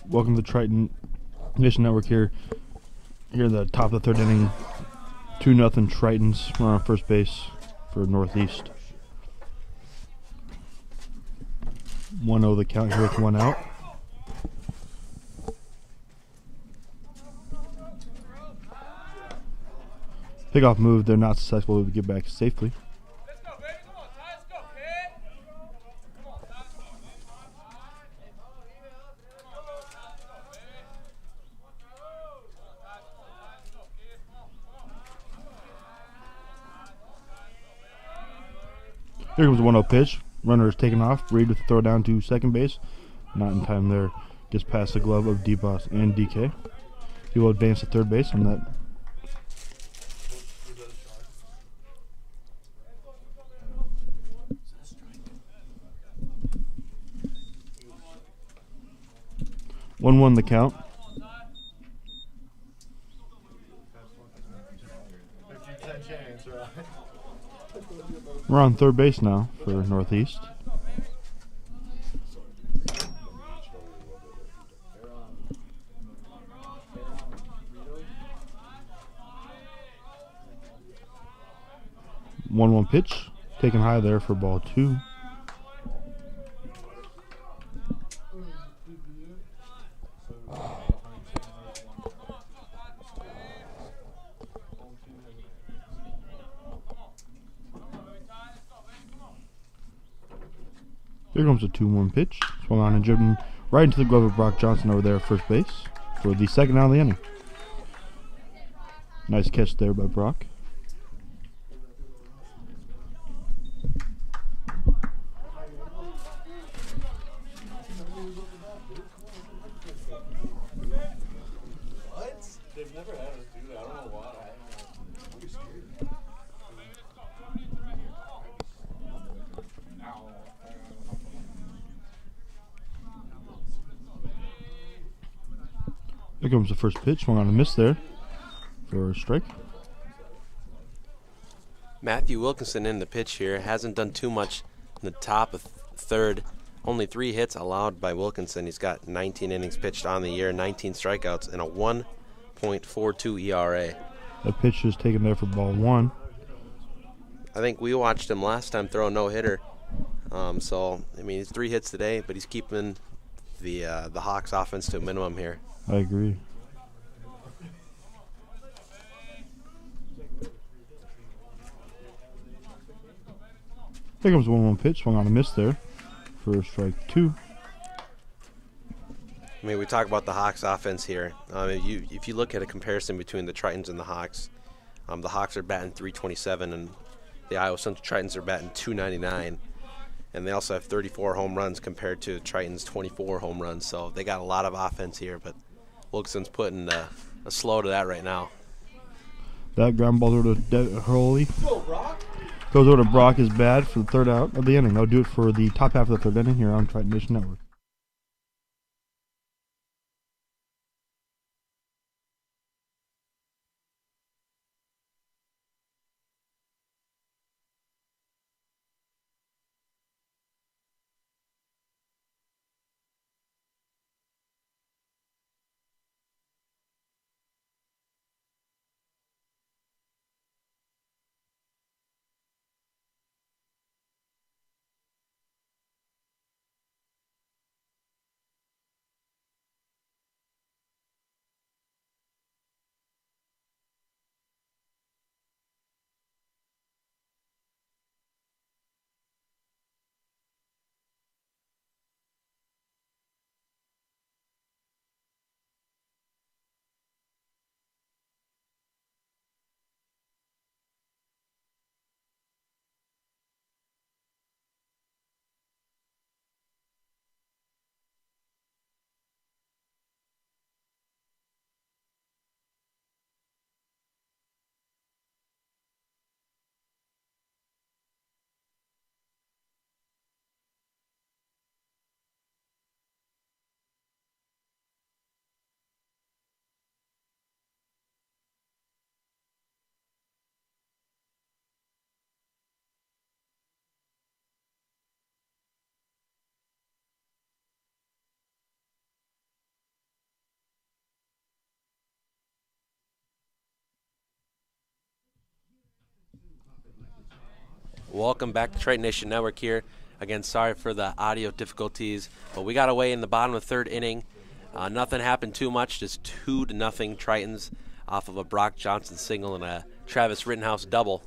Welcome to the Triton Nation Network here. Here at the top of the third inning. 2-0 Tritons. We're on first base for Northeast. 1-0 the count here with one out. Pickoff move, they're not successful to get back safely. Here comes the 1-0 pitch. Runner is taken off. Reed with the throw down to second base. Not in time there. Gets past the glove of D-Boss and DK. He will advance to third base on that. One the count. We're on third base now for Northeast. 1-1 pitch. Taken high there for ball 2. Here comes a 2-1 pitch. Swung on and driven right into the glove of Brock Johnson over there at first base for the second out of the inning. Nice catch there by Brock. What? They've never had us do that. I don't know why. Here comes the first pitch. Swung on a miss there for a strike. Matthew Wilkinson in the pitch here. Hasn't done too much in the top of third. Only 3 hits allowed by Wilkinson. He's got 19 innings pitched on the year, 19 strikeouts, and a 1.42 ERA. That pitch is taken there for ball 1. I think we watched him last time throw a no-hitter. So, I mean, he's 3 hits today, but he's keeping the Hawks offense to a minimum here. I agree. Here comes 1-1 pitch. Swung on a miss there for strike 2. I mean, we talk about the Hawks offense here. If you look at a comparison between the Tritons and the Hawks are batting .327, and the Iowa Central Tritons are batting .299. And they also have 34 home runs compared to Tritons' 24 home runs. So they got a lot of offense here, but Wilkinson's putting a slow to that right now. That ground ball over to Hurley. Goes over to Brock is bad for the third out of the inning. That'll do it for the top half of the third inning here on Triton Nation Network. Welcome back to Triton Nation Network here. Again, sorry for the audio difficulties, but we got away in the bottom of the third inning. Nothing happened too much, just 2-0 Tritons off of a Brock Johnson single and a Travis Rittenhouse double.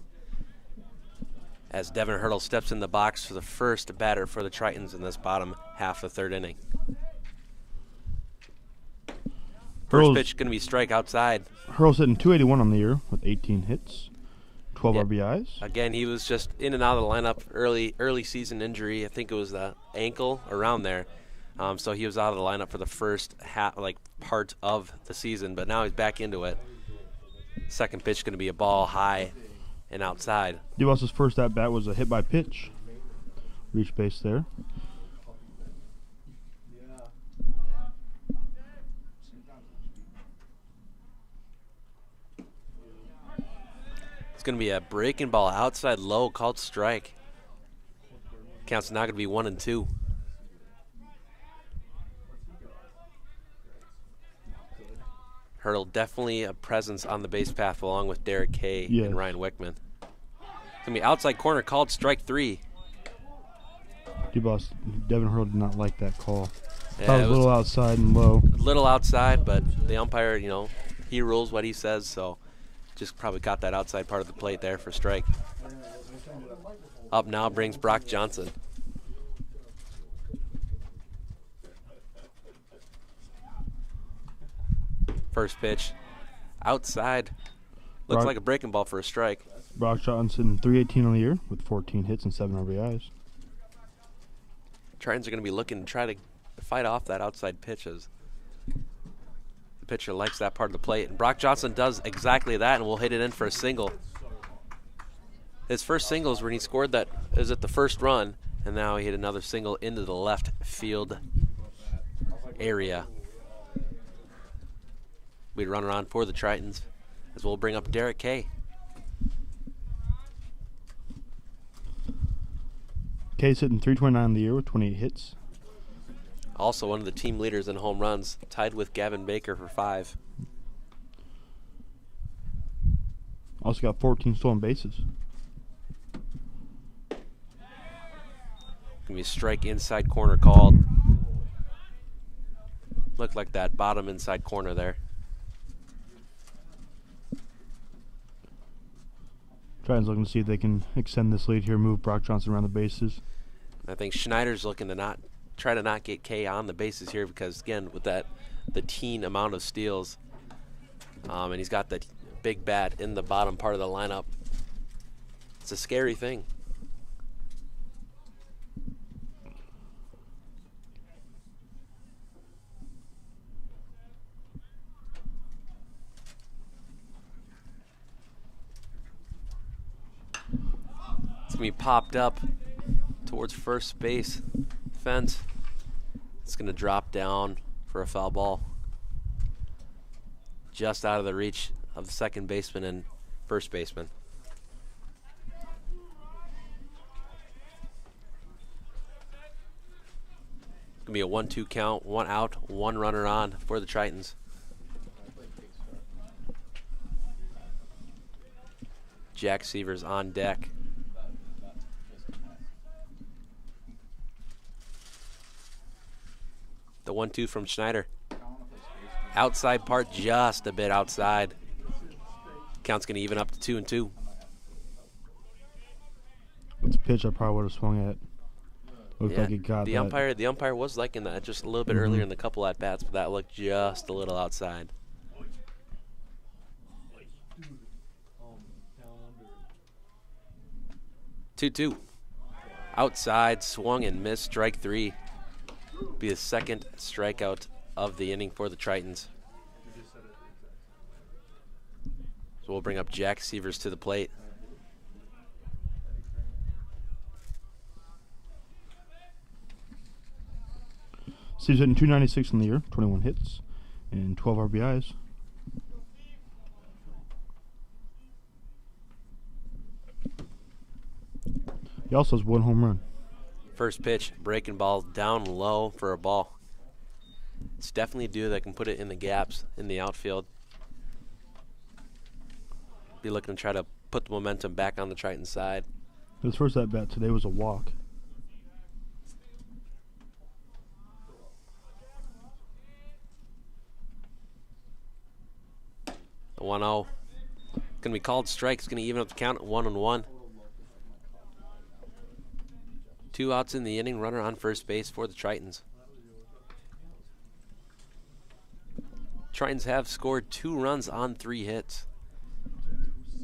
As Devin Hurdle steps in the box for the first batter for the Tritons in this bottom half of the third inning. First pitch going to be strike outside. Hurl's hitting .281 on the year with 18 hits, 12 RBIs. Again, he was just in and out of the lineup, early season injury. I think it was the ankle around there. So he was out of the lineup for the first part of the season, but now he's back into it. Second pitch going to be a ball high and outside. DeBoss's first at bat was a hit by pitch. Reach base there. Going to be a breaking ball outside low called strike. Count's now going to be 1-2. Hurdle definitely a presence on the base path along with Derek Kay and Ryan Wickman. It's going to be outside corner called strike 3. D-Boss, Devin Hurdle did not like that call. Yeah, Thought it was a little outside and low. A little outside, but the umpire, he rules what he says, so just probably got that outside part of the plate there for strike. Up now brings Brock Johnson. First pitch outside. Looks like a breaking ball for a strike. Brock Johnson, .318 on the year with 14 hits and 7 RBIs. Tritons are going to be looking to try to fight off that outside pitches. The pitcher likes that part of the plate, and Brock Johnson does exactly that, and will hit it in for a single. His first single is when he scored that is at the first run, and now he hit another single into the left field area. We'd run around for the Tritons, as we'll bring up Derek Kay. Kay's hitting .329 on the year with 28 hits. Also one of the team leaders in home runs, tied with Gavin Baker for 5. Also got 14 stolen bases. Gonna be a strike inside corner called. Looked like that bottom inside corner there. Tritons looking to see if they can extend this lead here, move Brock Johnson around the bases. I think Schneider's looking to try to not get Kay on the bases here because, again, with the teen amount of steals, and he's got the big bat in the bottom part of the lineup, it's a scary thing. It's going to be popped up towards first base fence. It's going to drop down for a foul ball. Just out of the reach of the second baseman and first baseman. It's going to be a 1-2 count, 1 out, 1 runner on for the Tritons. Jack Severs on deck. The 1-2 from Schneider. Outside part, just a bit outside. Count's going to even up to 2-2. It's a pitch I probably would have swung at. Looked like it got the umpire. The umpire was liking that just a little bit earlier in the couple at bats, but that looked just a little outside. Two. Outside, swung and missed, strike 3. Be the second strikeout of the inning for the Tritons. So we'll bring up Jack Severs to the plate. Severs hitting .296 in the year, 21 hits and 12 RBIs. He also has 1 home run. First pitch, breaking ball down low for a ball. It's definitely a dude that can put it in the gaps in the outfield. Be looking to try to put the momentum back on the Triton side. His first at bat today was a walk. 1-0. Gonna be called strikes. Gonna even up the count at 1-1. 2 outs in the inning. Runner on first base for the Tritons. Tritons have scored 2 runs on 3 hits.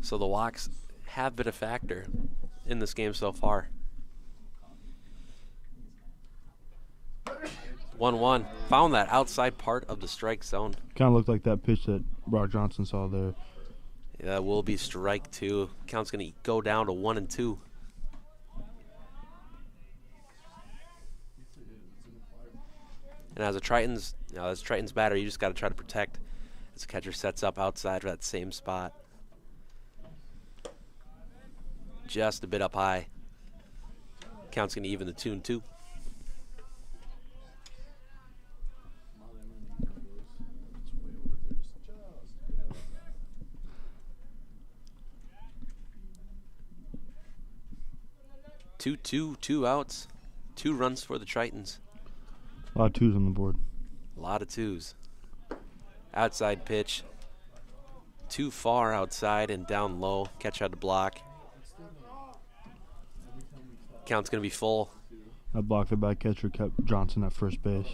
So the walks have been a factor in this game so far. 1-1. Found that outside part of the strike zone. Kind of looked like that pitch that Brock Johnson saw there. Yeah, that will be strike 2. Count's going to go down to 1-2. And as a Tritons, as a Tritons batter, you just got to try to protect as the catcher sets up outside for that same spot. Just a bit up high. Count's going to even the 2-2. Two outs, 2 runs for the Tritons. A lot of 2s on the board. A lot of 2s. Outside pitch. Too far outside and down low. Catch out the block. Count's going to be full. That block the back catcher kept Johnson at first base.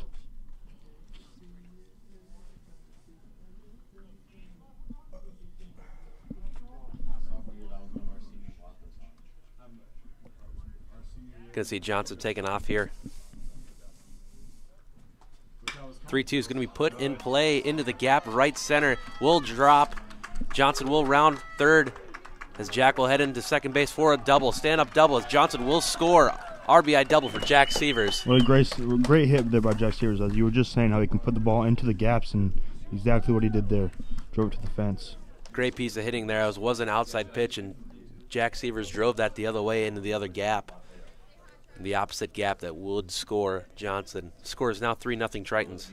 Gonna see Johnson taking off here. 3-2 is gonna be put in play into the gap. Right center will drop. Johnson will round third as Jack will head into second base for a double. Stand-up double as Johnson will score. RBI double for Jack Severs. What a great hit there by Jack Severs. As you were just saying, how he can put the ball into the gaps, and exactly what he did there. Drove it to the fence. Great piece of hitting there. It was an outside pitch, and Jack Severs drove that the other way into the other gap. The opposite gap that would score Johnson. Score is now 3-0 Tritons.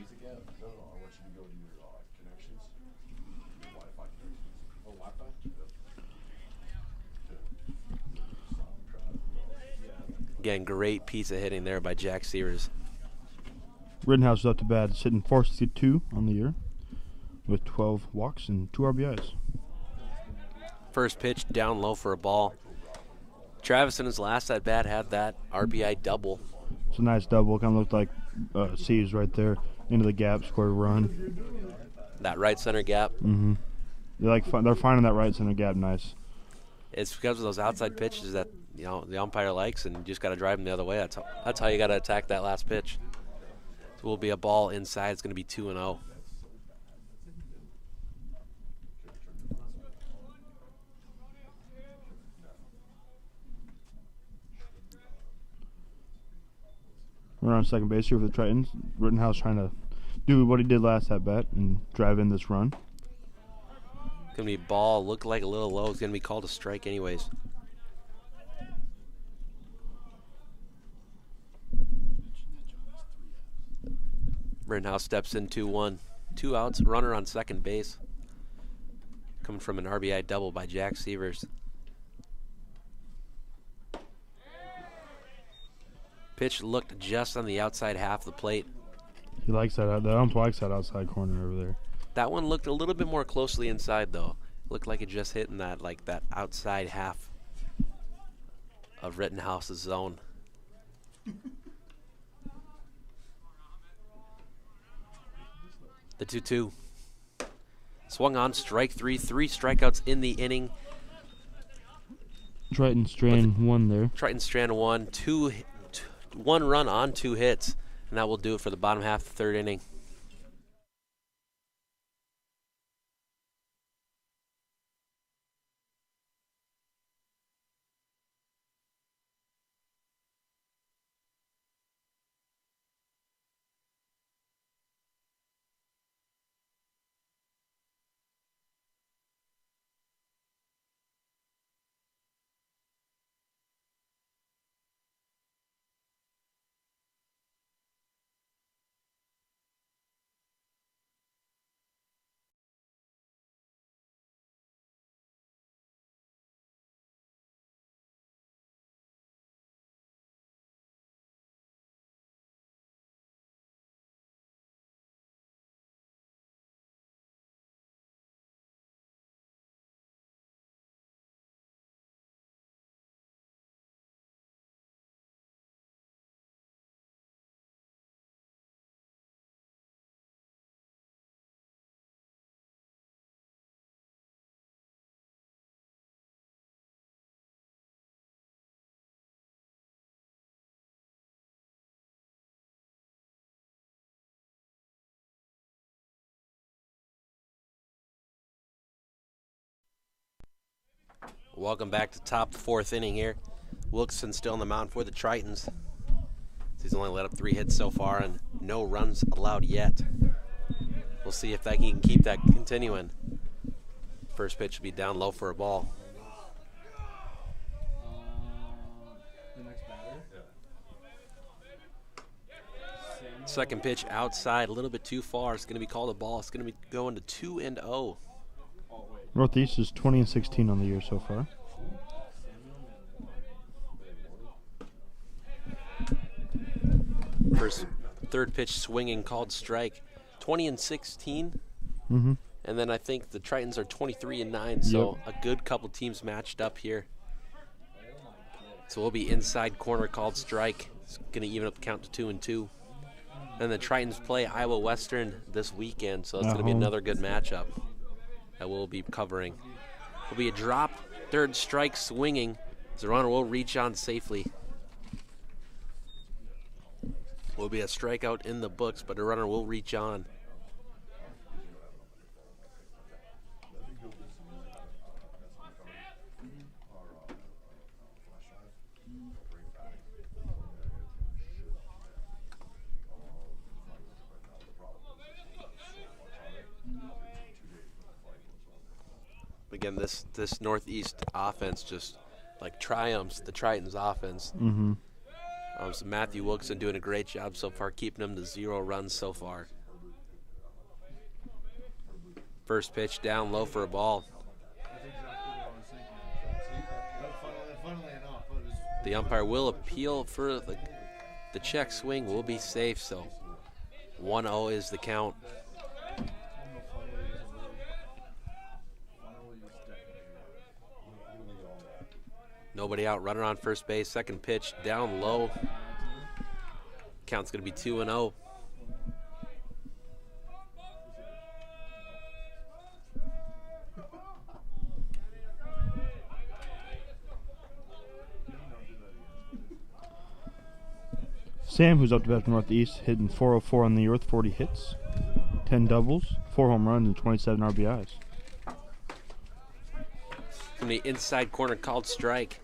Again, great piece of hitting there by Jack Severs. Rittenhouse is up to bat, sitting 462 on the year with 12 walks and 2 RBIs. First pitch down low for a ball. Travis in his last at bat had that RBI double. It's a nice double. Kind of looked like Seaves right there into the gap, scored a run. That right center gap. Mm-hmm. They're finding that right center gap nice. It's because of those outside pitches that the umpire likes, and you just got to drive them the other way. That's how you got to attack that last pitch. So it will be a ball inside. It's going to be 2-0. We're on second base here for the Tritons. Rittenhouse trying to do what he did last at bat and drive in this run. Going to be ball. Look like a little low. It's going to be called a strike anyways. Rittenhouse steps in 2-1. 2 outs. Runner on second base. Coming from an RBI double by Jack Severs. Pitch looked just on the outside half of the plate. He likes that. The ump likes that outside corner over there. That one looked a little bit more closely inside, though. Looked like it just hit in that outside half of Rittenhouse's zone. The 2-2. Swung on, strike 3. 3 strikeouts in the inning. Triton strand 1 there. Triton strand 1. 1 run on 2 hits. And that will do it for the bottom half of the 3rd inning. Welcome back to top the 4th inning here. Wilkinson still on the mound for the Tritons. He's only let up 3 hits so far and no runs allowed yet. We'll see if he can keep that continuing. First pitch will be down low for a ball. The next batter. Second pitch outside, a little bit too far. It's going to be called a ball. It's going to be going to 2-0. Northeast is 20-16 on the year so far. Third pitch swinging, called strike. 20-16. Mm-hmm. And then I think the Tritons are 23-9, so a good couple teams matched up here. So we'll be inside corner, called strike. It's going to even up the count to 2-2. And the Tritons play Iowa Western this weekend, so it's going to be another good matchup that we'll be covering. Will be a drop, third strike swinging. The runner will reach on safely. Will be a strikeout in the books, but the runner will reach on. Again, this Northeast offense just like triumphs the Tritons offense. Mm-hmm. So Matthew Wilkinson doing a great job so far, keeping them to 0 runs so far. First pitch down low for a ball. That's exactly what I was thinking. Funnily enough, The umpire will appeal for the check swing. Will be safe, so 1-0 is the count. Nobody out, runner on first base. Second pitch down low. Count's going to be 2-0. Sam, who's up to bat for Northeast, hitting .404 on the year with 40 hits, 10 doubles, 4 home runs, and 27 RBIs. From the inside corner, called strike.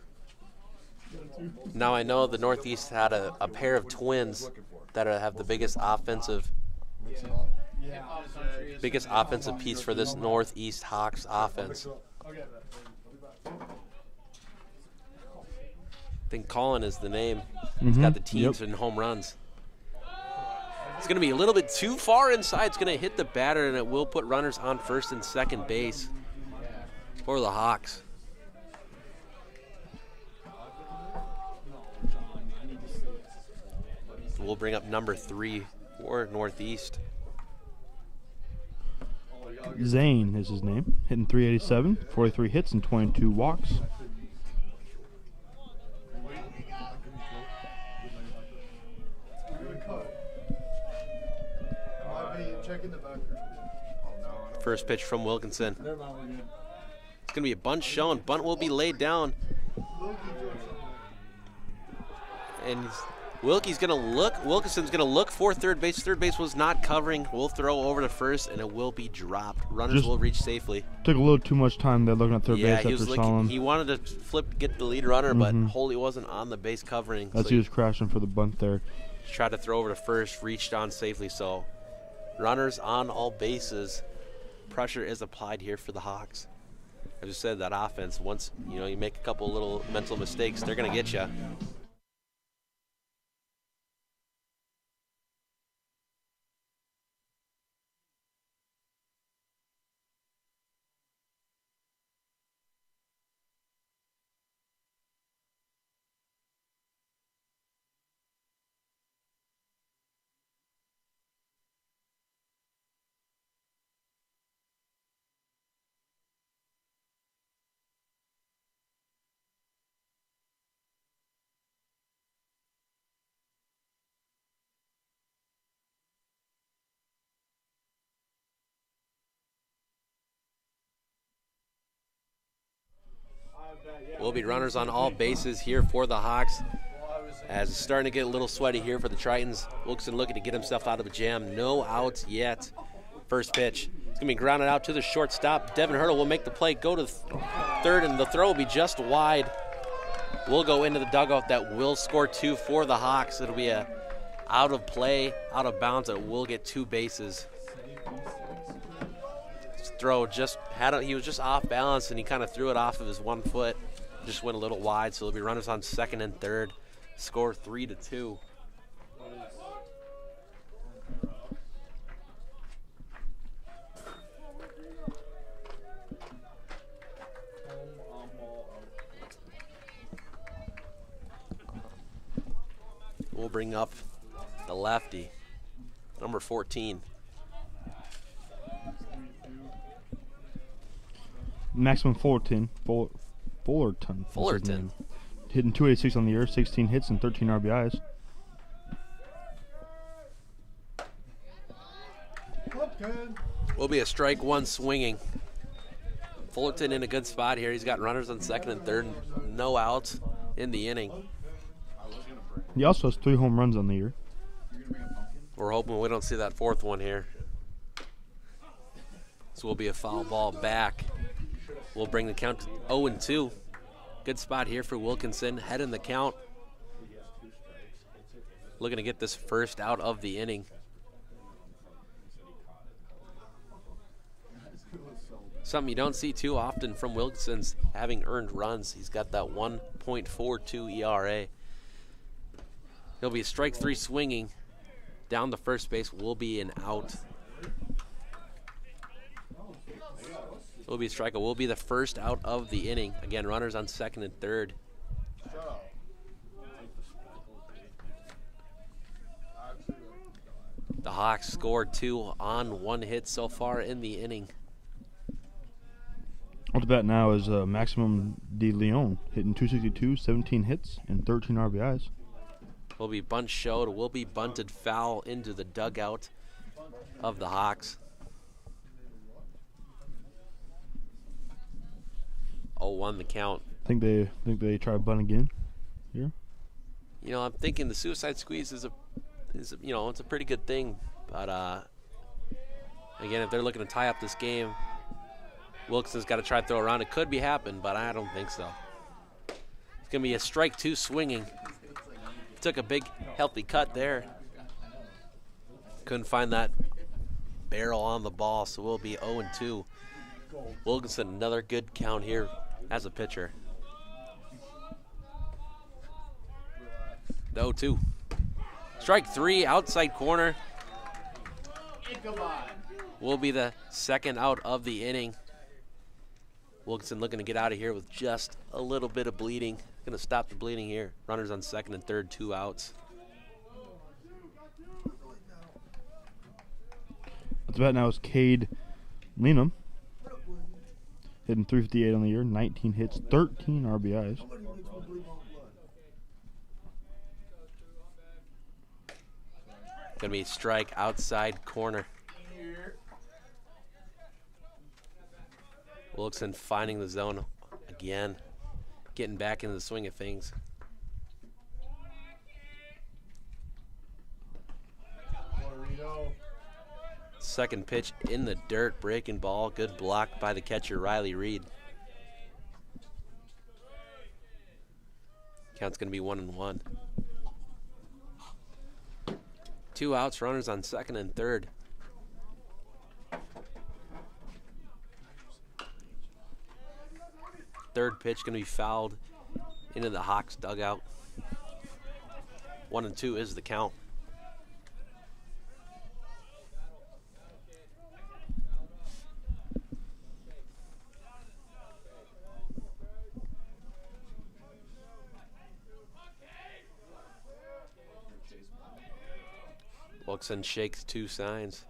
Now I know the Northeast had a pair of twins that have the biggest offensive piece for this Northeast Hawks offense. I think Colin is the name. He's got the teams and home runs. It's going to be a little bit too far inside. It's going to hit the batter, and it will put runners on first and second base for the Hawks. We'll bring up number 3 for Northeast. Zane is his name, hitting .387, 43 hits, and 22 walks. First pitch from Wilkinson. It's going to be a bunt shown. Bunt will be laid down. And Wilkinson's going to look for third base. Third base was not covering. We'll throw over to first, and it will be dropped. Runners will reach safely. Took a little too much time there looking at third base after Solomon. He wanted to get the lead runner, but Holy wasn't on the base covering. As he was crashing for the bunt there. Tried to throw over to first, reached on safely. So runners on all bases. Pressure is applied here for the Hawks. I just said that offense, once you make a couple little mental mistakes, they're going to get you. Will be runners on all bases here for the Hawks. As it's starting to get a little sweaty here for the Tritons. Wilkinson looking to get himself out of a jam. No outs yet. First pitch. It's going to be grounded out to the shortstop. Devin Hurdle will make the play. Go to third, and the throw will be just wide. We'll go into the dugout. That will score 2 for the Hawks. It'll be a out of play, out of bounds. It will get 2 bases. This throw just he was just off balance, and he kind of threw it off of his 1 foot. Just went a little wide, so there'll be runners on second and third. Score 3-2. We'll bring up the lefty, number 14. Maximum Fullerton. Fullerton. Hitting 286 on the year, 16 hits and 13 RBIs. Will be a strike 1 swinging. Fullerton in a good spot here. He's got runners on second and third, no outs in the inning. He also has 3 home runs on the year. We're hoping we don't see that 4th one here. This will be a foul ball back. We'll bring the count to 0-2. Good spot here for Wilkinson. Head in the count. Looking to get this first out of the inning. Something you don't see too often from Wilkinson's having earned runs. He's got that 1.42 ERA. He'll be a strike 3 swinging. Down the first base will be an out. Will be a strikeout. Will be the first out of the inning. Again, runners on second and third. The Hawks scored 2 on 1 hit so far in the inning. Up to bat now is Maximum De Leon, hitting 262, 17 hits and 13 RBIs. Will be bunt showed. Will be bunted foul into the dugout of the Hawks. 0-1 the count. Think they try bunt again here. You know, I'm thinking the suicide squeeze is you know, it's a pretty good thing, but again, if they're looking to tie up this game, Wilkinson's got to try to throw around. It could be happen, but I don't think so. It's gonna be a strike 2 swinging. Took a big healthy cut there. Couldn't find that barrel on the ball, so we'll be 0-2. Wilkinson, another good count here as a pitcher. 0-2. Strike 3, outside corner. Will be the second out of the inning. Wilkinson looking to get out of here with just a little bit of bleeding. Going to stop the bleeding here. Runners on second and third, 2 outs. What's about now is Cade Leenham, hitting 358 on the year, 19 hits, 13 RBIs. Going to be strike outside corner. Wilkinson finding the zone again, getting back into the swing of things. Second pitch in the dirt, breaking ball. Good block by the catcher, Riley Reed. Count's going to be 1-1. 2 outs, runners on second and third. Third pitch going to be fouled into the Hawks dugout. 1-2 is the count. Wilkinson shakes 2 signs.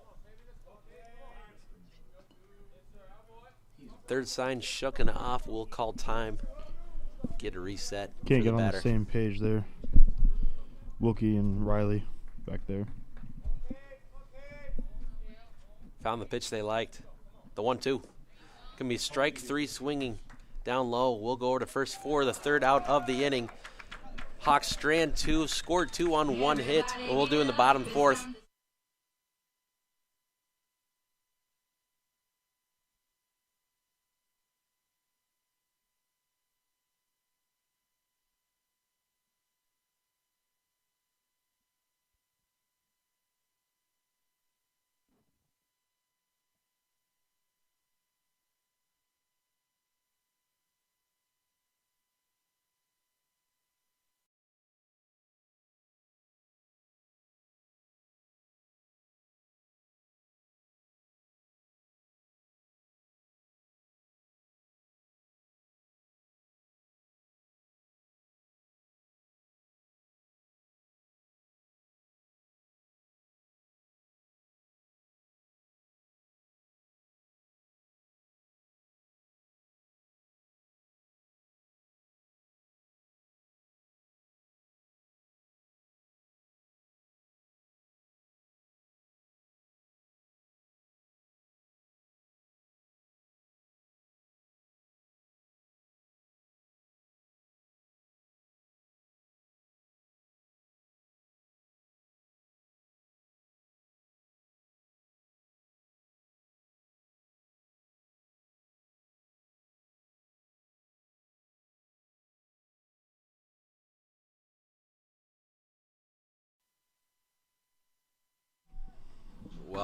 Third sign shook and off. We'll call time. Get a reset. Can't get on the same page there. Wilkie and Riley back there. Found the pitch they liked. The 1-2. Can be strike 3 swinging down low. We'll go over to first for the third out of the inning. Hawks strand 2, scored 2 on 1 hit. What we'll do in the bottom 4th.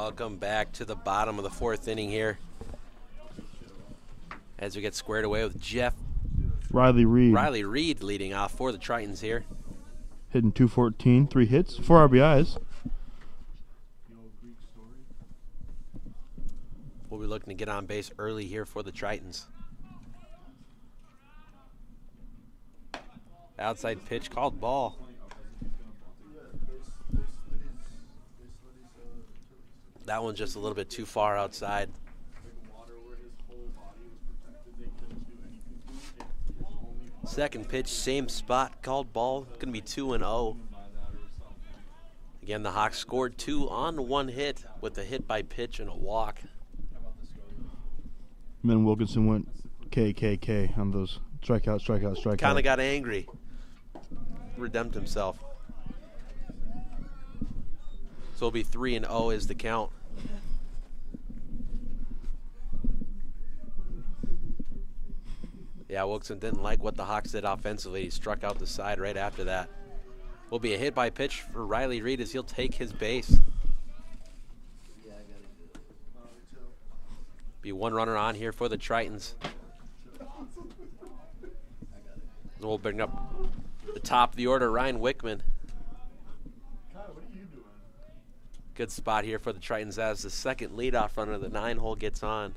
Welcome back to the bottom of the 4th inning here. As we get squared away with Riley Reed leading off for the Tritons here. Hitting .214, 3 hits, 4 RBIs. We'll be looking to get on base early here for the Tritons. Outside pitch called ball. That one's just a little bit too far outside. Second pitch, same spot, called ball. Going to be 2-0. Again, the Hawks scored 2 on 1 hit with a hit by pitch and a walk. And then Wilkinson went KKK on those strikeout. Kind of got angry. Redeemed himself. So it'll be 3-0 is the count. Yeah, Wilkinson didn't like what the Hawks did offensively. He struck out the side right after that. Will be a hit by pitch for Riley Reed as he'll take his base. Be 1 runner on here for the Tritons. We'll bring up the top of the order, Ryan Wickman. Good spot here for the Tritons as the second leadoff runner of the 9-hole gets on.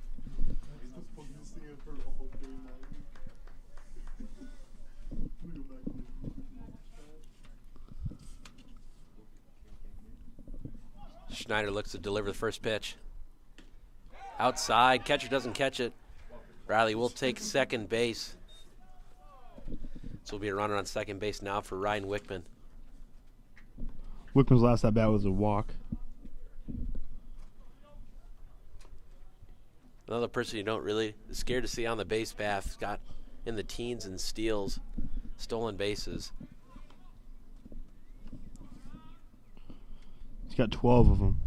Schneider looks to deliver the first pitch. Outside, catcher doesn't catch it. Riley will take second base. So will be a runner on second base now for Ryan Wickman. Wickman's last at bat was a walk. Another person you don't really scared to see on the base path. Got in the teens and steals, stolen bases. He's got 12 of them.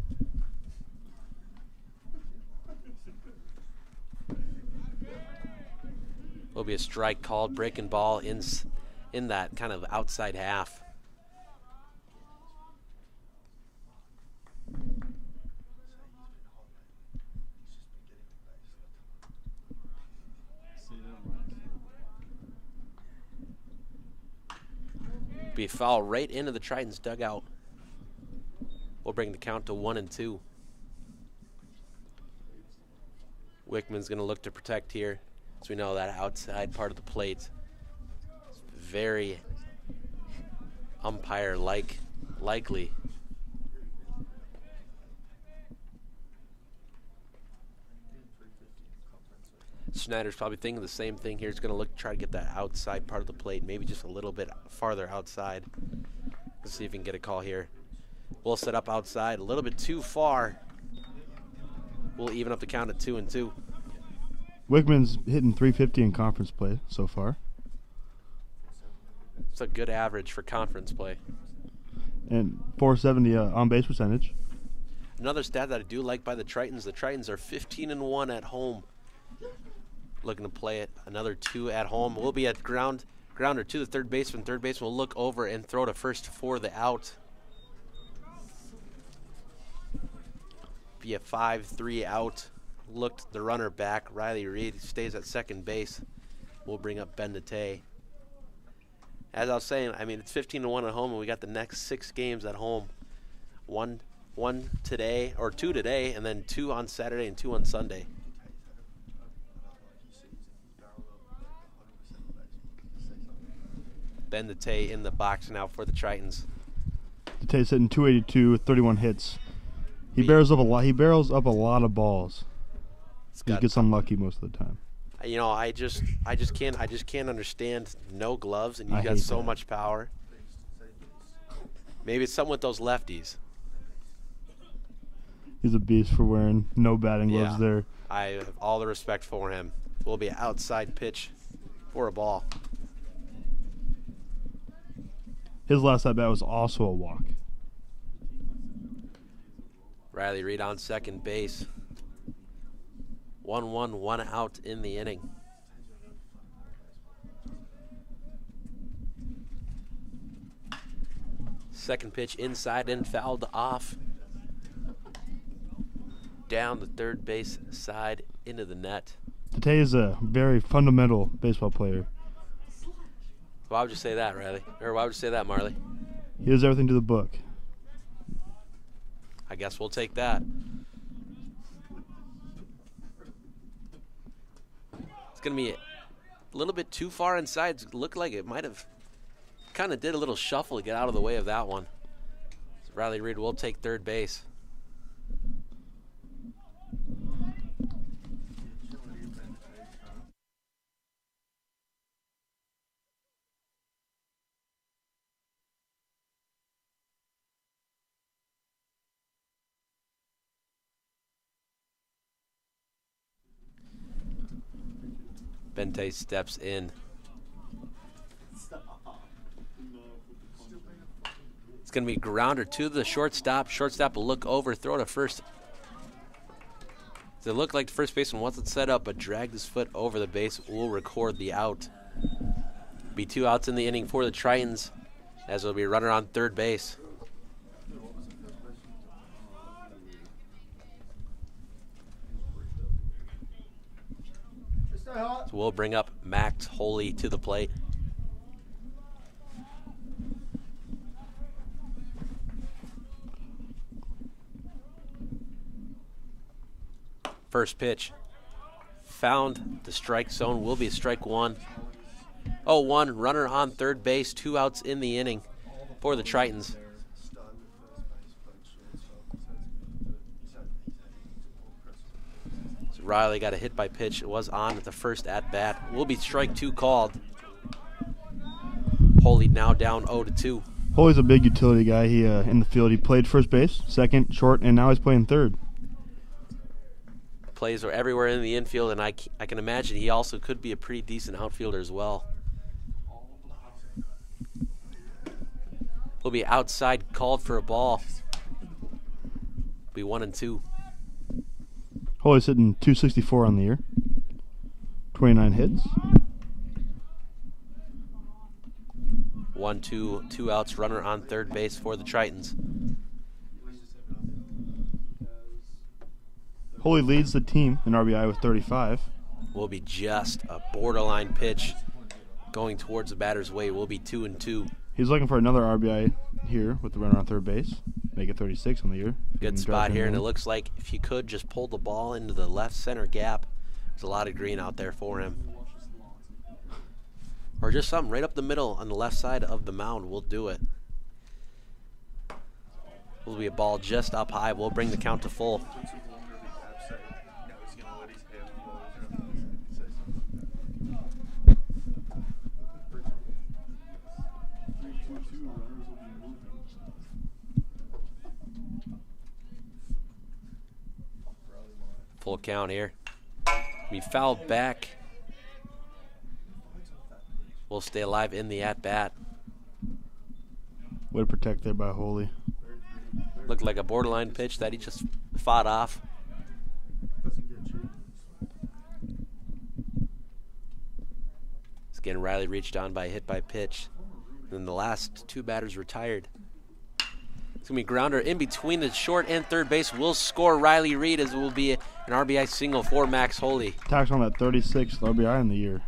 Will be a strike called, breaking ball in that kind of outside half. Be a foul right into the Tritons dugout. We'll bring the count to 1-2. Wickman's going to look to protect here. So we know that outside part of the plate is very umpire-likely. Schneider's probably thinking the same thing here. He's going to look to try to get that outside part of the plate, maybe just a little bit farther outside. Let's see if we can get a call here. We'll set up outside a little bit too far. We'll even up the count at 2-2. Wickman's hitting .350 in conference play so far. It's a good average for conference play. And .470 on base percentage. Another stat that I do like by the Tritons are 15-1 at home. Looking to play it another 2 at home. We'll be at grounder to the third baseman. Third baseman will look over and throw to first for the out. Be a 5-3 out. Looked the runner back. Riley Reed stays at second base. We'll bring up Ben DeTay. As I was saying, I mean, it's 15-1 at home, and we got the next 6 games at home. One today, or 2 today, and then 2 on Saturday and 2 on Sunday. Ben DeTay in the box now for the Tritons. DeTay's hitting .282 with 31 hits. He barrels up a lot. He barrels up a lot of balls. He gets unlucky most of the time. You know, I just can't understand no gloves, and you got so much power. Maybe it's something with those lefties. He's a beast for wearing no batting gloves there. I have all the respect for him. Will be an outside pitch for a ball. His last at bat was also a walk. Riley Reed on second base. 1-1, 1 out in the inning. Second pitch inside and fouled off. down the third base side into the net. Tate is a very fundamental baseball player. Why would you say that, Riley? Or why would you say that, Marley? He does everything to the book. I guess we'll take that. It's going to be a little bit too far inside. It looked like it might have kind of did a little shuffle to get out of the way of that one. So Riley Reed will take third base. Bente steps in. It's going to be grounder to the shortstop. Shortstop will look over, throw to first. It looked like the first baseman wasn't set up, but dragged his foot over the base. Will record the out. Be 2 outs in the inning for the Tritons, as there'll be a runner on third base. So we'll bring up Max Holy to the plate. First pitch found the strike zone, will be a strike one. 0-1, runner on third base, 2 outs in the inning for the Tritons. So Riley got a hit by pitch. It was on at the first at bat. Will be strike 2 called. Holy now down 0-2. Holy's a big utility guy. He in the field. He played first base, second, short, and now he's playing third. Plays are everywhere in the infield, and I can imagine he also could be a pretty decent outfielder as well. Will be outside, called for a ball. Be 1-2. Holy's hitting .264 on the year. 29 hits. 1-2, 2 outs, runner on third base for the Tritons. Holy leads the team in RBI with 35. Will be just a borderline pitch going towards the batter's way. Will be 2-2. He's looking for another RBI here with the runner on third base. Make it 36 on the year. Good spot here, and it looks like if he could just pull the ball into the left center gap, there's a lot of green out there for him. Or just something right up the middle on the left side of the mound will do it. Will be a ball just up high. We'll bring the count to full. Full count here. We fouled back. We'll stay alive in the at-bat. Way to protect there by Holy. Looked like a borderline pitch that he just fought off. Again, Riley reached on by a hit by pitch. Then the last 2 batters retired. It's going to be grounder in between the short and third base. Will score Riley Reed, as it will be an RBI single for Max Holy. Tacks on that 36th RBI in the year.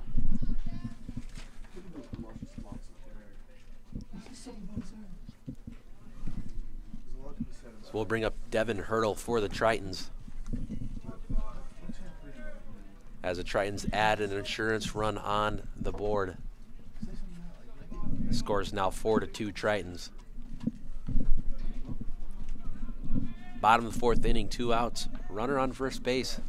So we'll bring up Devin Hurdle for the Tritons, as the Tritons add an insurance run on the board. Score is now 4-2 Tritons. Bottom of the 4th inning, 2 outs. Runner on first base.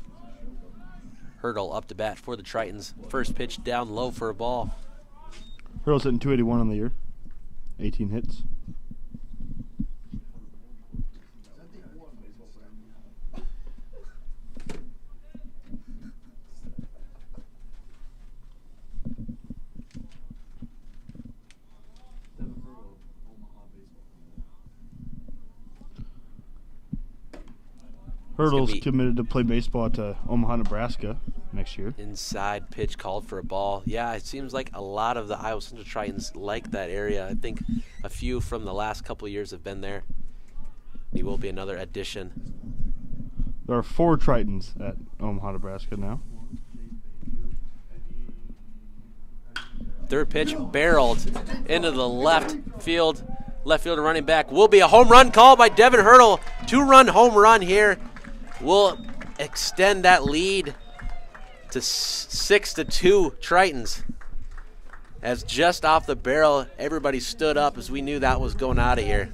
Hurdle up to bat for the Tritons. First pitch down low for a ball. Hurdle's hitting .281 on the year. 18 hits. Hurdle's committed to play baseball at Omaha, Nebraska next year. Inside pitch called for a ball. Yeah, it seems like a lot of the Iowa Central Tritons like that area. I think a few from the last couple of years have been there. He will be another addition. There are 4 Tritons at Omaha, Nebraska now. Third pitch barreled into the left field. Left fielder running back will be a home run call by Devin Hurdle. 2-run home run here will extend that lead to 6-2 Tritons. As just off the barrel, everybody stood up as we knew that was going out of here.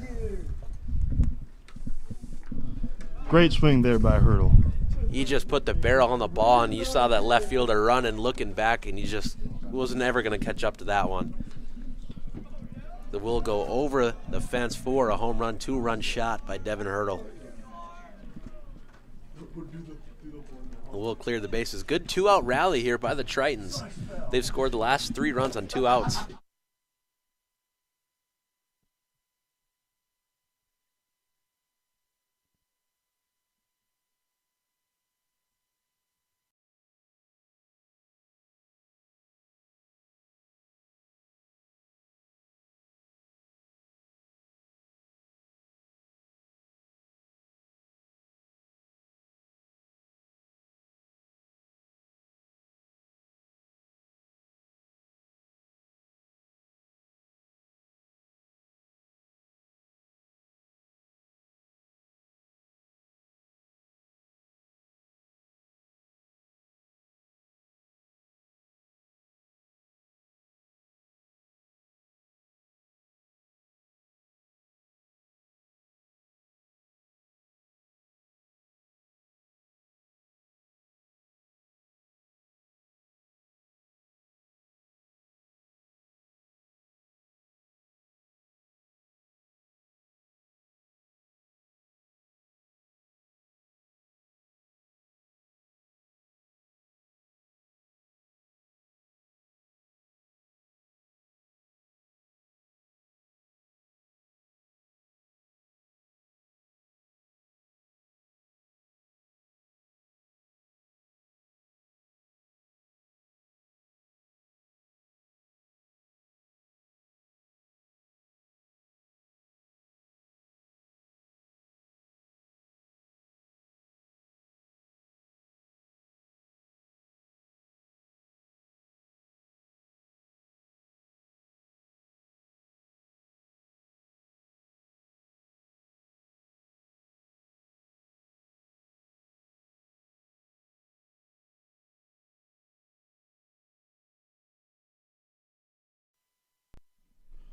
Great swing there by Hurdle. He just put the barrel on the ball, and you saw that left fielder running, looking back, and he just wasn't ever going to catch up to that one. That will go over the fence for a home run, 2-run shot by Devin Hurdle. We'll clear the bases. Good 2-out rally here by the Tritons. They've scored the last 3 runs on 2 outs.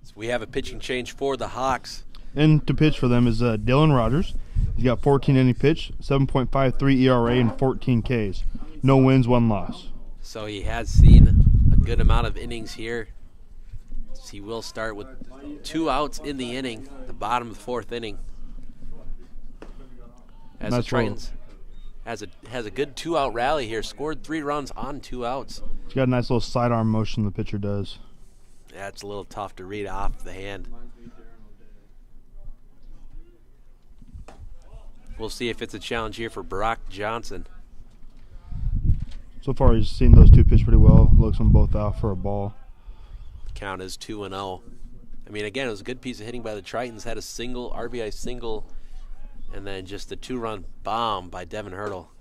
So we have a pitching change for the Hawks. In to pitch for them is Dylan Rogers. He's got 14 inning pitch, 7.53 ERA, and 14 Ks. No wins, 1 loss. So he has seen a good amount of innings here. He will start with 2 outs in the inning, the bottom of the 4th inning. As the Tritons has a good 2-out rally here, scored 3 runs on 2 outs. He's got a nice little sidearm motion the pitcher does. Yeah, it's a little tough to read off the hand. We'll see if it's a challenge here for Brock Johnson. So far he's seen those 2 pitch pretty well. Looks them both out for a ball. Count is 2-0. I mean, again, it was a good piece of hitting by the Tritons. Had a single, RBI single, and then just a 2-run bomb by Devin Hurdle.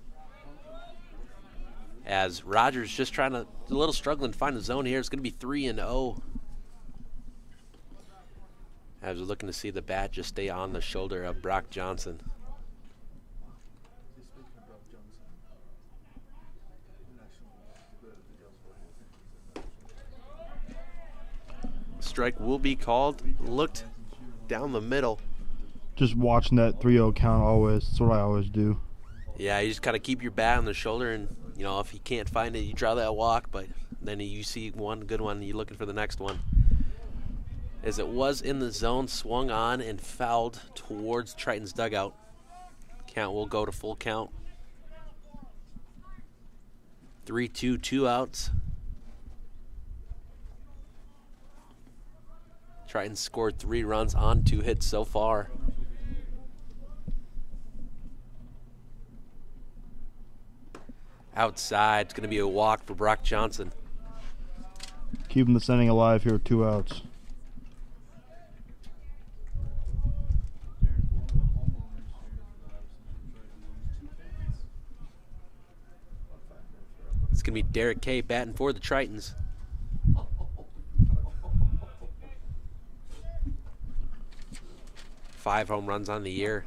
As Rogers just trying to, a little struggling to find the zone here. It's going to be 3-0. As we're looking to see the bat just stay on the shoulder of Brock Johnson. Strike will be called. Looked down the middle. Just watching that 3-0 count always. That's what I always do. Yeah, you just got to keep your bat on the shoulder, and you know, if you can't find it, you draw that walk, but then you see one good one, you're looking for the next one. As it was in the zone, swung on and fouled towards Triton's dugout. Count will go to full count. 3-2, 2 outs. Tritons scored 3 runs on 2 hits so far. Outside, it's going to be a walk for Brock Johnson. Keeping the inning alive here with 2 outs. going to be Derek Kay batting for the Tritons. Five home runs on the year.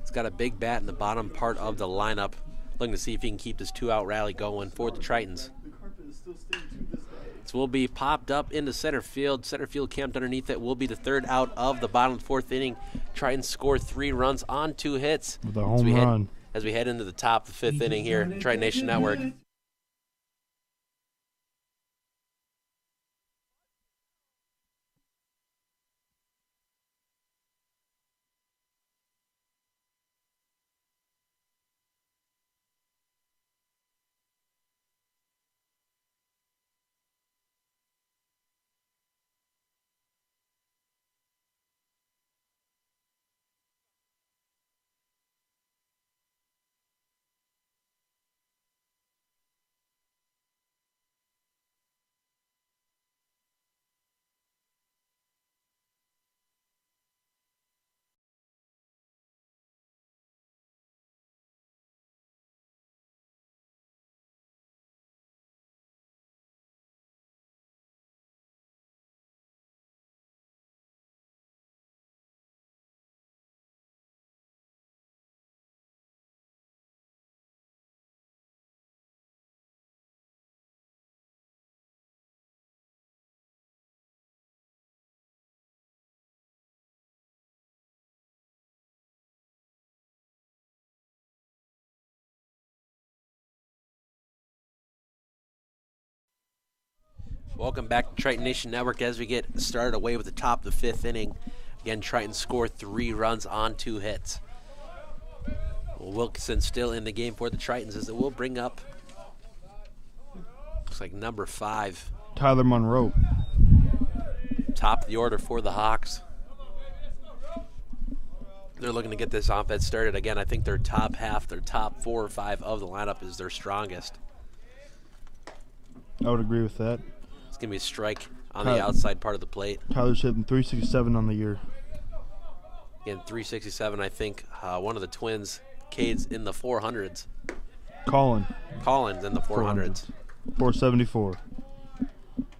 He's got a big bat in the bottom part of the lineup. Looking to see if he can keep this 2-out rally going for the Tritons. This will be popped up into center field. Center field camped underneath it will be the 3rd out of the bottom of the 4th inning. Tritons score 3 runs on 2 hits. With a home run. As we head into the top of the 5th inning here, Triton Nation Network. Welcome back to Triton Nation Network as we get started away with the top of the 5th inning. Again, Triton score 3 runs on 2 hits. Well, Wilkinson still in the game for the Tritons as it will bring up, looks like number 5. Tyler Monroe. Top of the order for the Hawks. They're looking to get this offense started. Again, I think their top half, their top 4 or 5 of the lineup is their strongest. I would agree with that. It's going to be a strike on the outside part of the plate. Tyler's hitting 367 on the year. Again, 367, I think. One of the twins, Cade's in the 400s. Collins in the 400s. 474.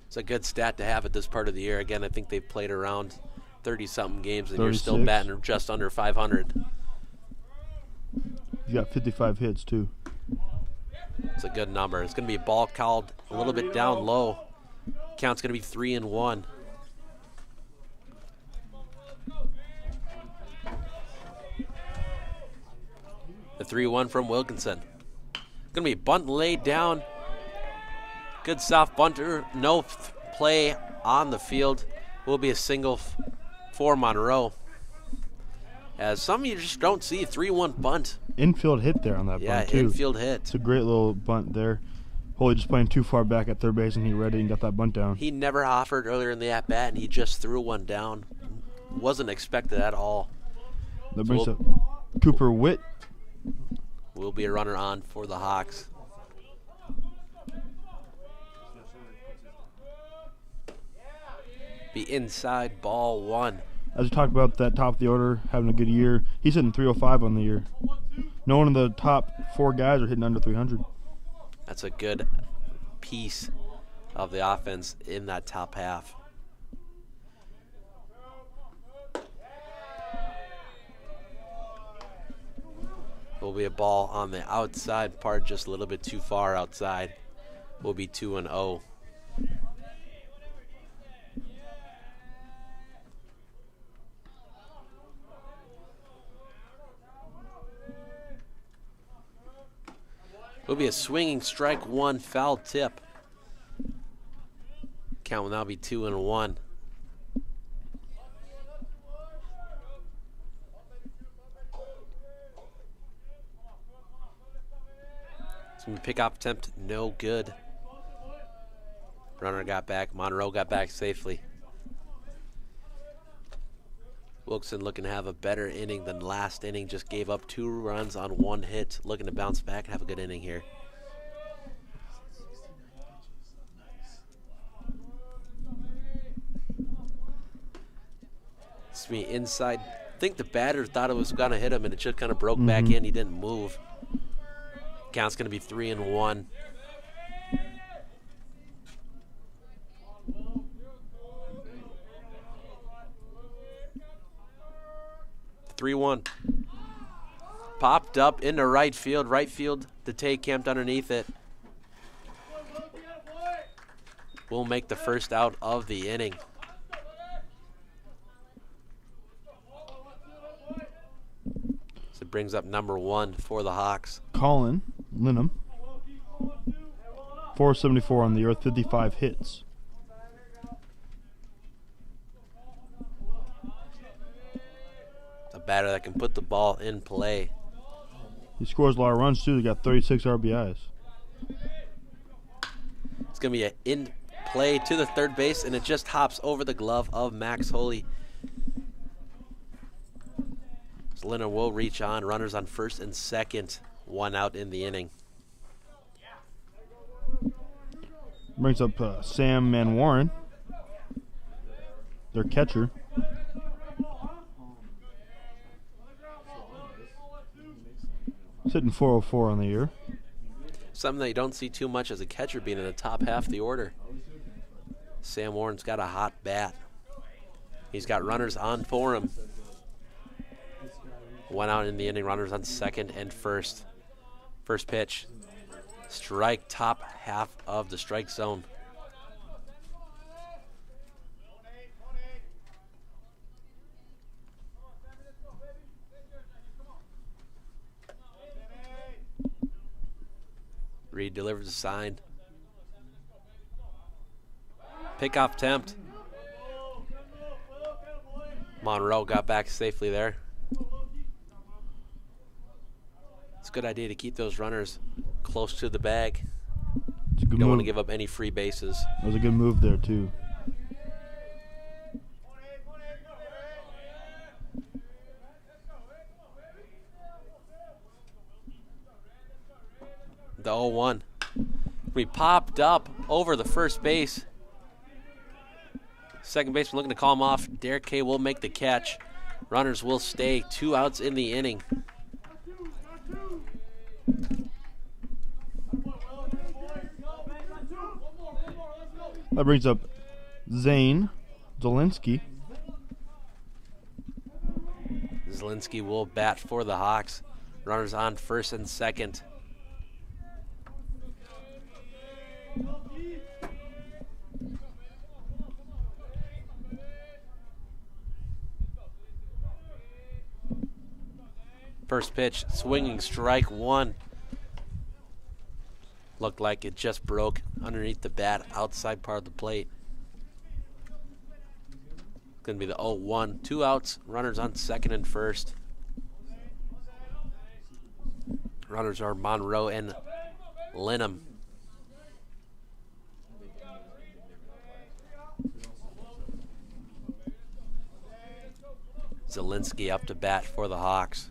It's a good stat to have at this part of the year. Again, I think they've played around 30-something games, and 36. you're still batting just under 500. He's got 55 hits, too. It's a good number. It's going to be a ball called a little bit down low. Count's going to be 3-1. The 3-1 from Wilkinson. Going to be bunt laid down. Good soft bunter. No play on the field. Will be a single for Monroe. As some of you just don't see a 3-1 bunt. Infield hit there on that bunt, too. Yeah, infield hit. It's a great little bunt there. Holy just playing too far back at third base, and he read it and got that bunt down. He never offered earlier in the at-bat, and he just threw one down. Wasn't expected at all. That brings up Cooper Witt. Will be a runner on for the Hawks. Be inside ball 1. As we talked about that top of the order, having a good year, he's hitting 305 on the year. No one of the top 4 guys are hitting under 300. That's a good piece of the offense in that top half. Will be a ball on the outside part, just a little bit too far outside. Will be 2-0. Will be a swinging strike 1 foul tip. Count will now be 2-1. Some pickoff attempt, no good. Runner got back. Monroe got back safely. Wilkinson looking to have a better inning than last inning. Just gave up 2 runs on 1 hit. Looking to bounce back and have a good inning here. It's me inside. I think the batter thought it was going to hit him, and it just kind of broke back in. He didn't move. Count's going to be 3-1. Popped up into right field. Right field, the take camped underneath it. Will make the first out of the inning. So it brings up number 1 for the Hawks. Colin Linham, 474 on the year, 55 hits. A batter that can put the ball in play. He scores a lot of runs too. He got 36 RBIs. It's going to be an in play to the third base, and it just hops over the glove of Max Holy. So Leonard will reach on. Runners on first and second. 1 out in the inning. Brings up Sam Manwaran, their catcher. Sitting 404 on the year. Something that you don't see too much as a catcher being in the top half of the order. Sam Warren's got a hot bat. He's got runners on for him. 1 out in the inning, runners on second and first. First pitch, strike, top half of the strike zone. Reed delivers the sign. Pickoff attempt. Monroe got back safely there. It's a good idea to keep those runners close to the bag. You don't want to give up any free bases. That was a good move there too. The 0-1. We popped up over the first base. Second baseman looking to call him off. Derek K will make the catch. Runners will stay. 2 outs in the inning. That brings up Zane Zielinski. Zielinski will bat for the Hawks. Runners on first and second. First pitch, swinging strike 1. Looked like it just broke underneath the bat, outside part of the plate. Going to be the 0-1. 2 outs, runners on second and first. Runners are Monroe and Linham. Zielinski up to bat for the Hawks.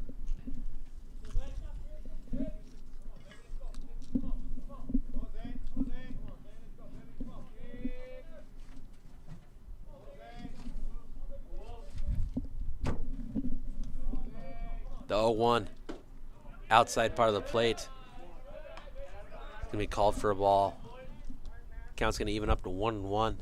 The 0-1, outside part of the plate. It's going to be called for a ball. Count's going to even up to 1-1.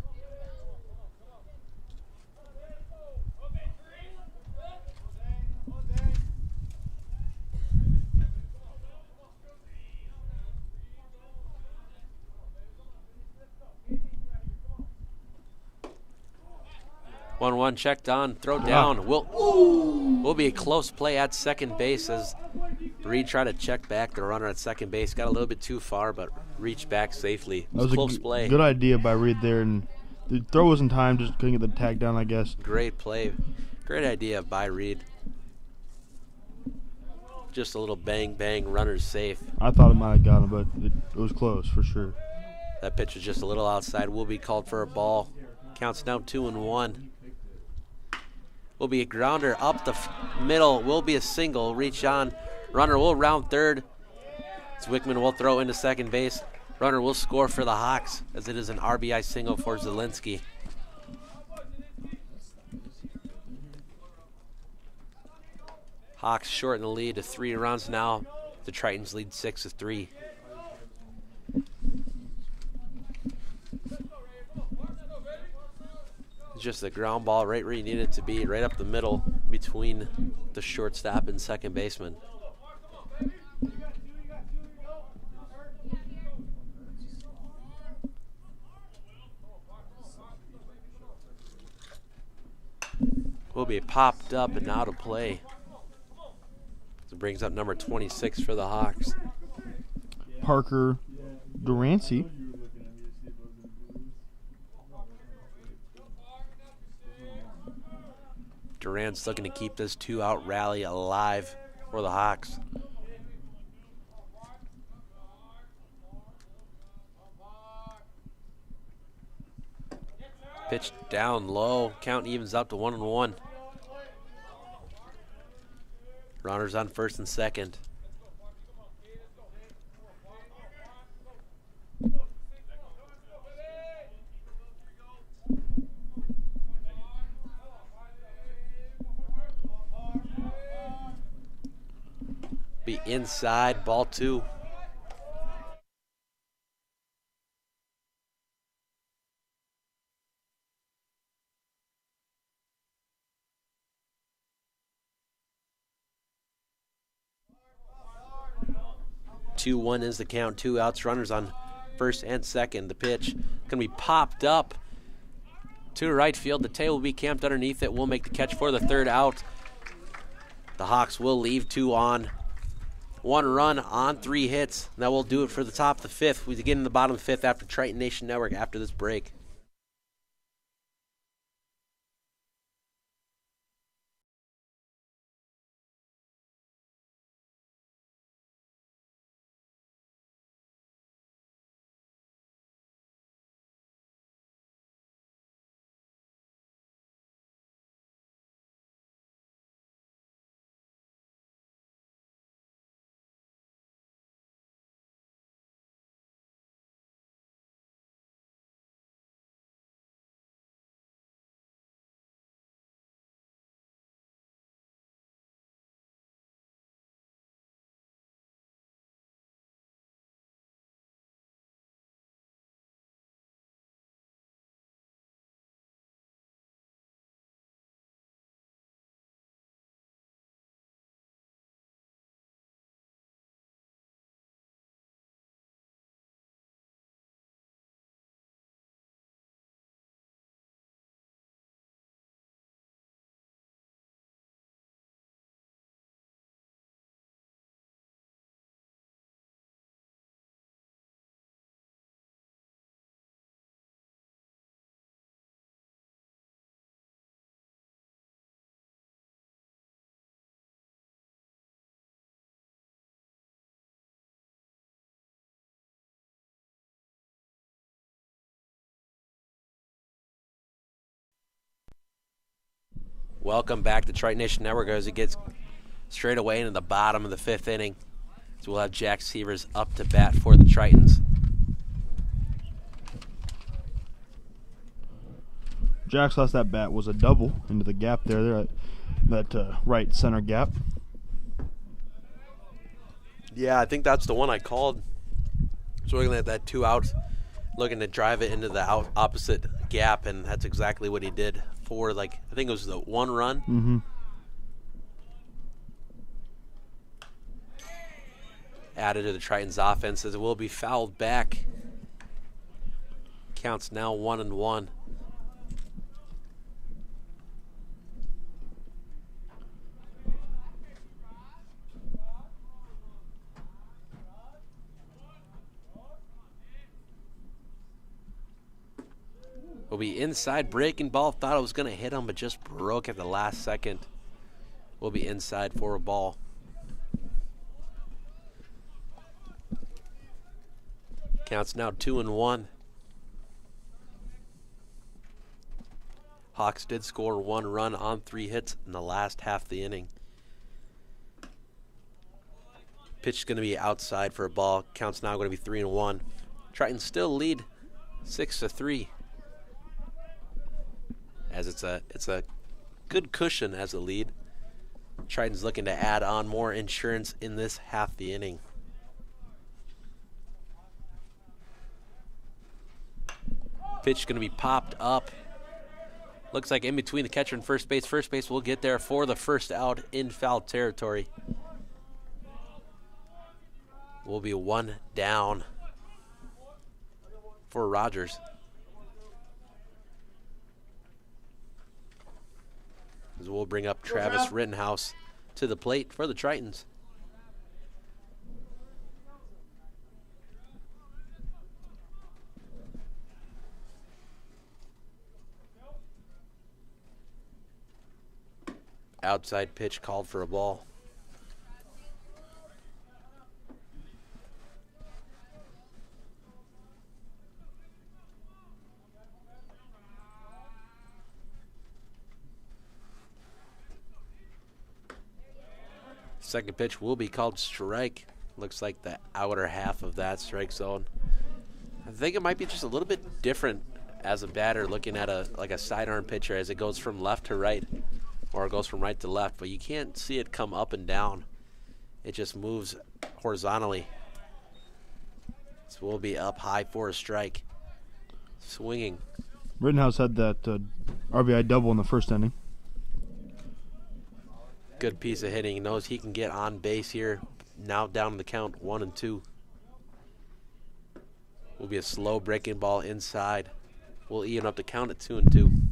One checked on, throw down. Will be a close play at second base as Reed tried to check back the runner at second base. Got a little bit too far, but reached back safely. It was a close play. Good idea by Reed there, and the throw was in time, just couldn't get the tag down, I guess. Great play. Great idea by Reed. Just a little bang, bang, runner's safe. I thought it might have got him, but it was close for sure. That pitch was just a little outside. Will be called for a ball. Counts now 2-1. Will be a grounder up the middle. Will be a single. Reach on. Runner will round third. Zwickman will throw into second base. Runner will score for the Hawks as it is an RBI single for Zielinski. Hawks shorten the lead to 3 runs now. The Tritons lead 6-3. Just the ground ball right where you need it to be, right up the middle between the shortstop and second baseman. Will be popped up and out of play. So it brings up number 26 for the Hawks. Parker Durancy. Durant's looking to keep this 2-out rally alive for the Hawks. Pitch down low. Count evens up to 1-1. Runners on first and second. Be inside, ball 2. Two one is the count. 2 outs. Runners on first and second. The pitch gonna be popped up to right field. The tail will be camped underneath it. We'll make the catch for the 3rd out. The Hawks will leave 2 on. 1 run on 3 hits. That will do it for the top of the 5th. We begin in the bottom of the 5th after Triton Nation Network after this break. Welcome back to Triton Nation Network as it gets straight away into the bottom of the 5th inning. So we'll have Jack Severs up to bat for the Tritons. Jack's last at bat was a double into the gap there at that right center gap. Yeah, I think that's the one I called. So we're looking at that 2 outs, looking to drive it into the opposite gap, and that's exactly what he did for, I think it was the 1 run. Mm-hmm. Added to the Tritons offense as it will be fouled back. Counts now 1-1. Will be inside, breaking ball. Thought it was going to hit him, but just broke at the last second. Will be inside for a ball. Counts now 2-1. Hawks did score 1 run on 3 hits in the last half of the inning. Pitch is going to be outside for a ball. Counts now going to be 3-1. Tritons still lead 6-3. As it's a good cushion as a lead. Tritons looking to add on more insurance in this half the inning. Pitch going to be popped up. Looks like in between the catcher and first base. First base will get there for the first out in foul territory. Will be one down for Rogers. As we'll bring up Travis Rittenhouse to the plate for the Tritons. Outside pitch called for a ball. Second pitch will be called strike. Looks like the outer half of that strike zone. I think it might be just a little bit different as a batter looking at a sidearm pitcher as it goes from left to right or it goes from right to left, but you can't see it come up and down. It just moves horizontally. So we'll be up high for a strike. Swinging. Rittenhouse had that RBI double in the first inning. Good piece of hitting. He knows he can get on base here. Now down to the count 1-2. Will be a slow breaking ball inside. We'll even up the count at 2-2.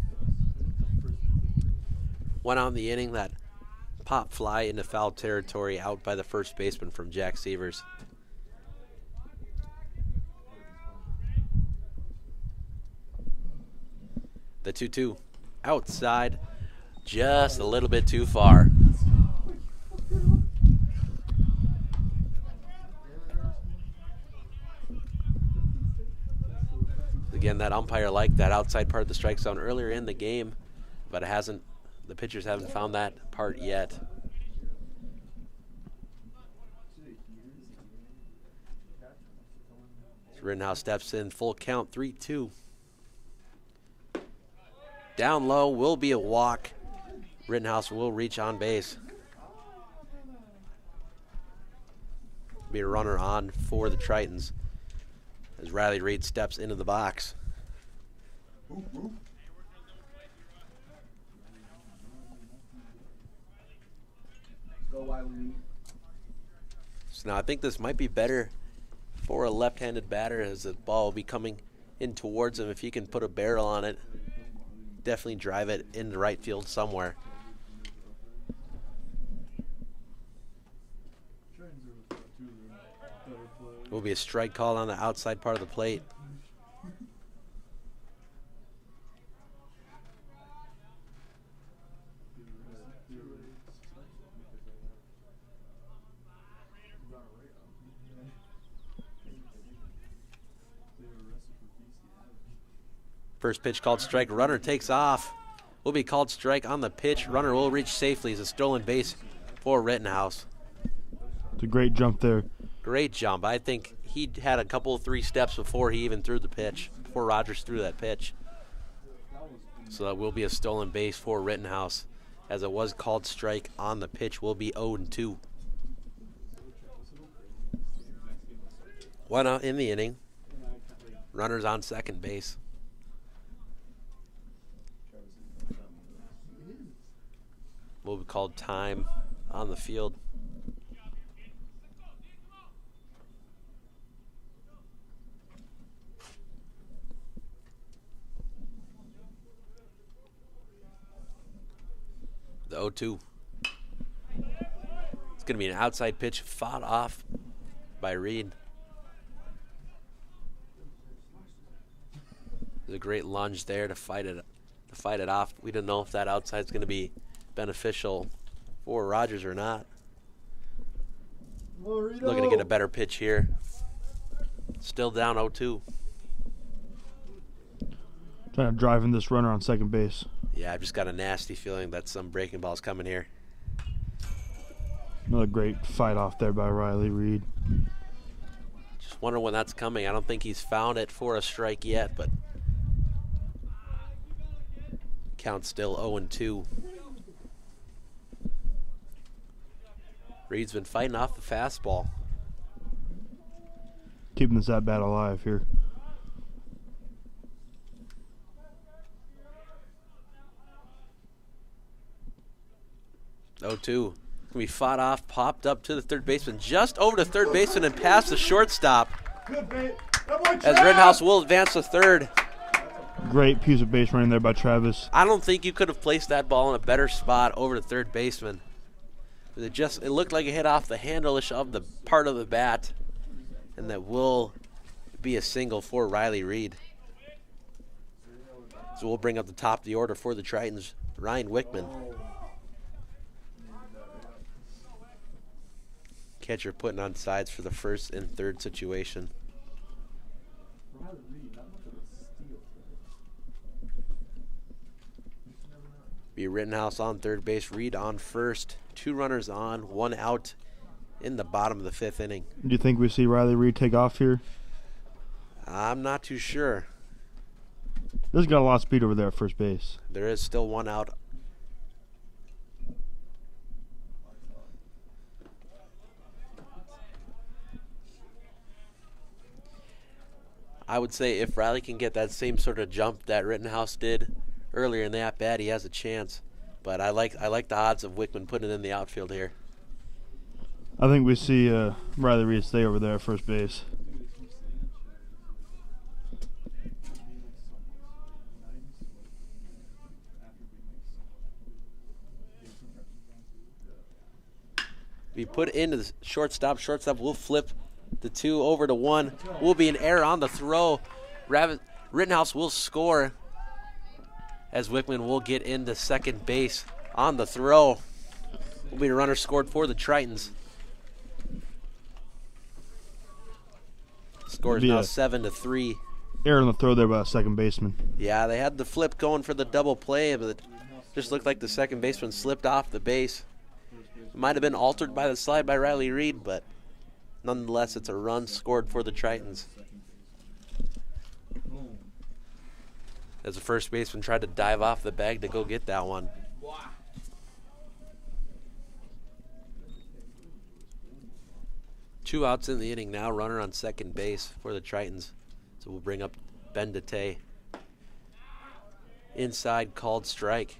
One out in the inning, that pop fly into foul territory out by the first baseman from Jack Severs. The 2-2 outside, just a little bit too far. Again, that umpire liked that outside part of the strike zone earlier in the game, but the pitchers haven't found that part yet. Rittenhouse steps in, full count, 3-2. Down low will be a walk. Rittenhouse will reach on base. Be a runner on for the Tritons as Riley Reed steps into the box. So now I think this might be better for a left-handed batter as the ball will be coming in towards him. If he can put a barrel on it, definitely drive it into right field somewhere. Will be a strike call on the outside part of the plate. First pitch called strike. Runner takes off. Will be called strike on the pitch. Runner will reach safely as a stolen base for Rittenhouse. It's a great jump there. Great jump. I think he had a couple of 3 steps before he even threw the pitch, before Rogers threw that pitch. So that will be a stolen base for Rittenhouse as it was called strike on the pitch. Will be 0-2. One out in the inning. Runners on second base. Will be called time on the field. The 0-2. It's going to be an outside pitch fought off by Reed. There's a great lunge there to fight it off. We don't know if that outside is going to be beneficial for Rogers or not. Looking to get a better pitch here. Still down 0-2. Trying to drive in this runner on second base. Yeah, I've just got a nasty feeling that some breaking ball's coming here. Another great fight off there by Riley Reed. Just wonder when that's coming. I don't think he's found it for a strike yet, but count still 0-2. Reed's been fighting off the fastball. Keeping this at bat alive here. Oh, 2. Can be fought off, popped up to the third baseman, just over to third baseman and past the shortstop. Good bait. That boy As Trav! Rittenhouse will advance to third. Great piece of base running there by Travis. I don't think you could have placed that ball in a better spot over to third baseman. It looked like it hit off the handle-ish of the part of the bat, and that will be a single for Riley Reed. So we'll bring up the top of the order for the Tritons, Ryan Wickman. Catcher putting on sides for the first and third situation. Be Rittenhouse on third base, Reed on first. 2 runners on, 1 out in the bottom of the 5th inning. Do you think we see Riley Reed take off here? I'm not too sure. This got a lot of speed over there at first base. There is still 1 out. I would say if Riley can get that same sort of jump that Rittenhouse did earlier in the at-bat, he has a chance. But I like the odds of Wickman putting it in the outfield here. I think we see Riley Reed stay over there at first base. Be put into the shortstop. Shortstop will flip the 2 over to 1. Will be an error on the throw. Rittenhouse will score as Wickman will get into second base on the throw. Will be a runner scored for the Tritons. Score is now 7-3. Error on the throw there by the second baseman. Yeah, they had the flip going for the double play, but it just looked like the second baseman slipped off the base. It might have been altered by the slide by Riley Reed, but nonetheless, it's a run scored for the Tritons. As the first baseman tried to dive off the bag to go get that one. Two outs in the inning now. Runner on second base for the Tritons. So we'll bring up Ben DeTay. Inside called strike.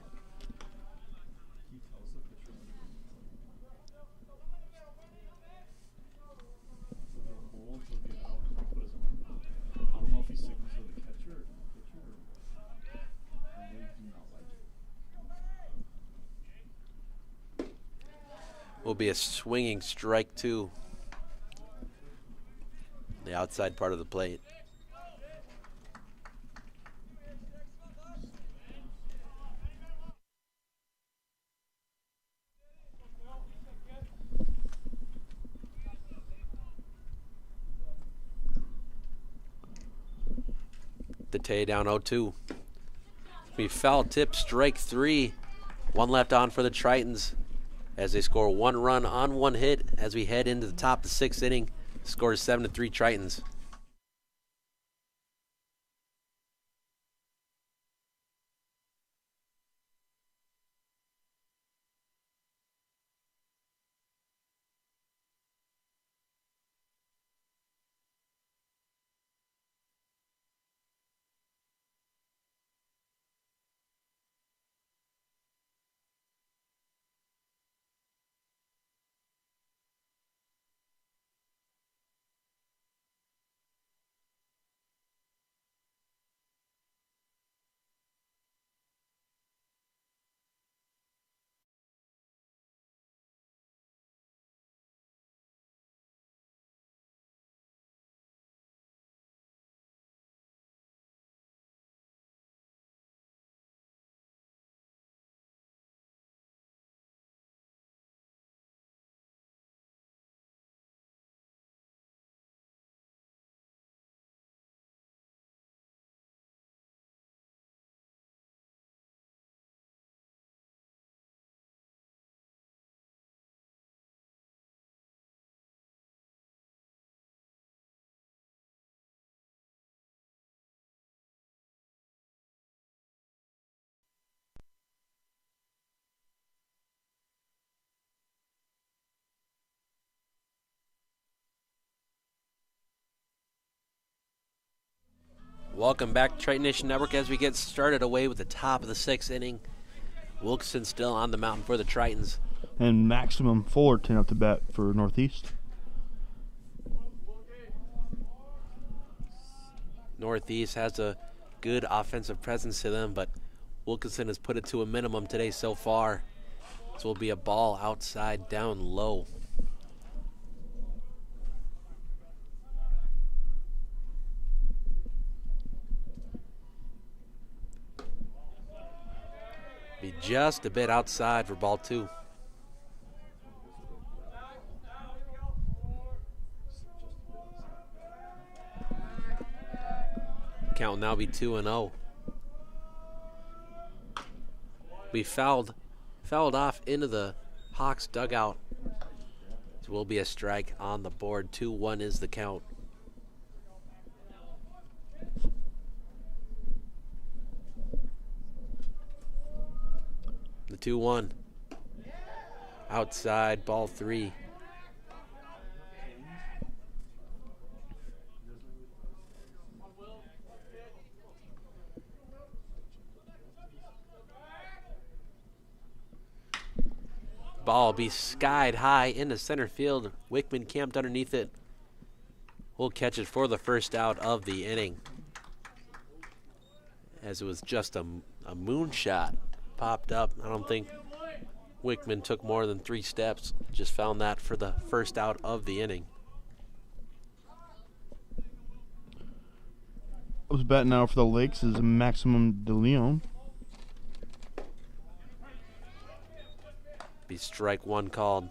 Will be a swinging strike 2. The outside part of the plate. DeTay down 0-2. Be foul tip, strike 3. 1 left on for the Tritons as they score 1 run on 1 hit as we head into the top of the 6th inning. Score is 7-3 Tritons. Welcome back to Triton Nation Network as we get started away with the top of the 6th inning. Wilkinson still on the mountain for the Tritons. And Maximum Fullerton up to bat for Northeast. Northeast has a good offensive presence to them, but Wilkinson has put it to a minimum today so far. This will be a ball outside down low. Be just a bit outside for ball 2. Count will now be 2-0. We fouled off into the Hawks dugout. It will be a strike on the board. 2-1 is the count. The 2-1. Outside, ball 3. Ball be skied high into center field. Wickman camped underneath it. We'll catch it for the first out of the inning. As it was just a moonshot popped up. I don't think Wickman took more than 3 steps. Just found that for the first out of the inning. Who's batting now for the Lakes is Maximum De Leon. Be strike 1 called.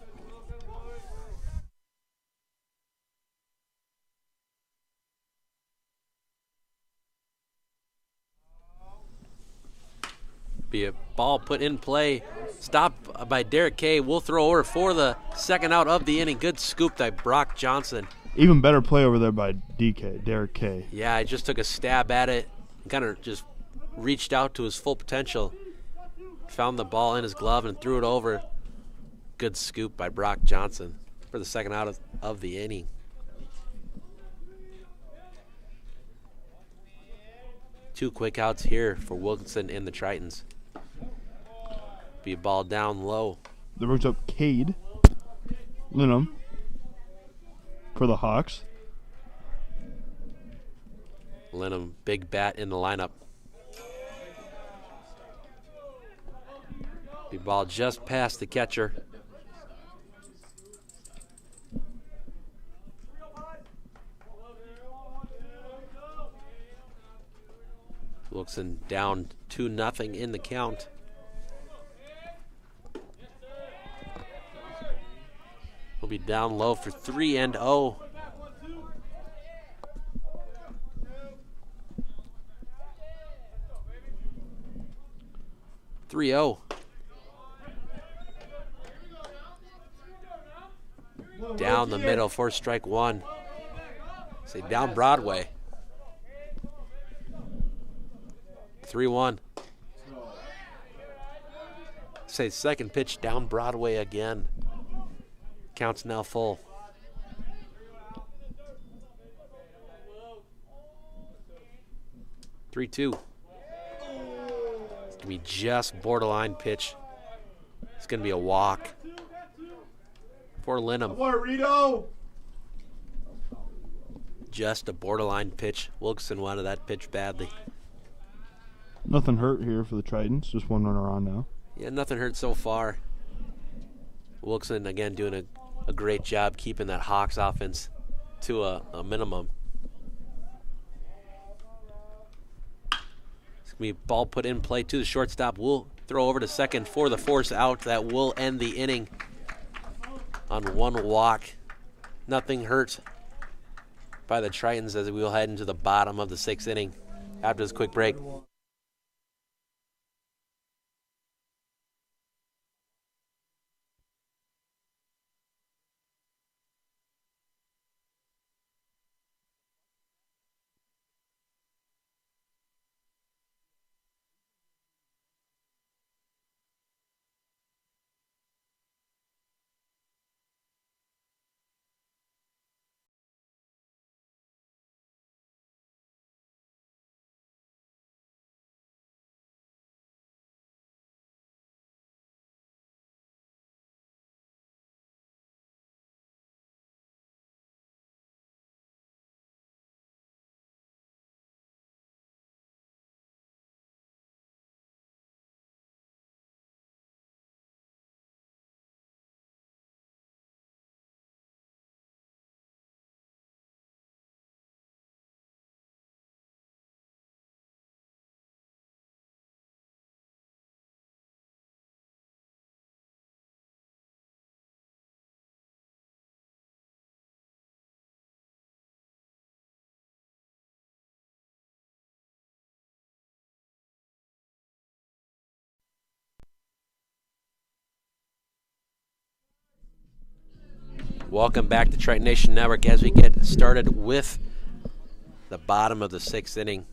Be a ball put in play. Stopped by Derek Kay. We'll throw over for the second out of the inning. Good scoop by Brock Johnson. Even better play over there by DK, Derek K. Yeah, I just took a stab at it. Kind of just reached out to his full potential. Found the ball in his glove and threw it over. Good scoop by Brock Johnson for the second out of the inning. Two quick outs here for Wilkinson and the Tritons. Be a ball down low. That brings up Cade Linham for the Hawks. Linham, big bat in the lineup. Be ball just past the catcher. Wilkinson down 2-0 in the count. We'll be down low for 3-0. Down the middle for strike 1. Say down Broadway. 3-1. Say second pitch down Broadway again. Count's now full. Three-two. It's gonna be just borderline pitch. It's gonna be a walk for Linham. Just a borderline pitch. Wilkinson wanted that pitch badly. Nothing hurt here for the Tritons. Just one runner on now. Yeah, nothing hurt so far. Wilkinson, again, doing a great job keeping that Hawks offense to a minimum. It's going to be a ball put in play to the shortstop. We'll throw over to second for the force out. That will end the inning on one walk. Nothing hurt by the Tritons as we will head into the bottom of the 6th inning after this quick break. Welcome back to Triton Nation Network as we get started with the bottom of the 6th inning.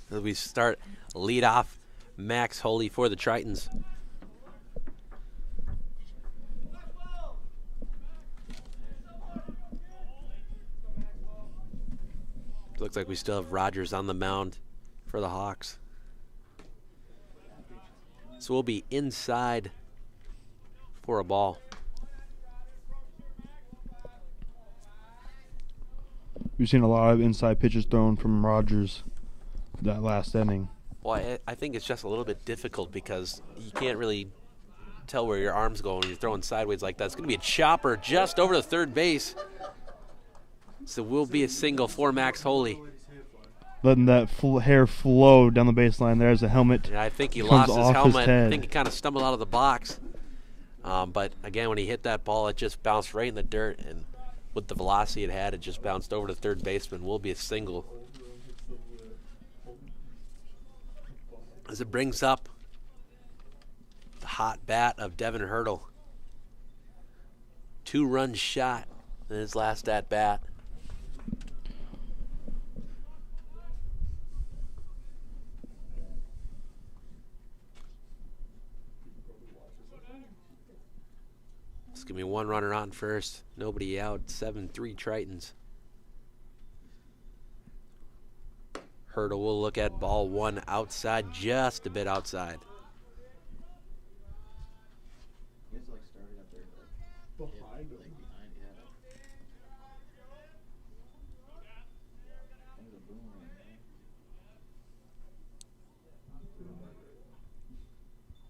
As we start lead off Max Holy for the Tritons. Looks like we still have Rogers on the mound for the Hawks. So we'll be inside for a ball. We've seen a lot of inside pitches thrown from Rogers that last inning. Well, I think it's just a little bit difficult because you can't really tell where your arm's going when you're throwing sideways like that. It's going to be a chopper just over the third base. So we'll be a single for Max Holy. Letting that hair flow down the baseline. There's a helmet. And I think he comes lost his off helmet. head. I think he kind of stumbled out of the box. But again, when he hit that ball, it just bounced right in the dirt. And with the velocity it had, it just bounced over to third baseman. Will be a single. As it brings up the hot bat of Devin Hurdle. 2-run shot in his last at bat. It's going to be one runner on first. Nobody out. 7-3 Tritons. Hurdle will look at ball one outside, just a bit outside.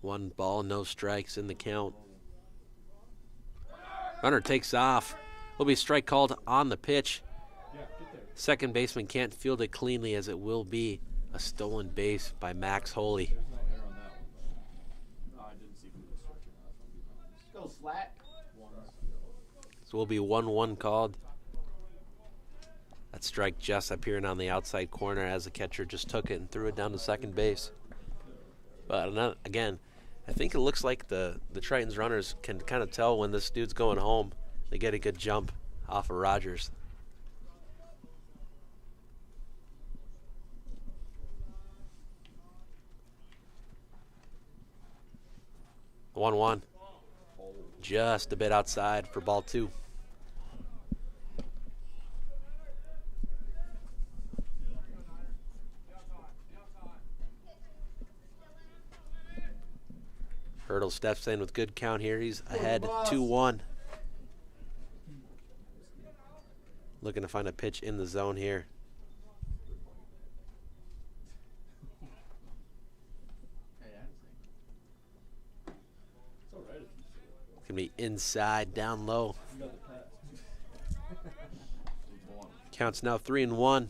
One ball, no strikes in the count. Runner takes off. Will be a strike called on the pitch. Second baseman can't field it cleanly as it will be a stolen base by Max Holy. So will be 1-1 called. That strike just appearing on the outside corner as the catcher just took it and threw it down to second base. But again, I think it looks like the Tritons runners can kind of tell when this dude's going home. They get a good jump off of Rogers. The 1-1. Just a bit outside for ball two. Hurdle steps in with good count here. He's ahead 2-1. Looking to find a pitch in the zone here. It's going to be inside, down low. Counts now 3-1.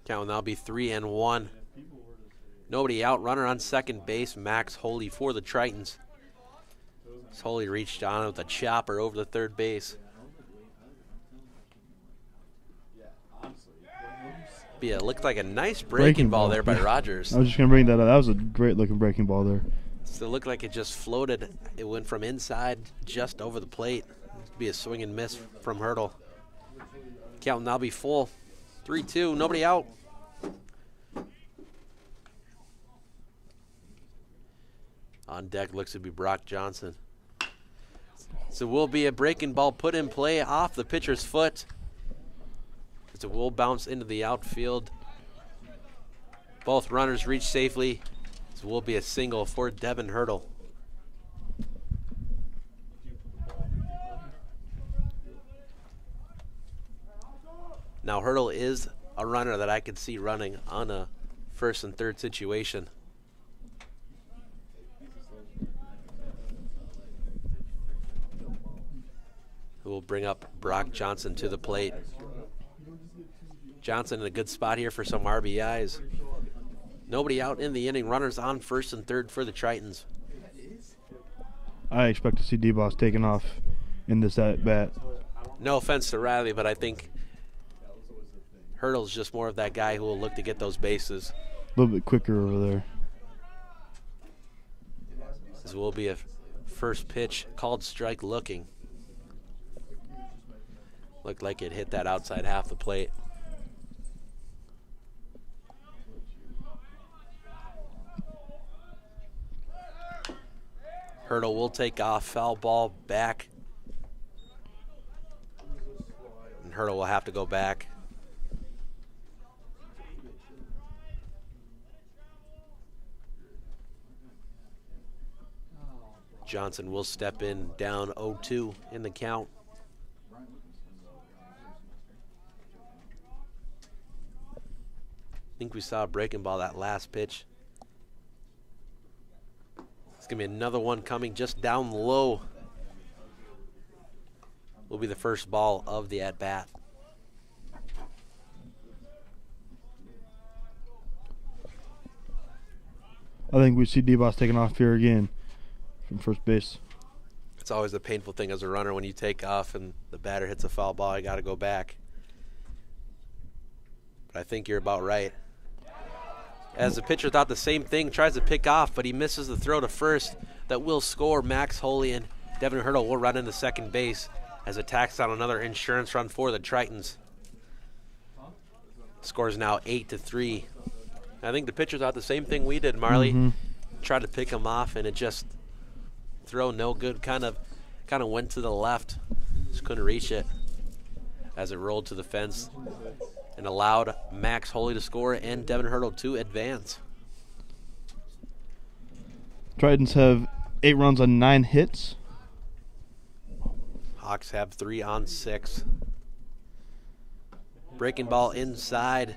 Count will now be 3-1. Nobody out. Runner on second base. Max Holy for the Tritons. Holy reached on with a chopper over the third base. It looked like a nice breaking ball there by Rogers. I was just going to bring that up. That was a great looking breaking ball there. So it looked like it just floated. It went from inside just over the plate. It'd be a swing and miss from Hurdle. Count will now be full. 3-2. Nobody out. On deck looks to be Brock Johnson. So will be a breaking ball put in play off the pitcher's foot. It will bounce into the outfield. Both runners reach safely. So will be a single for Devin Hurdle. Now Hurdle is a runner that I could see running on a first and third situation. Who will bring up Brock Johnson to the plate. Johnson in a good spot here for some RBIs. Nobody out in the inning. Runners on first and third for the Tritons. I expect to see D-Boss taking off in this at bat. No offense to Riley, but I think Hurdle's just more of that guy who will look to get those bases. A little bit quicker over there. This will be a first pitch called strike looking. Looked like it hit that outside half the plate. Hurdle will take off, foul ball back. And Hurdle will have to go back. Johnson will step in, down 0-2 in the count. I think we saw a breaking ball that last pitch. It's going to be another one coming just down low. Will be the first ball of the at-bat. I think we see D-Boss taking off here again from first base. It's always a painful thing as a runner when you take off and the batter hits a foul ball. I got to go back. But I think you're about right. As the pitcher thought the same thing, tries to pick off, but he misses the throw to first. That will score. Max Holy and Devin Hurdle will run into second base as it tacks on another insurance run for the Tritons. Score is now 8-3. I think the pitcher thought the same thing we did, Marley. Tried to pick him off, and it just throw no good. Kind of went to the left. Just couldn't reach it as it rolled to the fence and allowed Max Holy to score and Devin Hurdle to advance. Tritons have 8 runs on 9 hits. Hawks have 3 on 6. Breaking ball inside.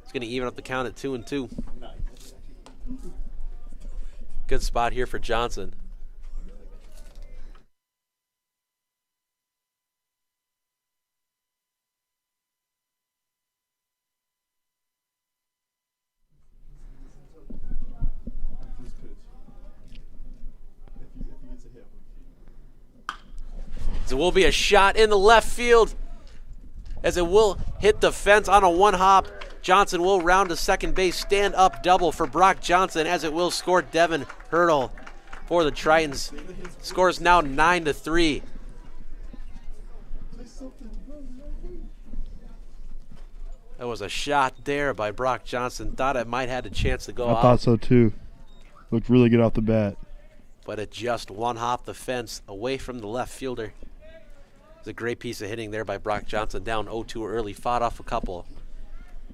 It's going to even up the count at 2-2. Good spot here for Johnson. So it will be a shot in the left field as it will hit the fence on a one-hop. Johnson will round to second base, stand up double for Brock Johnson as it will score Devin Hurdle for the Tritons. Scores now 9-3. That was a shot there by Brock Johnson. Thought it might have had a chance to go out. I thought so too. Looked really good off the bat. But it just one-hopped the fence away from the left fielder. It's a great piece of hitting there by Brock Johnson, down 0-2 early, fought off a couple.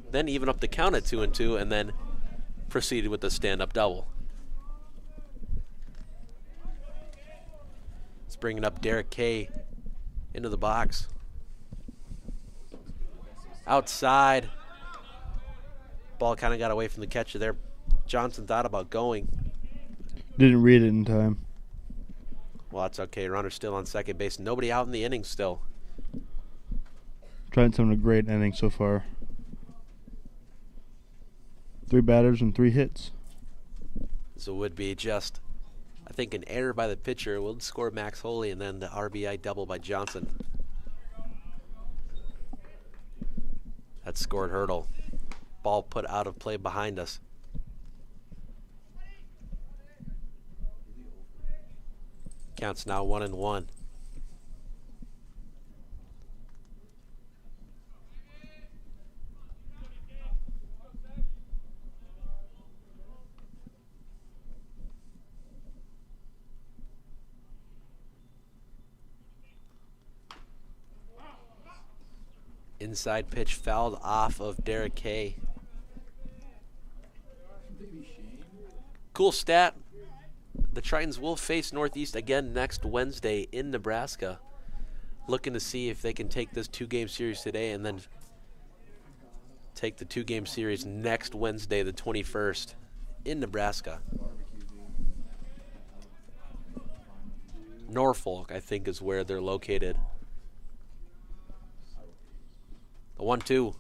Then even up the count at 2-2, and then proceeded with the stand-up double. It's bringing up Derek Kay into the box. Outside. Ball kind of got away from the catcher there. Johnson thought about going. Didn't read it in time. Well, that's okay. Runner still on second base. Nobody out in the inning still. Tritons having a great inning so far. 3 batters and 3 hits. So it would be just, I think, an error by the pitcher. Will score Max Holy, and then the RBI double by Johnson. That scored Hurdle. Ball put out of play behind us. Counts now 1-1. Inside pitch fouled off of Derek Kay. Cool stat. The Tritons will face Northeast again next Wednesday in Nebraska. Looking to see if they can take this 2-game series today and then take the 2-game series next Wednesday, the 21st, in Nebraska. Norfolk, I think, is where they're located. The 1-2.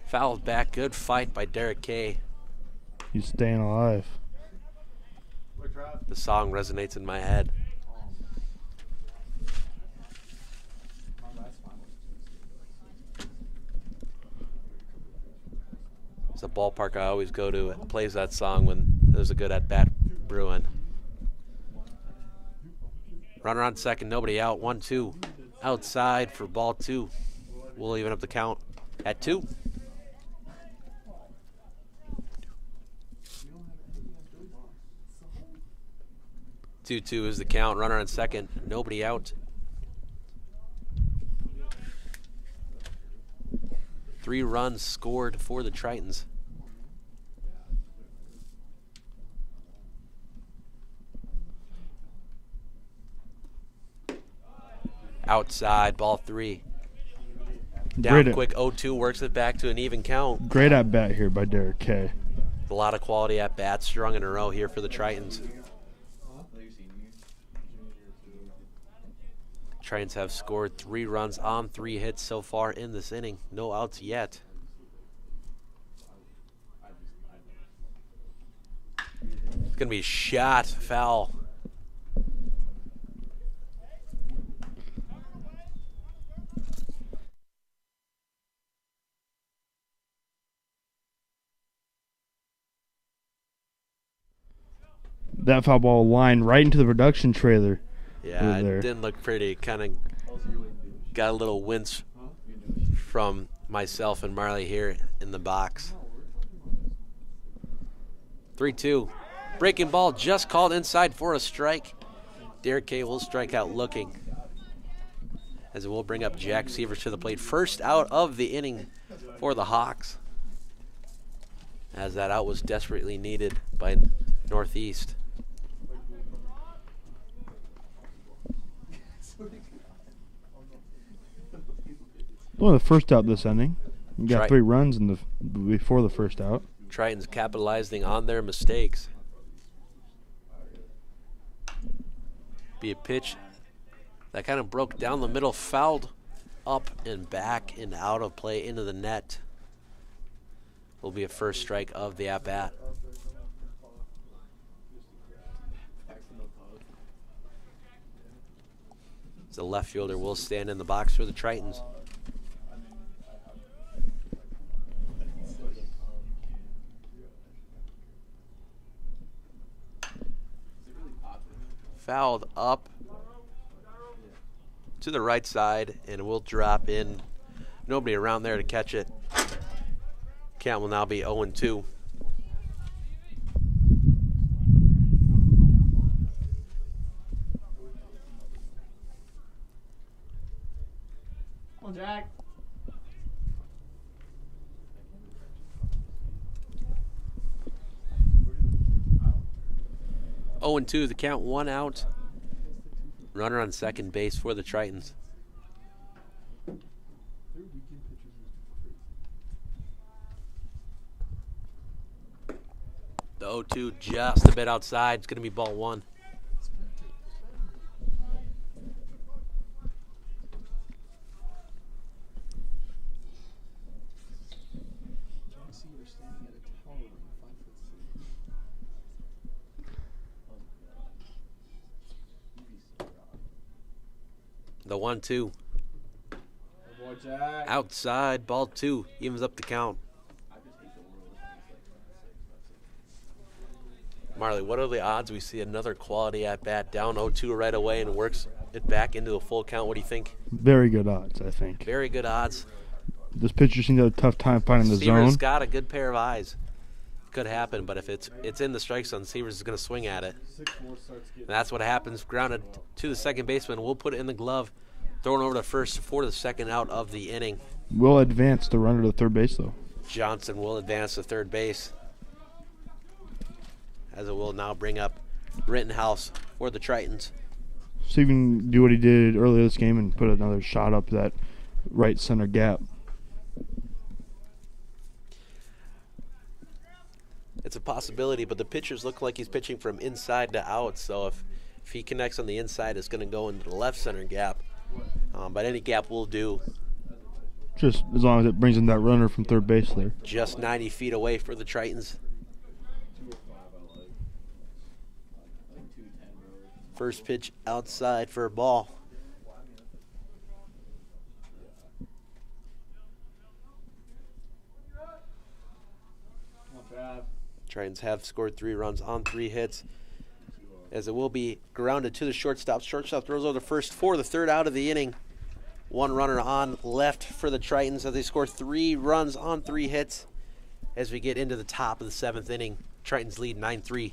Fouled back. Good fight by Derek Kay. He's staying alive. The song resonates in my head. It's a ballpark I always go to. It plays that song when there's a good at-bat brewing. Runner on second, nobody out. 1-2. Outside for ball 2. We'll even up the count at 2. 2-2 is the count. Runner on second, nobody out. 3 runs scored for the Tritons. Outside, ball 3. Down quick, 0-2, works it back to an even count. Great at bat here by Derek K. A lot of quality at bats strung in a row here for the Tritons. Tritons have scored 3 runs on 3 hits so far in this inning. No outs yet. It's going to be a shot, foul. That foul ball lined right into the production trailer. Yeah, it didn't look pretty. Kind of got a little wince from myself and Marley here in the box. 3-2. Breaking ball just called inside for a strike. Derek K will strike out looking. As it will bring up Jack Severs to the plate. First out of the inning for the Hawks. As that out was desperately needed by Northeast. Well, the first out this inning. You got 3 runs before the first out. Tritons capitalizing on their mistakes. Be a pitch that kind of broke down the middle, fouled up and back and out of play into the net. Will be a first strike of the at-bat. The left fielder will stand in the box for the Tritons. Fouled up to the right side and will drop in. Nobody around there to catch it. Count will now be 0-2. Come on, Jack. 0-2, the count, 1 out. Runner on second base for the Tritons. The 0-2 just a bit outside. It's going to be ball 1. The 1-2. Outside, ball 2. Evens up the count. Marley, what are the odds we see another quality at-bat down 0-2 right away and works it back into a full count? What do you think? Very good odds, I think. Very good odds. This pitcher seems to have a tough time finding the zone. Severs got a good pair of eyes. Could happen, but if it's in the strike zone, Severs is going to swing at it. And that's what happens. Grounded to the second baseman. We'll put it in the glove. Thrown over to first for the second out of the inning. Will advance the runner to third base, though. Johnson will advance to third base. As it will now bring up Rittenhouse for the Tritons. See if he can do what he did earlier this game and put another shot up that right center gap. It's a possibility, but the pitchers look like he's pitching from inside to out, so if he connects on the inside, it's going to go into the left center gap. But any gap will do. Just as long as it brings in that runner from third base there. Just 90 feet away for the Tritons. First pitch outside for a ball. Tritons have scored 3 runs on 3 hits, as it will be grounded to the shortstop. Shortstop throws over the first for the 3rd out of the inning. 1 runner on left for the Tritons as they score 3 runs on 3 hits. As we get into the top of the 7th inning, Tritons lead 9-3.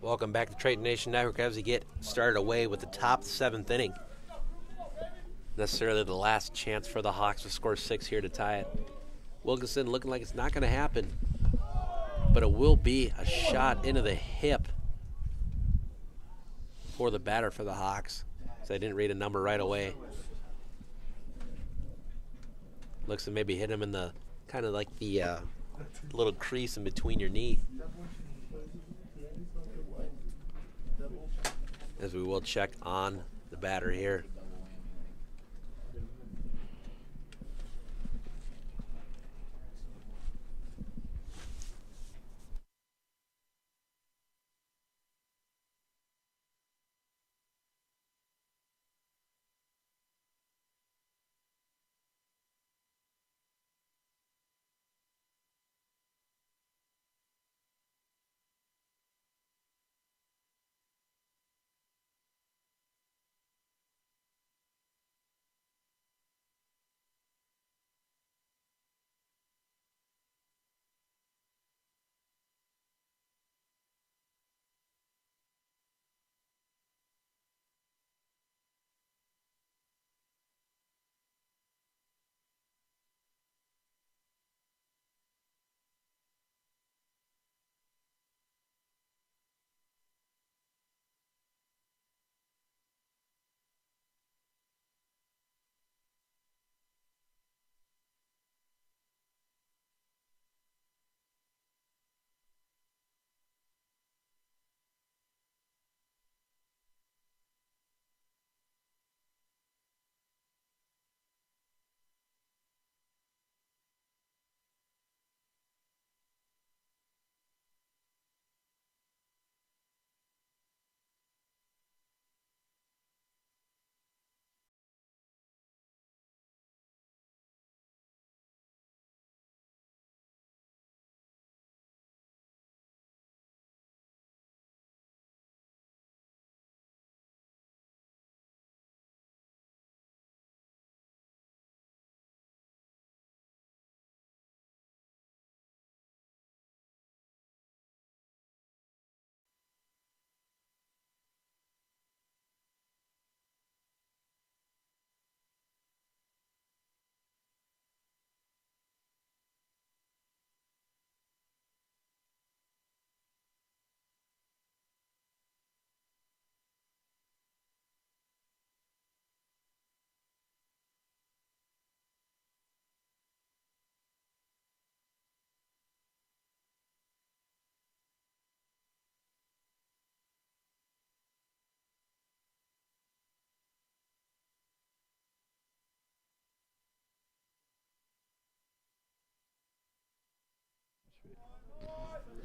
Welcome back to Triton Nation Network as we get started away with the top 7th inning. Necessarily the last chance for the Hawks to score 6 here to tie it. Wilkinson looking like it's not going to happen, but it will be a shot into the hip for the batter for the Hawks. So they didn't read a number right away. Looks to maybe hit him in the kind of like the little crease in between your knee. As we will check on the batter here.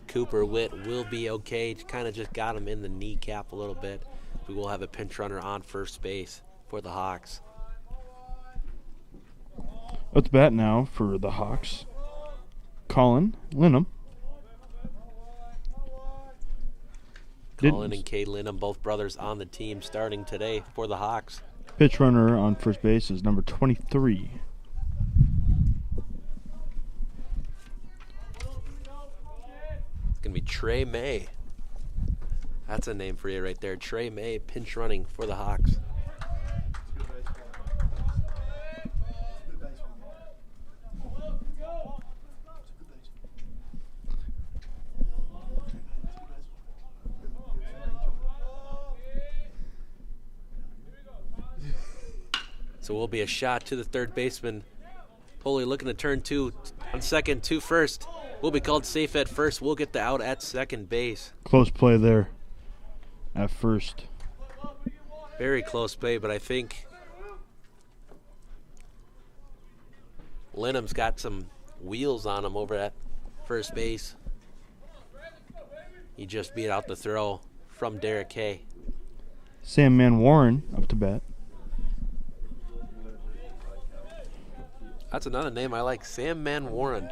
Cooper Witt will be okay. Kind of just got him in the kneecap a little bit. We will have a pinch runner on first base for the Hawks. Let's bat now for the Hawks. Colin Linham. Colin and Cade Linham, both brothers on the team starting today for the Hawks. Pitch runner on first base is number 23. It's going to be Trey May. That's a name for you right there. Trey May, pinch running for the Hawks. So will be a shot to the third baseman. Foley looking to turn two on second, two first. Will be called safe at first. We'll get the out at second base. Close play there at first. Very close play, but I think Linham's got some wheels on him over at first base. He just beat out the throw from Derek Kay. Sam Man Warren up to bat. That's another name I like, Sam Man Warren.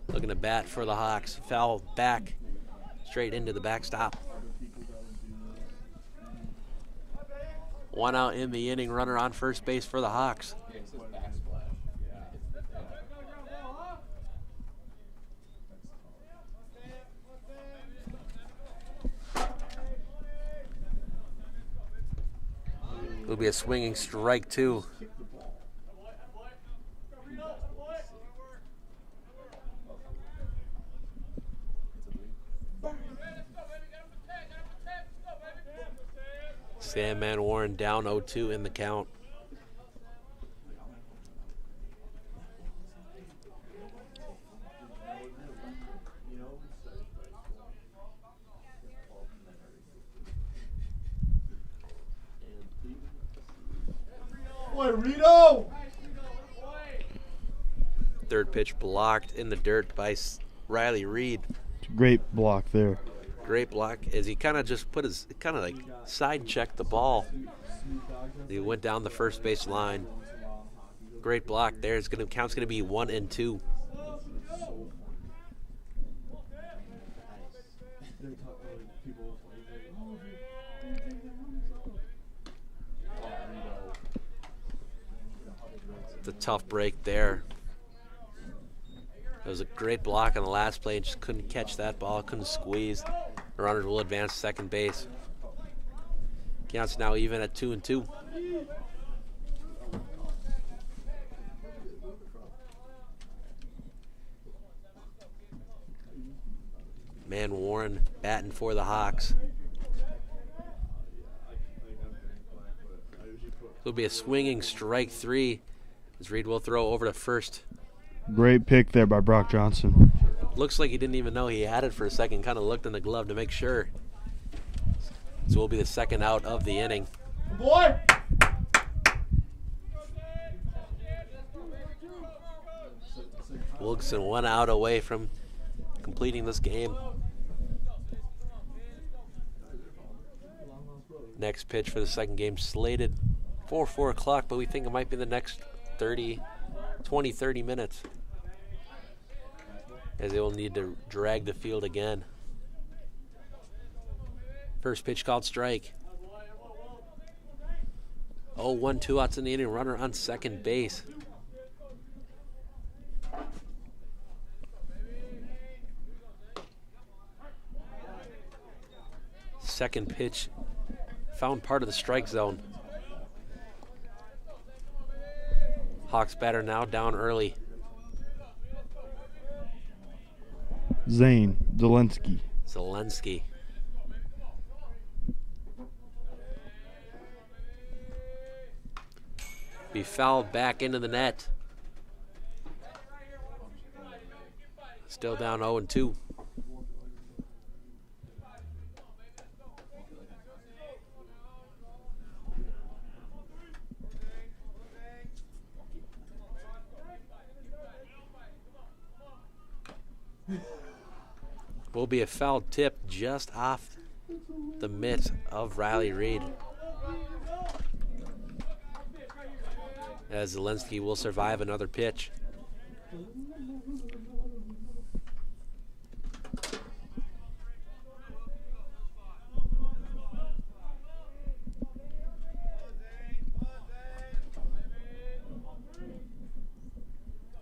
Looking to bat for the Hawks. Foul back, straight into the backstop. One out in the inning, runner on first base for the Hawks. It'll be a swinging strike, too. Sam Man Warren down 0-2 in the count. Boy, Rito! Third pitch blocked in the dirt by Riley Reed. Great block there. Great block as he kind of just put his, kind of like side checked the ball. He went down the first base line. Great block there. It's gonna count's gonna be 1-2. It's a tough break there. It was a great block on the last play and just couldn't catch that ball, couldn't squeeze. The runners will advance second base. Counts now even at 2-2. Man Warren batting for the Hawks. It'll be a swinging strike 3 as Reed will throw over to first. Great pick there by Brock Johnson. Looks like he didn't even know he had it for a second. Kind of looked in the glove to make sure. So will be the second out of the inning. Boy! Wilkson 1 out away from completing this game. Next pitch for the second game slated for 4 o'clock, but we think it might be the next 30 minutes, as they will need to drag the field again. First pitch called strike. 0-1, 2 outs in the inning, runner on second base. Second pitch found part of the strike zone. Hawks batter now down early. Zane Zelensky. Zelensky. Be fouled back into the net. Still down 0-2. Will be a foul tip just off the mitt of Riley Reed. As Zelensky will survive another pitch.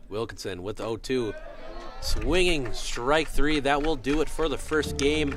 Wilkinson with 0-2. Swinging strike 3. That will do it for the first game.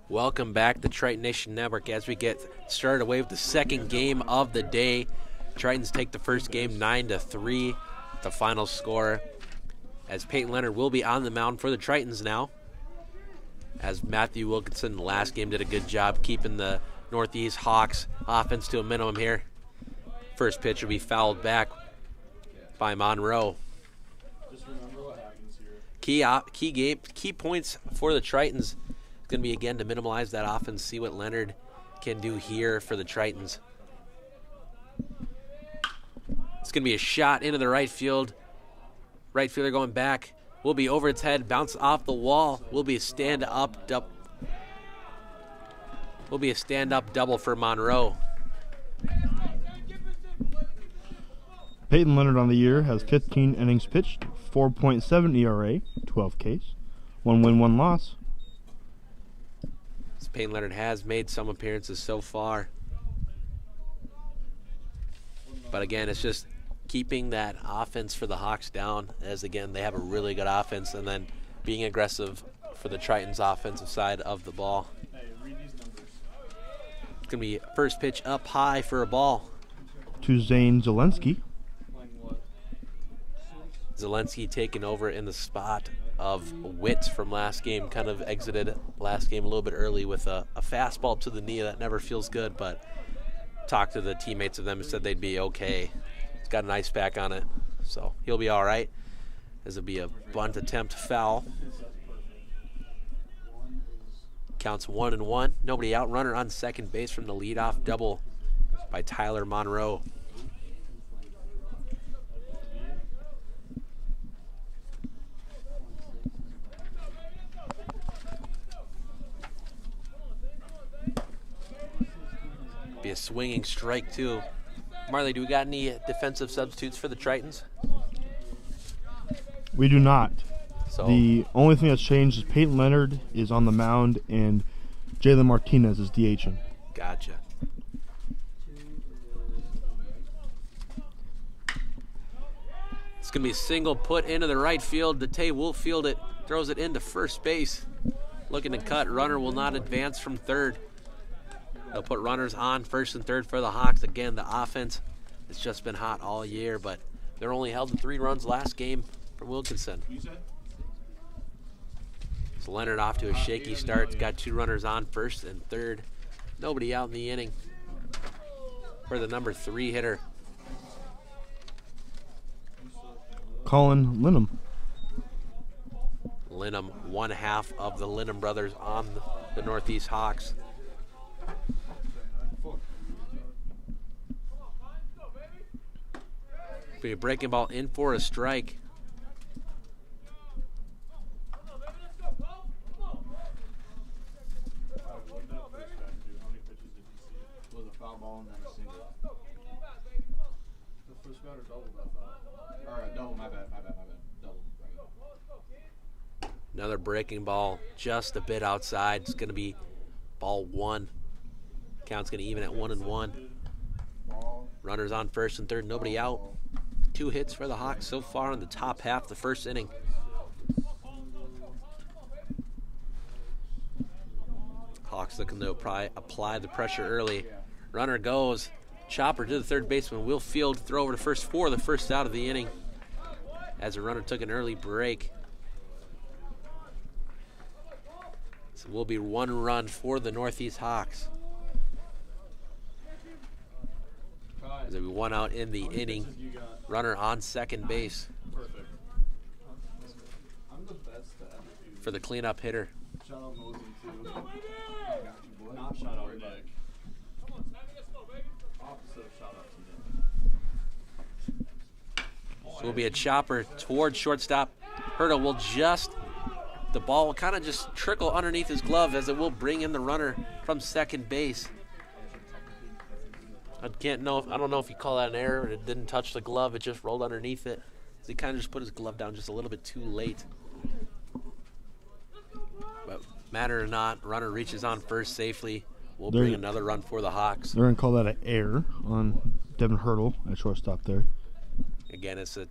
Welcome back to Triton Nation Network as we get started away with the second game of the day. Tritons take the first game 9-3, the final score, as Peyton Leonard will be on the mound for the Tritons now. As Matthew Wilkinson last game did a good job keeping the Northeast Hawks offense to a minimum here. First pitch will be fouled back by Monroe. Just remember what happens here. Key points for the Tritons going to be, again, to minimize that offense, see what Leonard can do here for the Tritons. It's going to be a shot into the right field. Right fielder going back. Will be over its head, bounce off the wall. Will be a stand-up double for Monroe. Peyton Leonard on the year has 15 innings pitched, 4.7 ERA, 12 Ks, 1 win, 1 loss. Peyton Leonard has made some appearances so far. But again, it's just keeping that offense for the Hawks down, as again, they have a really good offense, and then being aggressive for the Tritons' offensive side of the ball. Hey, read these numbers. It's going to be first pitch up high for a ball. To Zane Zelensky. Playing what? Zelensky taking over in the spot of Witt from last game. Kind of exited last game a little bit early with a fastball to the knee. That never feels good, but talked to the teammates of them and said they'd be okay. He's got an ice pack on it, so he'll be all right. This will be a bunt attempt foul. Counts 1-1. Nobody out. Runner on second base from the leadoff double by Tyler Monroe. Be a swinging strike too. Marley, do we got any defensive substitutes for the Tritons? We do not. So The only thing that's changed is Peyton Leonard is on the mound and Jalen Martinez is DHing. gotcha. It's going to be a single put into the right field. DeTay will field it, throws it into first base. Looking to cut. Runner will not advance from third. They'll put runners on first and third for the Hawks. Again, the offense has just been hot all year, but they're only held to 3 runs last game from Wilkinson. So Leonard off to a shaky start. He's got 2 runners on first and third. Nobody out in the inning for the number 3 hitter. Colin Linham. Linham, one half of the Linham brothers on the Northeast Hawks. Be a breaking ball in for a strike. Was a foul ball and then a single. The first batter doubled that foul. Or double, my bad. Double. Another breaking ball just a bit outside. It's going to be ball 1. Count's going to even at 1-1. Runners on first and third, nobody out. 2 hits for the Hawks so far in the top half of the first inning. Hawks looking to apply the pressure early. Runner goes. Chopper to the third baseman. Will field throw over to first for the first out of the inning as the runner took an early break. So will be 1 run for the Northeast Hawks. There'll be 1 out in the inning. Runner on second base Perfect. I'm the best to ever do. for the cleanup hitter. Shout out Mosey too. Got you, boy. Not shout out Nick. Opposite of shout out to Nick. So will be a chopper towards shortstop. Hurdle will the ball will kind of just trickle underneath his glove as it will bring in the runner from second base. I don't know if you call that an error. It didn't touch the glove. It just rolled underneath it. So he kind of just put his glove down just a little bit too late. But matter or not, runner reaches on first safely. We'll bring another run for the Hawks. They're going to call that an error on Devin Hurdle at shortstop there. Again, it's a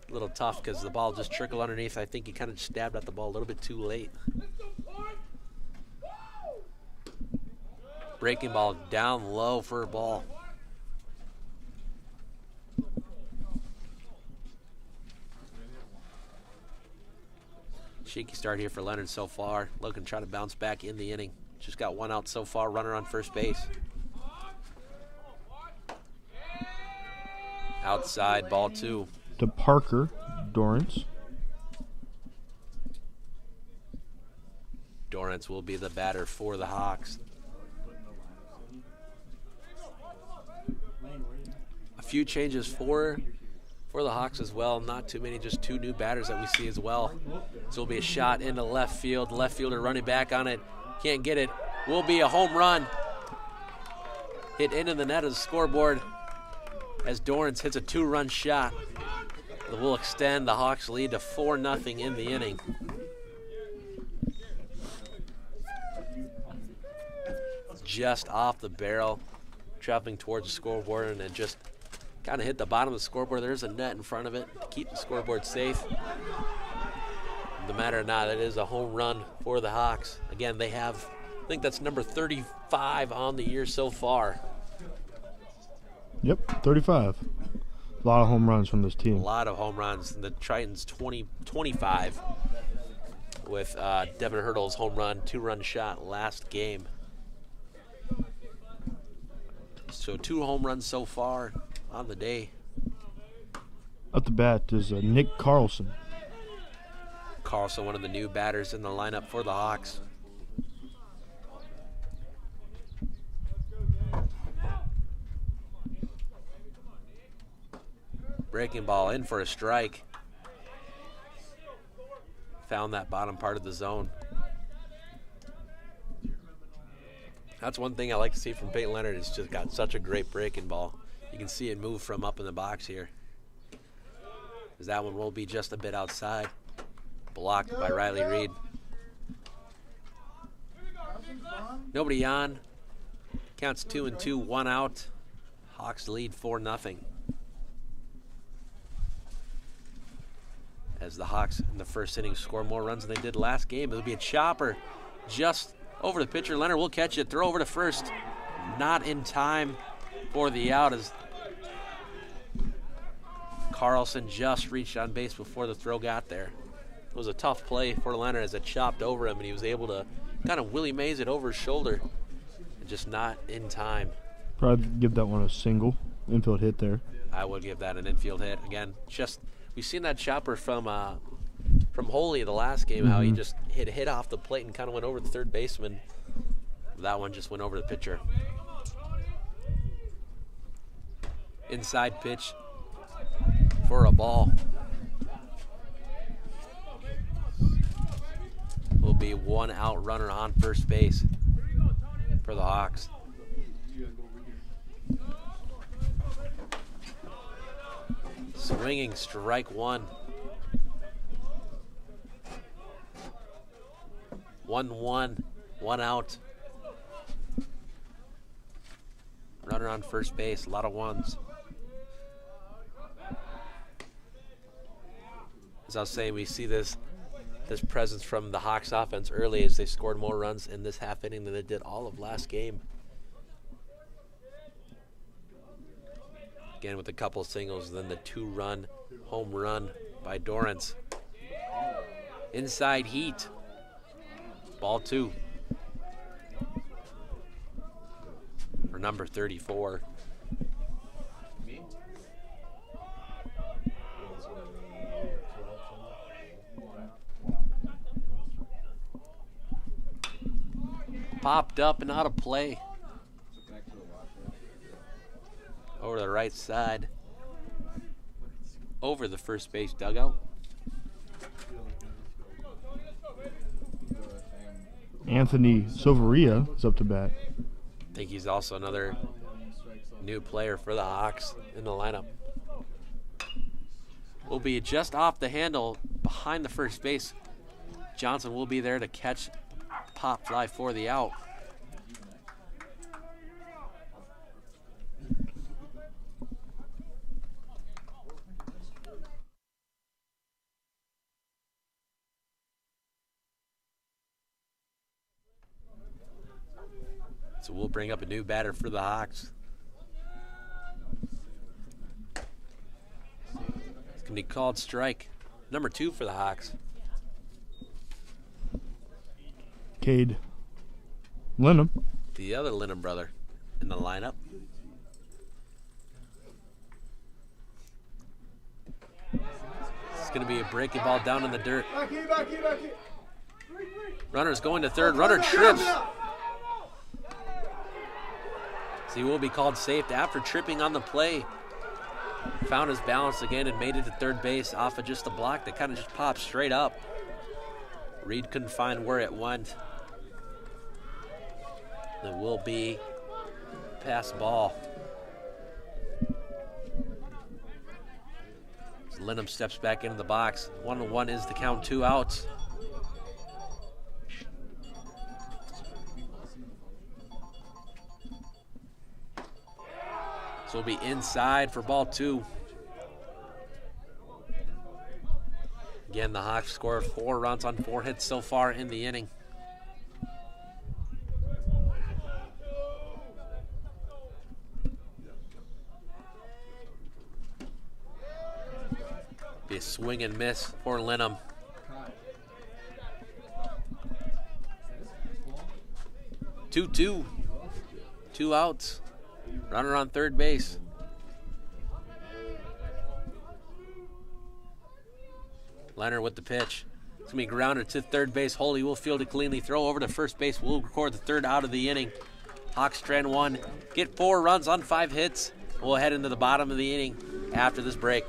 little tough because the ball just trickled underneath. I think he kind of stabbed at the ball a little bit too late. Breaking ball down low for a ball. Shaky start here for Leonard so far. Looking to try to bounce back in the inning. Just got one out so far, runner on first base. Outside, ball 2. To Parker Dorrance. Dorrance will be the batter for the Hawks. A few changes for the Hawks as well. Not too many, just 2 new batters that we see as well. So it'll be a shot into left field. Left fielder running back on it. Can't get it. Will be a home run. Hit into the net of the scoreboard as Dorrance hits a 2-run shot that will extend the Hawks' lead to 4-0 in the inning. Just off the barrel, traveling towards the scoreboard, and it just kind of hit the bottom of the scoreboard. There's a net in front of it to keep the scoreboard safe. No matter or not, it is a home run for the Hawks. Again, they have, I think that's number 35 on the year so far. Yep, 35. A lot of home runs from this A team. lot of home runs. The Tritons 25 with Devin Hurdle's home run, 2-run shot last game. So 2 home runs so far on the day. Up the bat is Nick Carlson. Carlson, one of the new batters in the lineup for the Hawks. Breaking ball in for a strike. Found that bottom part of the zone. That's one thing I like to see from Peyton Leonard. He's just got such a great breaking ball. You can see it move from up in the box here. As that one will be just a bit outside. Blocked by Riley Reed. Nobody on. Counts 2-2, 1 out. Hawks lead 4-0. As the Hawks in the first inning score more runs than they did last game. It'll be a chopper just over the pitcher. Leonard will catch it. Throw over to first. Not in time for the out as Carlson just reached on base before the throw got there. It was a tough play for Leonard as it chopped over him, and he was able to kind of Willie Mays it over his shoulder. And just not in time. Probably give that one a single infield hit there. I would give that an infield hit. Again, just we've seen that chopper from Holy the last game, how he just hit off the plate and kind of went over the third baseman. That one just went over the pitcher. Inside pitch for a ball. Will be 1 out runner on first base for the Hawks. Swinging strike 1. 1-1, 1 out. Runner on first base, a lot of ones. As I was saying, we see this presence from the Hawks offense early as they scored more runs in this half inning than they did all of last game. Again with a couple singles, then the 2-run home run by Dorrance. Inside heat. Ball 2 for number 34. Popped up and out of play. Over the right side. Over the first base dugout. Anthony Silveria is up to bat. I think he's also another new player for the Hawks in the lineup. Will be just off the handle behind the first base. Johnson will be there to catch pop fly for the out. So we'll bring up a new batter for the Hawks. It's going to be called strike number 2 for the Hawks. Cade Linham. The other Linham brother in the lineup. It's going to be a breaking ball down in the dirt. Runner's going to third. Runner trips. So he will be called safe after tripping on the play. Found his balance again and made it to third base off of just a block that kind of just popped straight up. Reed couldn't find where it went. It will be pass ball. As Linham steps back into the box. 1-1 is the count, 2 outs. So it'll be inside for ball 2. Again, the Hawks score 4 runs on 4 hits so far in the inning. Be a swing and miss for Linham. 2-2. 2 outs. Runner on third base. Leonard with the pitch. It's going to be grounded to third base. Holy will field it cleanly. Throw over to first base. We'll record the 3rd out of the inning. Hawks trend 1. Get 4 runs on 5 hits. We'll head into the bottom of the inning after this break.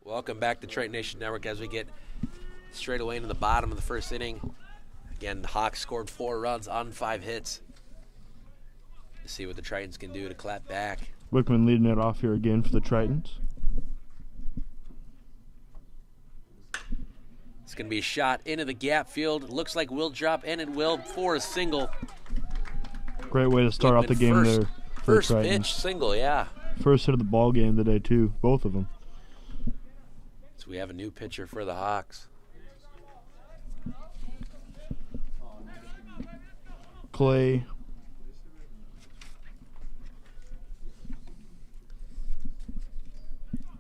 Welcome back to Triton Nation Network as we get straight away into the bottom of the 1st inning. Again, the Hawks scored 4 runs on 5 hits. Let's see what the Tritons can do to clap back. Wickman leading it off here again for the Tritons. It's going to be a shot into the gap field. Looks like will drop, and it will for a single. Great way to start off the game there for First the Tritons. pitch single, yeah. First hit of the ball game today too, both of them. So we have a new pitcher for the Hawks. Clay.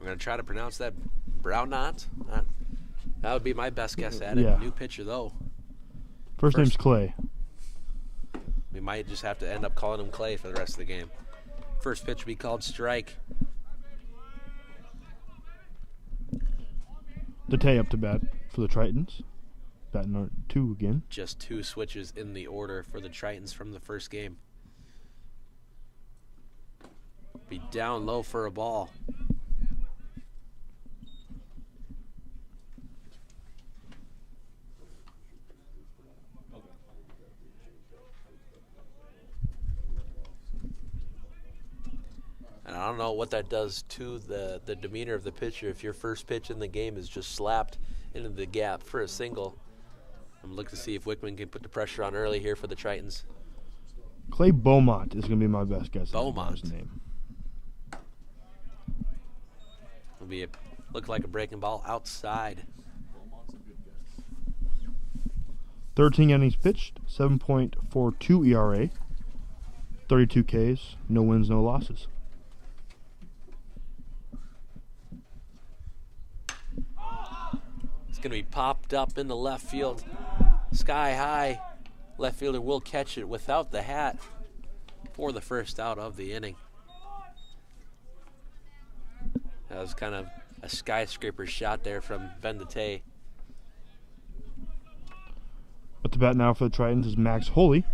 We're going to try to pronounce that Brownot. That would be my best guess at it. Yeah. New pitcher, though. First name's Clay. We might just have to end up calling him Clay for the rest of the game. First pitch will be called strike. Dete up to bat for the Tritons. Batting number 2 again. Just 2 switches in the order for the Tritons from the first game. Be down low for a ball. And I don't know what that does to the demeanor of the pitcher if your first pitch in the game is just slapped into the gap for a single. I'm looking to see if Wickman can put the pressure on early here for the Tritons. Clay Beaumont is going to be my best guess. Beaumont. His name. Will be look like a breaking ball outside. 13 innings pitched, 7.42 ERA, 32 Ks, no wins, no losses. It's going to be popped up in the left field. Sky high. Left fielder will catch it without the hat for the first out of the inning. That was kind of a skyscraper shot there from Vendette. At the bat now for the Tritons is Max Holy.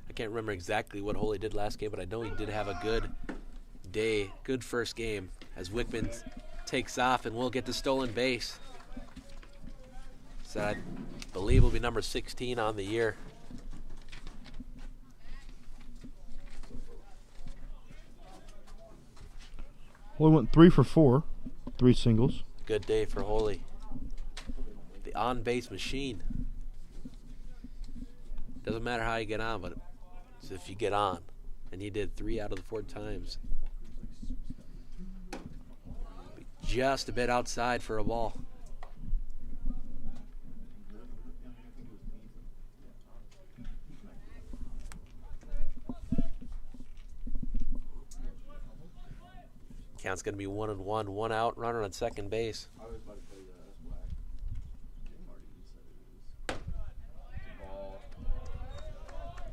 I can't remember exactly what Holy did last game, but I know he did have a good day, good first game as Wickman takes off and will get the stolen base. So I believe will be number 16 on the year. Holy went 3 for 4, 3 singles. Good day for Holy. The on-base machine. Doesn't matter how you get on, but it's if you get on. And he did 3 out of the 4 times. Just a bit outside for a ball. Count's going to be 1-1, 1 out, runner on second base.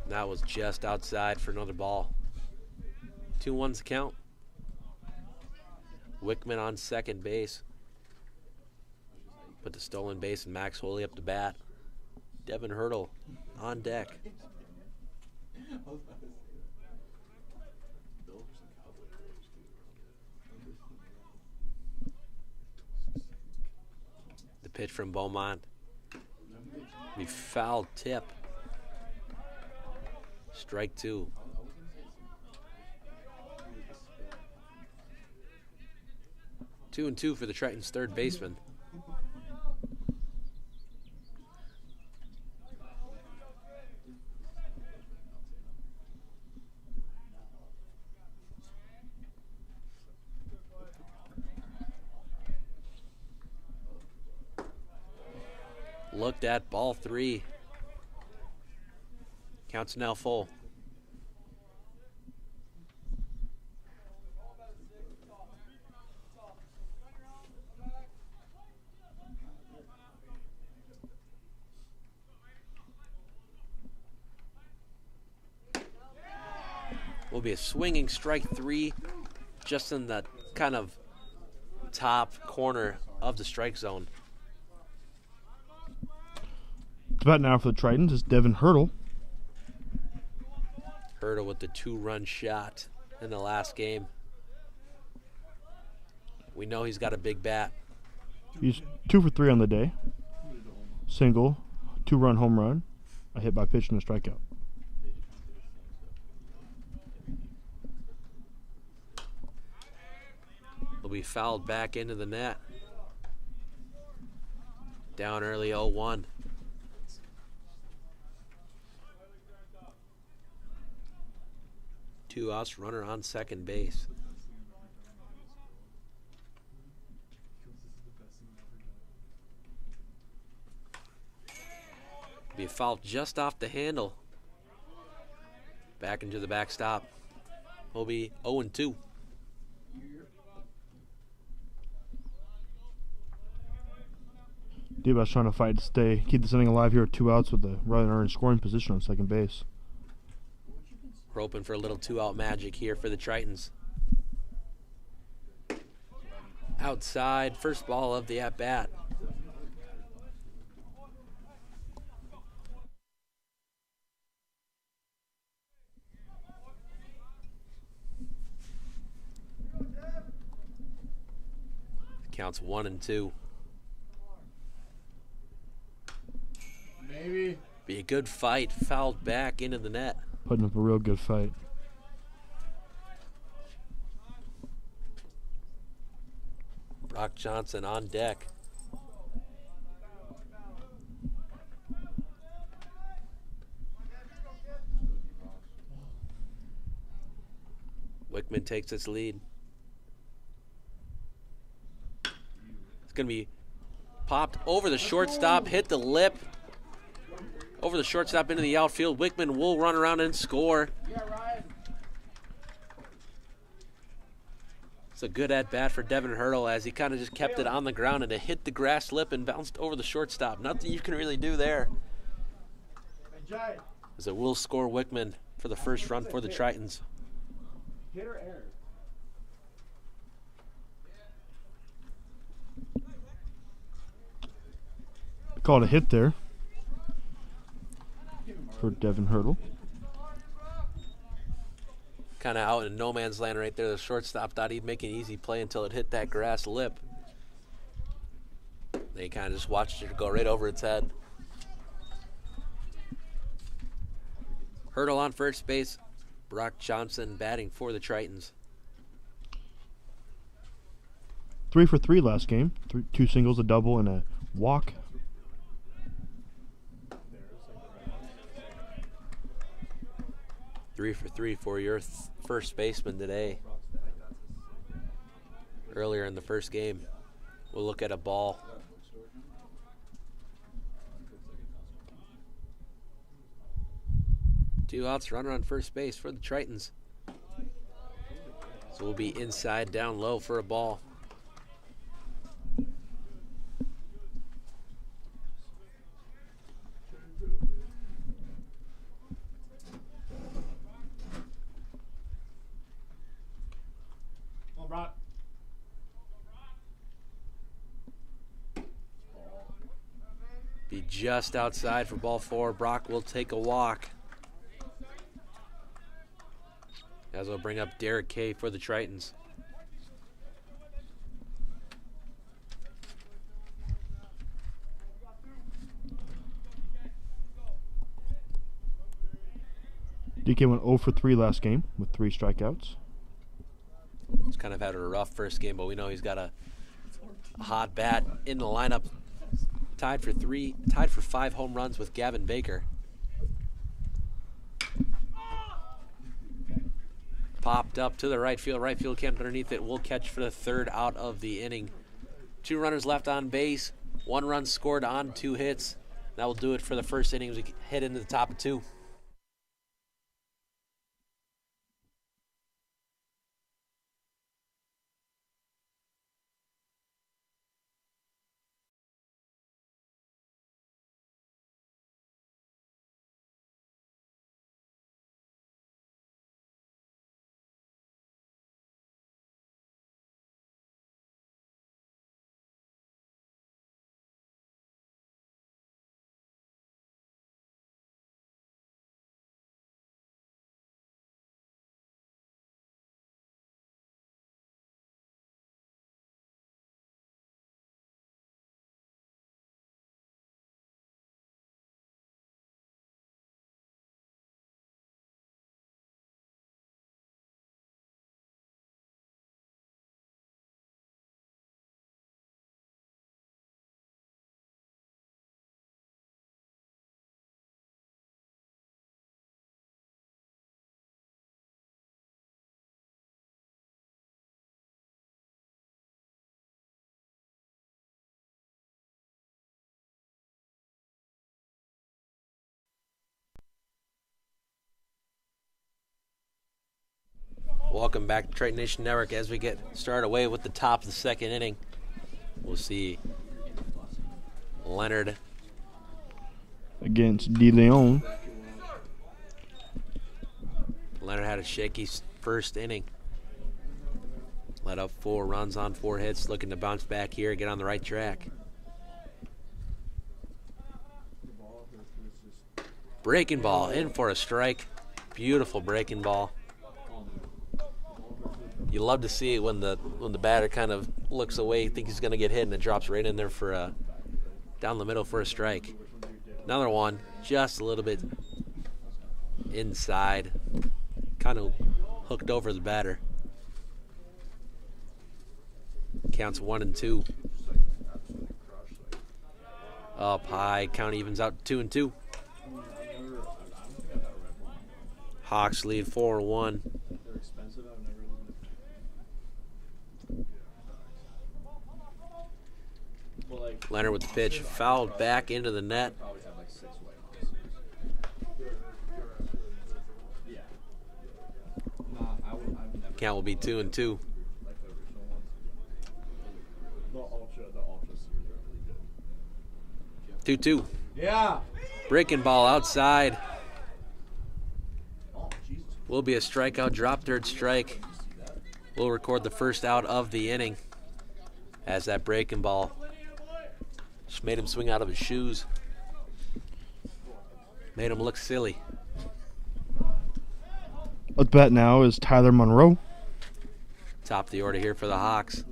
That was just outside for another ball. 2-1's the count. Wickman on second base. Put the stolen base and Max Holy up to bat. Devin Hurdle on deck. The pitch from Beaumont. Be foul tip. Strike 2. Two and 2 for the Tritons' third baseman. Looked at ball 3. Count's now full. Will be a swinging strike 3, just in the kind of top corner of the strike zone. The bat now for the Tritons is Devin Hurdle. Hurdle with the 2-run shot in the last game. We know he's got a big bat. He's 2 for 3 on the day. Single, 2-run home run, a hit by pitch and a strikeout. Will be fouled back into the net. Down early 0-1. Two outs, runner on second base. Be be fouled just off the handle. Back into the backstop. Will be 0-2. D-Bus trying to fight to stay, keep this inning alive here with 2 outs with the runner in scoring position on second base. We're hoping for a little 2-out magic here for the Tritons. Outside, first ball of the at-bat. Counts 1-2. Maybe. Be a good fight. Fouled back into the net. Putting up a real good fight. Brock Johnson on deck. Wickman takes its lead. It's going to be popped over the shortstop, hit the lip. Over the shortstop into the outfield. Wickman will run around and score. It's a good at-bat for Devin Hurdle as he kind of just kept it on the ground and it hit the grass lip and bounced over the shortstop. Nothing you can really do there. As it will score Wickman for the first run for the Tritons. Hit or error? Called a hit there for Devin Hurdle. Kind of out in no man's land right there. The shortstop thought he'd make an easy play until it hit that grass lip. They kind of just watched it go right over its head. Hurdle on first base. Brock Johnson batting for the Tritons. 3 for 3 last game. 2 singles, a double, and a walk. Three for 3 for your first baseman today. Earlier in the first game, we'll look at a ball. Two outs, runner on first base for the Tritons. So we'll be inside, down low for a ball. Be just outside for ball 4. Brock will take a walk. As we'll bring up Derek Kay for the Tritons. DK went 0 for 3 last game with 3 strikeouts. He's kind of had a rough first game, but we know he's got a hot bat in the lineup. Tied for 5 home runs with Gavin Baker. Popped up to the right field. Right field camped underneath it. Will catch for the 3rd out of the inning. 2 runners left on base. 1 run scored on 2 hits. That will do it for the first inning as we head into the top of 2. Welcome back to Triton Nation Network as we get started away with the top of the second inning. We'll see Leonard against De Leon. Leonard had a shaky first inning. Let up 4 runs on 4 hits, looking to bounce back here, get on the right track. Breaking ball in for a strike. Beautiful breaking ball. You love to see it when the batter kind of looks away, thinks he's going to get hit, and it drops right in there for a down the middle for a strike. Another one, just a little bit inside, kind of hooked over the batter. Counts 1-2. Up high, count evens out 2-2. Hawks lead 4-1. Leonard with the pitch, fouled back into the net. Count will be 2-2. 2-2. Yeah. Breaking ball outside. Will be a strikeout, drop third strike. We'll record the first out of the inning as that breaking ball just made him swing out of his shoes. Made him look silly. At bat now is Tyler Monroe. Top of the order here for the Hawks.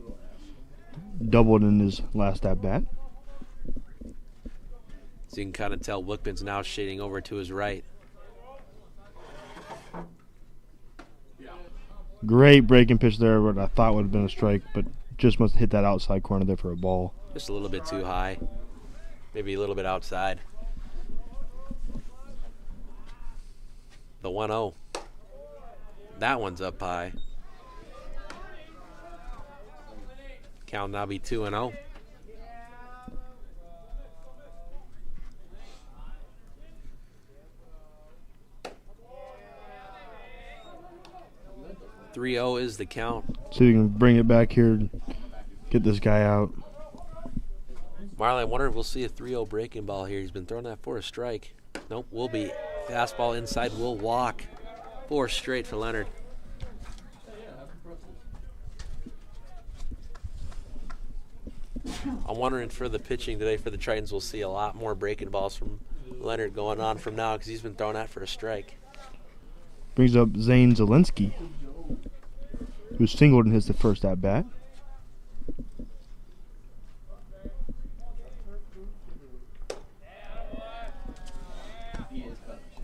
Doubled in his last at bat. So you can kind of tell Wickman's now shading over to his right. Great breaking pitch there, what I thought would have been a strike, but just must have hit that outside corner there for a ball. Just a little bit too high. Maybe a little bit outside. The 1-0. That one's up high. Count now be 2-0. .30 is the count. So you can bring it back here and get this guy out. Marley, I wonder if we'll see a 3-0 breaking ball here. He's been throwing that for a strike. Nope, will be. Fastball inside, will walk. 4 straight for Leonard. I'm wondering for the pitching today for the Tritons, we'll see a lot more breaking balls from Leonard going on from now because he's been throwing that for a strike. Brings up Zane Zielinski, who singled in his first at bat.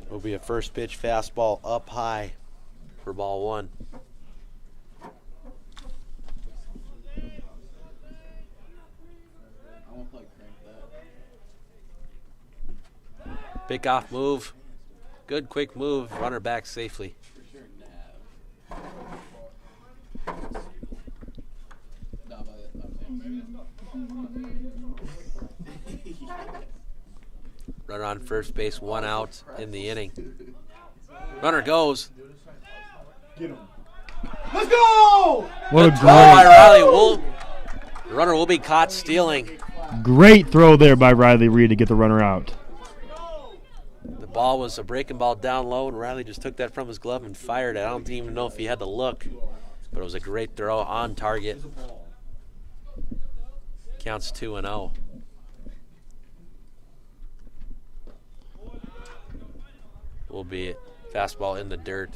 Will be a first pitch fastball up high for ball 1. Pick off move. Good quick move. Runner back safely. Runner on first base, 1 out in the inning. Runner goes. Get him. Let's go! What a Good throw by great, Riley. The runner will be caught stealing. great throw there by Riley Reed to get the runner out. The ball was a breaking ball down low, and Riley just took that from his glove and fired it. I don't even know if he had to look, but it was a great throw on target. Counts 2-0. Will be fastball in the dirt.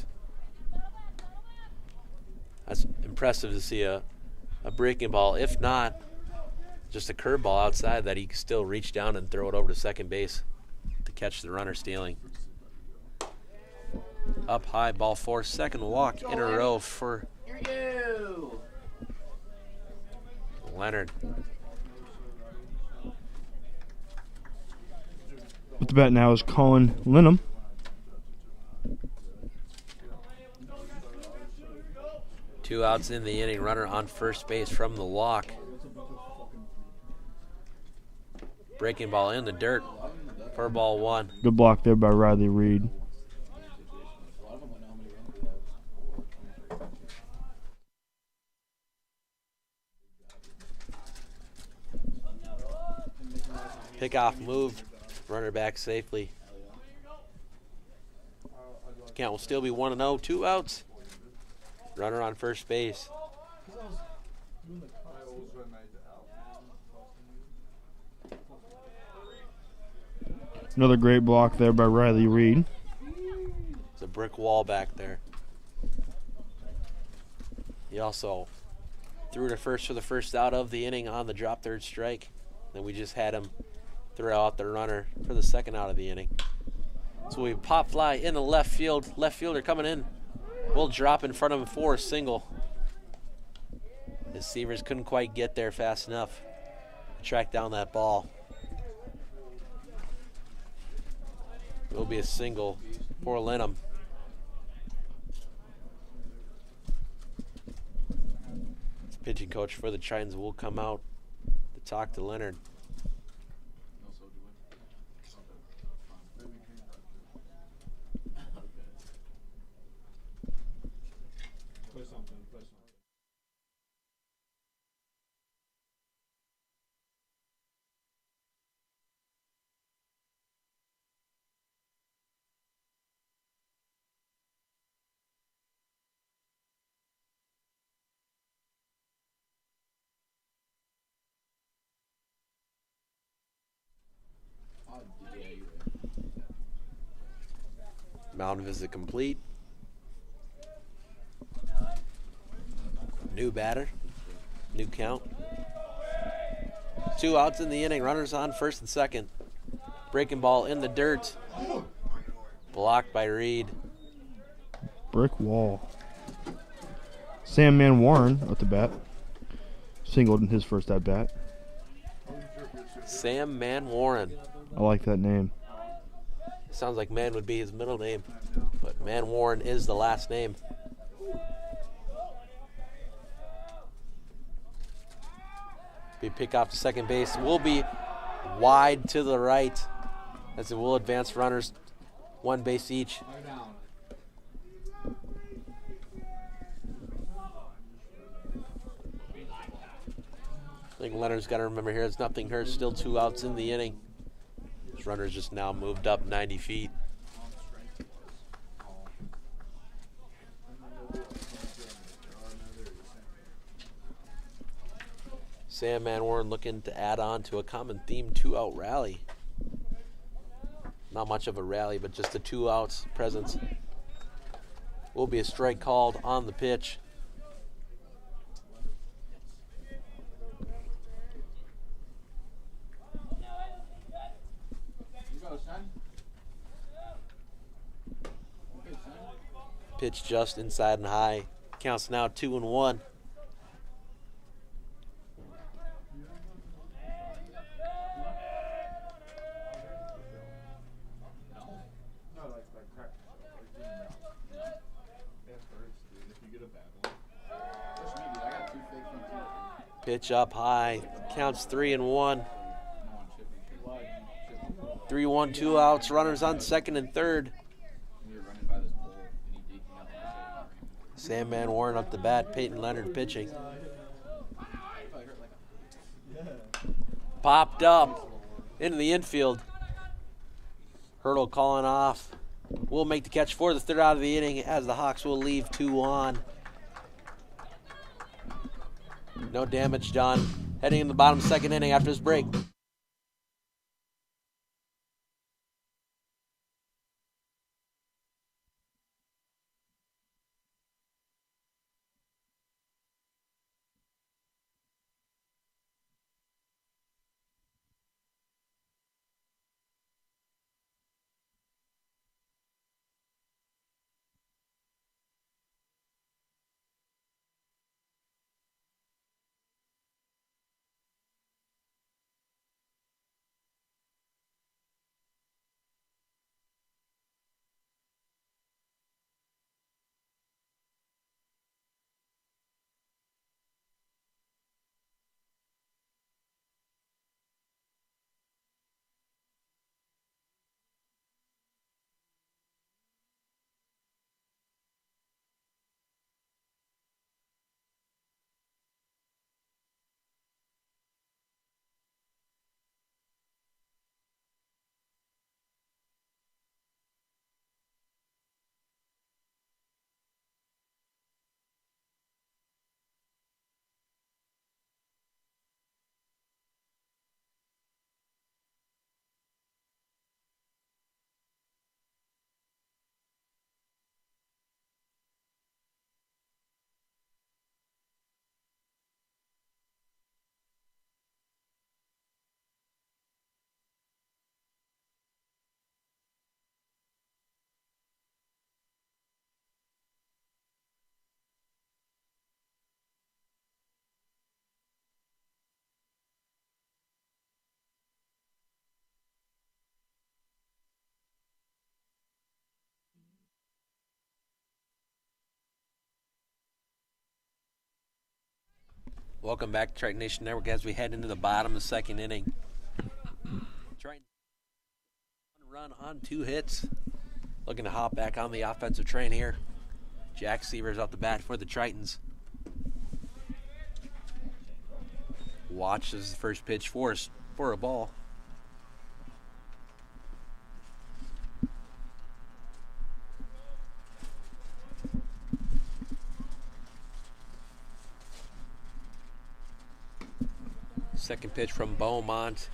That's impressive to see a breaking ball. If not, just a curveball outside that he can still reach down and throw it over to second base to catch the runner stealing. Up high, ball 4, second walk in a row for Leonard. At the bat now is Colin Linham. Two outs in the inning, runner on first base from the walk. Breaking ball in the dirt for ball 1. Good block there by Riley Reed. Pickoff move. Runner back safely. Count will still be 1-0. 2 outs. Runner on first base. Another great block there by Riley Reed. It's a brick wall back there. He also threw to first for the first out of the inning on the drop third strike. Then we just had him throw out the runner for the second out of the inning. So we pop fly in the left field. Left fielder coming in. We'll drop in front of him for a single. The Seavers couldn't quite get there fast enough to track down that ball. It will be a single for Lenham. The pitching coach for the Tritons will come out to talk to Leonard. Mound visit complete. New batter, new count. 2 outs in the inning. Runners on first and second. Breaking ball in the dirt. Blocked by Reed. Brick wall. Sam Man Warren at the bat. Singled in his first at bat. Sam Man Warren. I like that name. Sounds like Man would be his middle name, but Man Warren is the last name. Be pick off to second base. Will be wide to the right as it will advance runners 1 base each. I think Leonard's got to remember here it's nothing hurt. Still 2 outs in the inning. This runner's just now moved up 90 feet. Sam Man Warren looking to add on to a common theme 2-out rally. Not much of a rally, but just a 2 outs presence. Will be a strike called on the pitch. Pitch just inside and high. Counts now 2-1. Pitch up high. Counts 3-1. 3-1, 2 outs. Runners on second and third. Sam Man Warren up the bat. Peyton Leonard pitching. Popped up into the infield. Hurdle calling off. Will make the catch for the third out of the inning as the Hawks will leave 2 on. No damage done. Heading in the bottom second inning after this break. Welcome back to Triton Nation Network as we head into the bottom of the second inning. Triton run on 2 hits. Looking to hop back on the offensive train here. Jack Severs off the bat for the Tritons. Watches the first pitch for a ball. Second pitch from Beaumont.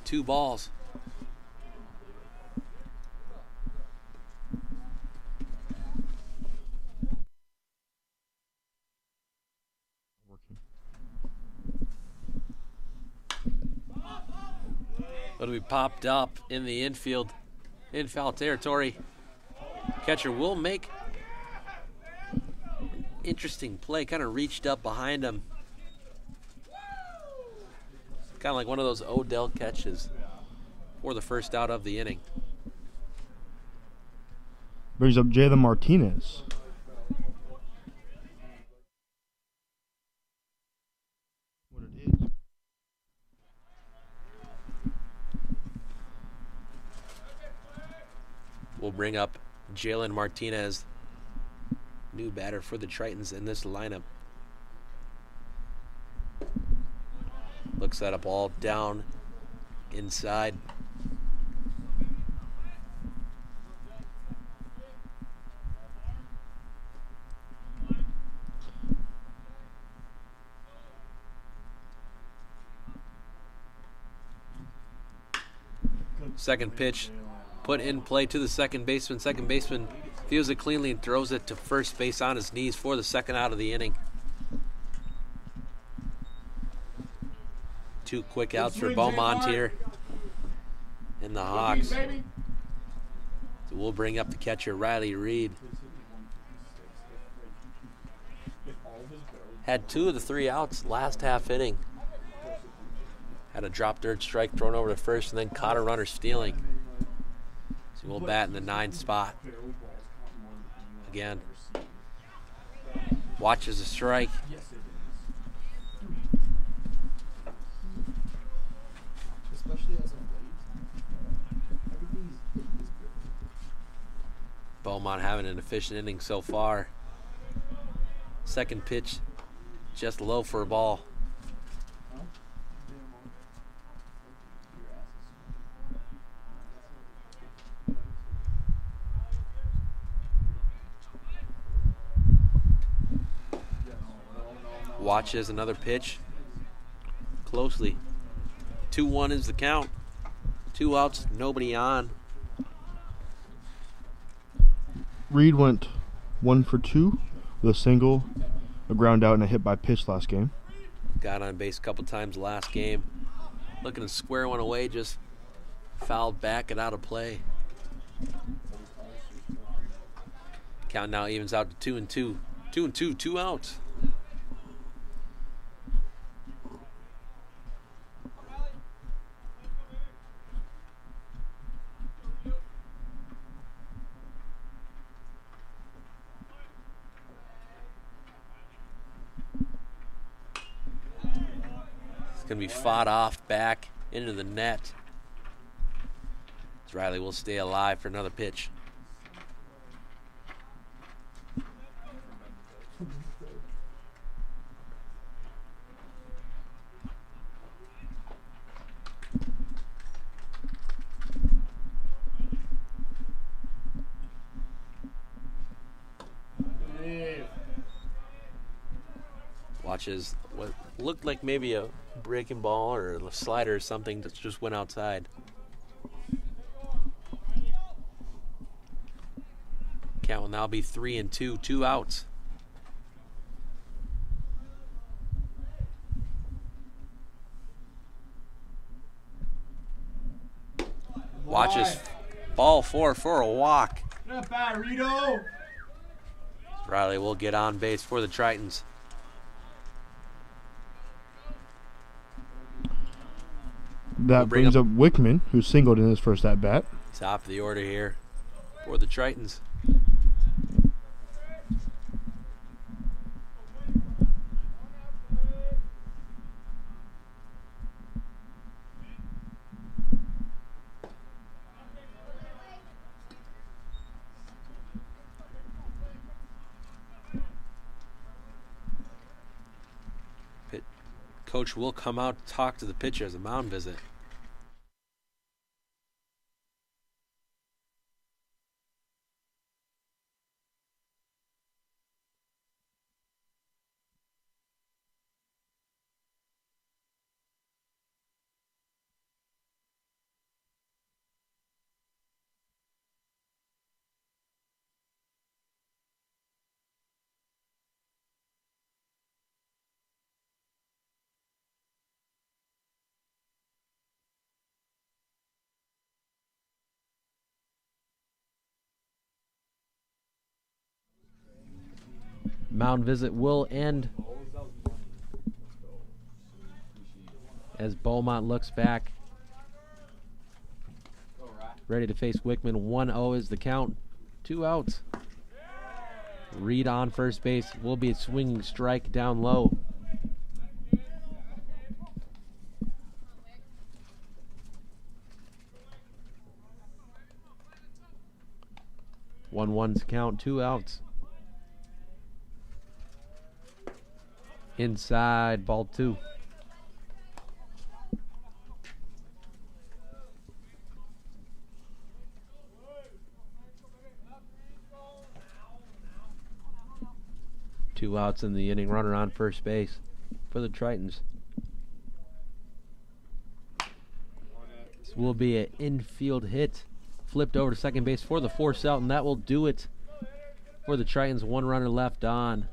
2 balls. It'll be popped up in the infield, in foul territory. Catcher will make an interesting play, kind of reached up behind him. Kind of like one of those Odell catches for the first out of the inning. Brings up Jalen Martinez. What it is. We'll bring up Jalen Martinez, new batter for the Tritons in this lineup. Looks at a ball down inside. Second pitch put in play to the second baseman. Second baseman fields it cleanly and throws it to first base on his knees for the second out of the inning. 2 quick outs for Beaumont here in the Hawks. So we'll bring up the catcher, Riley Reed. Had 2 of the 3 outs last half inning. Had a drop third strike thrown over to first and then caught a runner stealing. So we'll bat in the 9th spot. Again. Watches the strike. Beaumont having an efficient inning so far. Second pitch just low for a ball. Watches another pitch closely. 2-1 is the count. 2 outs, nobody on. Reed went 1 for 2 with a single, a ground out, and a hit by pitch last game. Got on base a couple times last game. Looking to square one away, just fouled back and out of play. Count now evens out to 2-2. 2-2, 2 outs. Going to be fought off back into the net. As Riley will stay alive for another pitch. Watches what looked like maybe a breaking ball or a slider or something that just went outside. Count will now be 3-2, 2 outs. Watches ball 4 for a walk. Not bad, Rito. Riley will get on base for the Tritons. That brings up Wickman, who singled in his first at-bat. Top of the order here for the Tritons. coach will come out to talk to the pitcher as a mound visit. Mound visit will end as Beaumont looks back, ready to face Wickman. 1-0 is the count. 2 outs. Reed on first base. Will be a swinging strike down low. One's count. 2 outs. Inside, ball 2. Two outs in the inning. Runner on first base for the Tritons. This will be an infield hit. Flipped over to second base for the force out, and that will do it for the Tritons. 1 runner left on.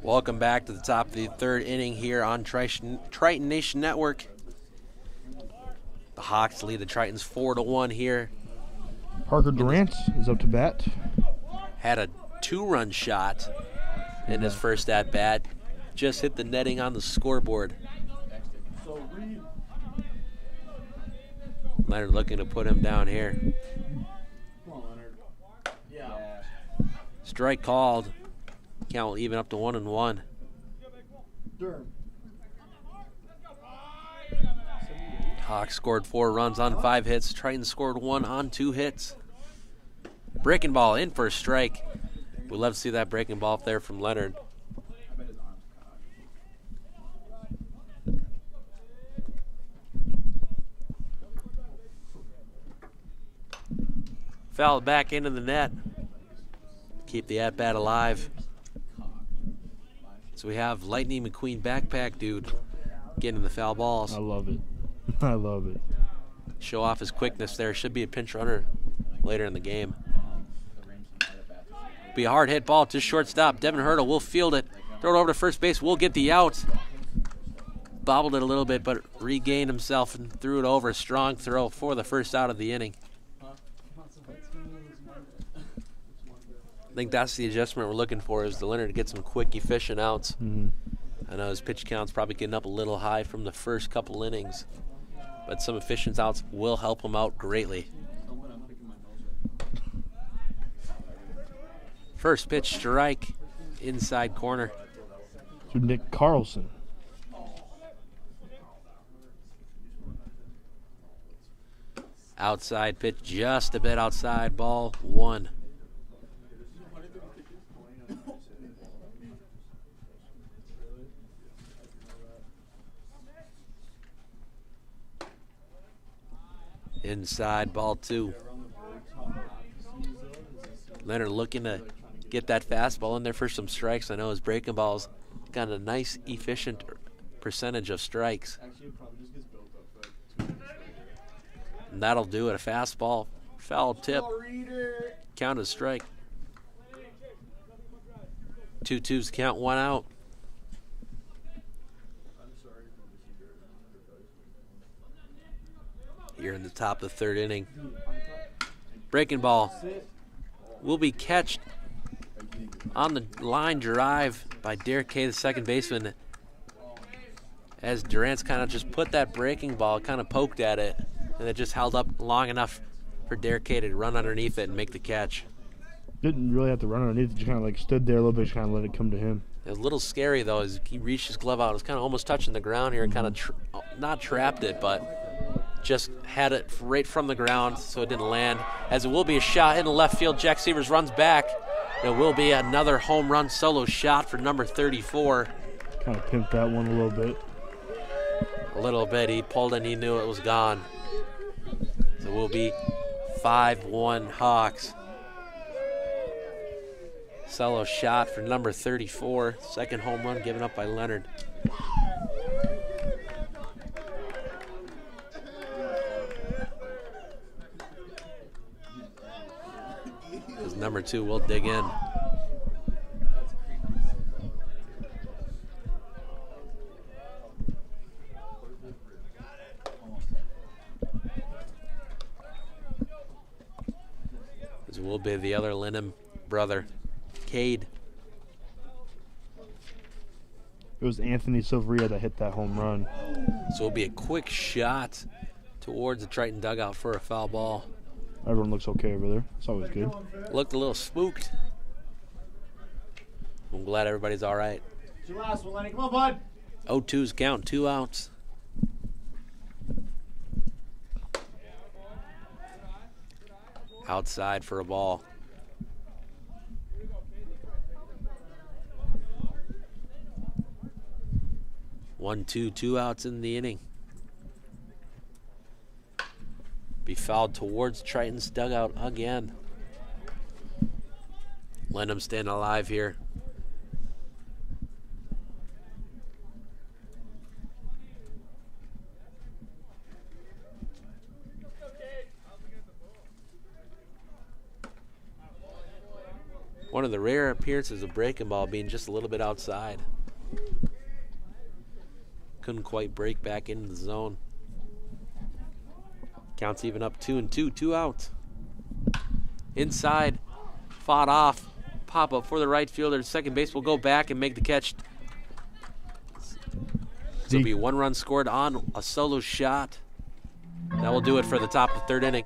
Welcome back to the top of the 3rd inning here on Triton Nation Network. The Hawks lead the Tritons 4-1 here. Parker Durant is up to bat. Had a 2-run shot in his first at-bat. Just hit the netting on the scoreboard. Leonard looking to put him down here. Come on, Leonard. Yeah. Strike called. Count will even up to 1-1. Durham. Hawks scored 4 runs on 5 hits. Tritons scored 1 on 2 hits. Breaking ball in for a strike. We'd love to see that breaking ball up there from Leonard. Fouled back into the net. Keep the at-bat alive. So we have Lightning McQueen backpack dude getting the foul balls. I love it. I love it. Show off his quickness there. Should be a pinch runner later in the game. Be a hard hit ball to shortstop. Devin Hurdle will field it. Throw it over to first base. Will get the out. Bobbled it a little bit, but regained himself and threw it over. A strong throw for the first out of the inning. I think that's the adjustment we're looking for, is the Leonard to get some quick, efficient outs. Mm-hmm. I know his pitch count's probably getting up a little high from the first couple innings, but some efficient outs will help him out greatly. First pitch strike, inside corner. To Nick Carlson. Outside pitch, just a bit outside, ball 1. Inside, ball 2. Leonard looking to get that fastball in there for some strikes. I know his breaking ball's got a nice, efficient percentage of strikes. And that'll do it. A fastball, foul tip, count as strike. 2-2's count, 1 out. Here in the top of the 3rd inning. Breaking ball will be catched on the line drive by Derek Kay, the second baseman, as Durant's kind of just put that breaking ball, kind of poked at it, and it just held up long enough for Derek Kay to run underneath it and make the catch. Didn't really have to run underneath it, just kind of like stood there a little bit, just kind of let it come to him. It was a little scary, though, as he reached his glove out. It was kind of almost touching the ground here and kind of not trapped it, but just had it right from the ground so it didn't land. As it will be a shot into left field, Jack Severs runs back. It will be another home run solo shot for number 34. Kind of pimped that one a little bit. A little bit. He pulled and he knew it was gone. So it will be 5-1 Hawks. Solo shot for number 34. Second home run given up by Leonard. Because number 2 will dig in. This will be the other Linham brother, Cade. It was Anthony Silveria that hit that home run. So it'll be a quick shot towards the Triton dugout for a foul ball. Everyone looks okay over there. It's always good. Looked a little spooked. I'm glad everybody's all right. It's your last one, Lenny. Come on, bud. 0-2's count, 2 outs. Outside for a ball. One, two outs in the inning. Be fouled towards Triton's dugout again. Lenham staying alive here. One of the rare appearances of breaking ball being just a little bit outside. Couldn't quite break back into the zone. Counts even up 2-2, 2 outs. Inside, fought off, pop up for the right fielder. Second base will go back and make the catch. So it'll be 1 run scored on a solo shot. That will do it for the top of the 3rd inning.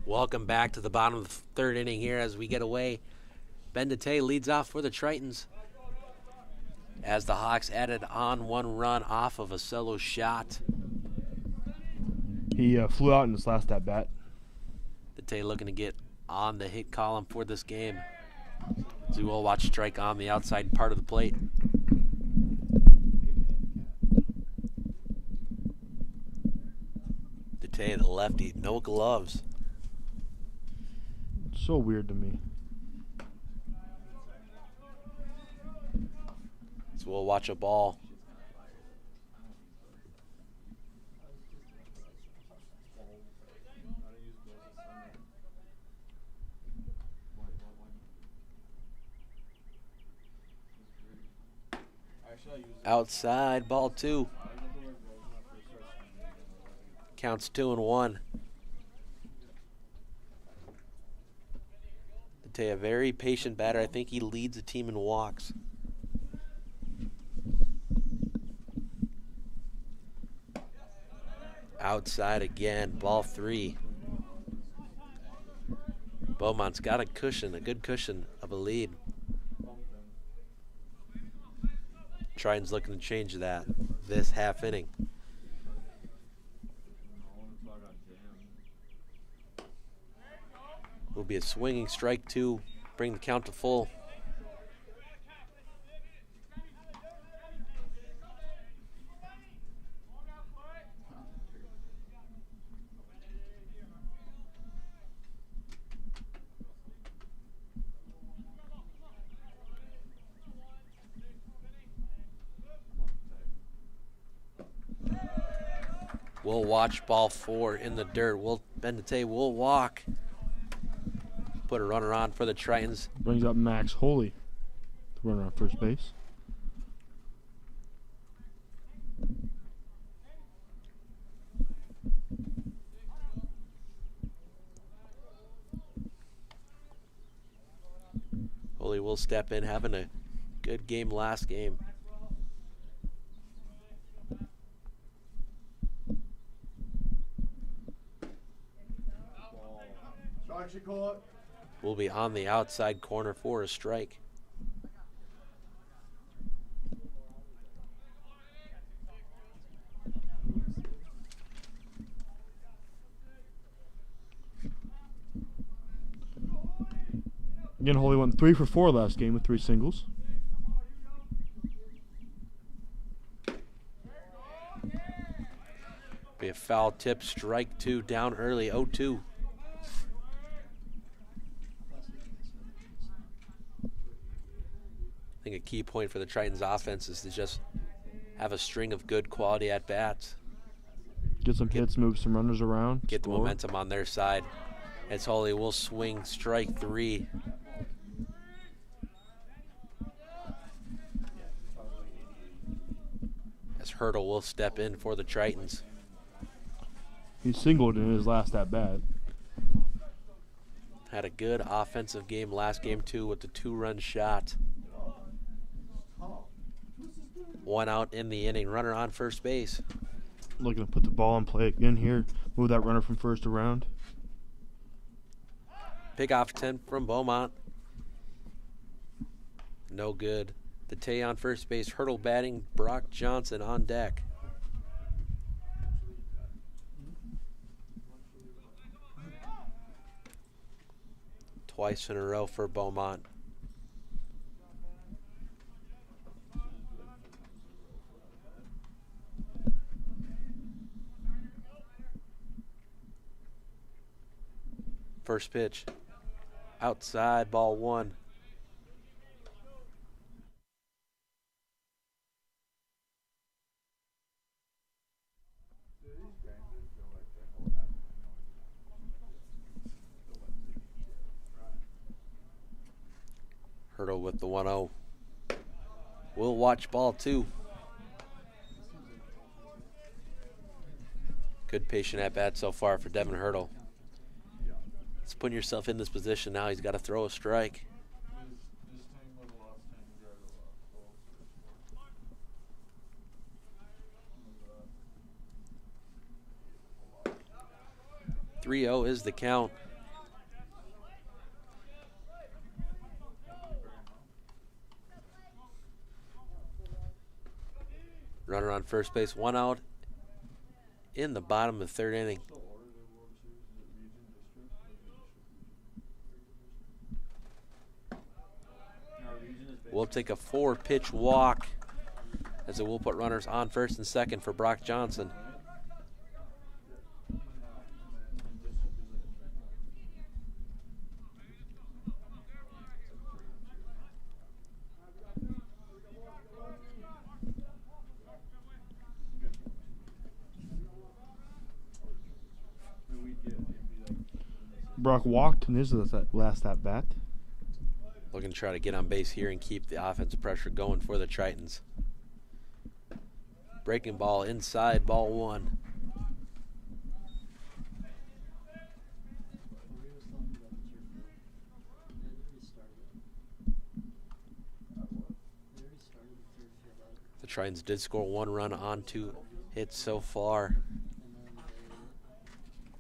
Welcome back to the bottom of the third inning here as we get away. Ben DeTay leads off for the Tritons as the Hawks added on 1 run off of a solo shot. He flew out in his last at bat. DeTay looking to get on the hit column for this game. As we will watch strike on the outside part of the plate. DeTay, the lefty, no gloves. So weird to me. So we'll watch a ball. Outside, ball 2. Counts 2-1. DeTay, a very patient batter. I think he leads the team in walks. Outside again, ball 3. Beaumont's got a cushion, a good cushion of a lead. Tritons looking to change that this half inning. Will be a swinging strike 2, bring the count to full. We'll watch ball 4 in the dirt. Ben DeTay will walk. Put a runner on for the Tritons. Brings up Max Holy, the runner on first base. Holy will step in, having a good game last game. Will be on the outside corner for a strike. Again, Holy went 3 for 4 last game with 3 singles. Be a foul tip, strike 2, down early, 0-2. I think a key point for the Tritons offense is to just have a string of good quality at-bats. Get some hits, move some runners around. Get the score. momentum on their side. As Holy will swing strike 3. As Hurdle will step in for the Tritons. He singled in his last at bat. Had a good offensive game last game too with the 2-run shot. 1 out in the inning. Runner on first base. Looking to put the ball in play again here. Move that runner from first around. Pick off 10 from Beaumont. No good. DeTay on first base. Hurdle batting. Brock Johnson on deck. Twice in a row for Beaumont. First pitch. Outside, ball 1. Hurdle with the 1-0. We'll watch ball 2. Good patient at bat so far for Devin Hurdle. It's putting yourself in this position now. He's got to throw a strike. .3-0 is the count. on first base. 1 out in the bottom of the 3rd inning. We'll take a 4-pitch walk as it will put runners on first and second for Brock Johnson. Brock walked, and this is the last at bat. Looking to try to get on base here and keep the offensive pressure going for the Tritons. Breaking ball inside, ball 1. The Tritons did score 1 run on 2 hits so far.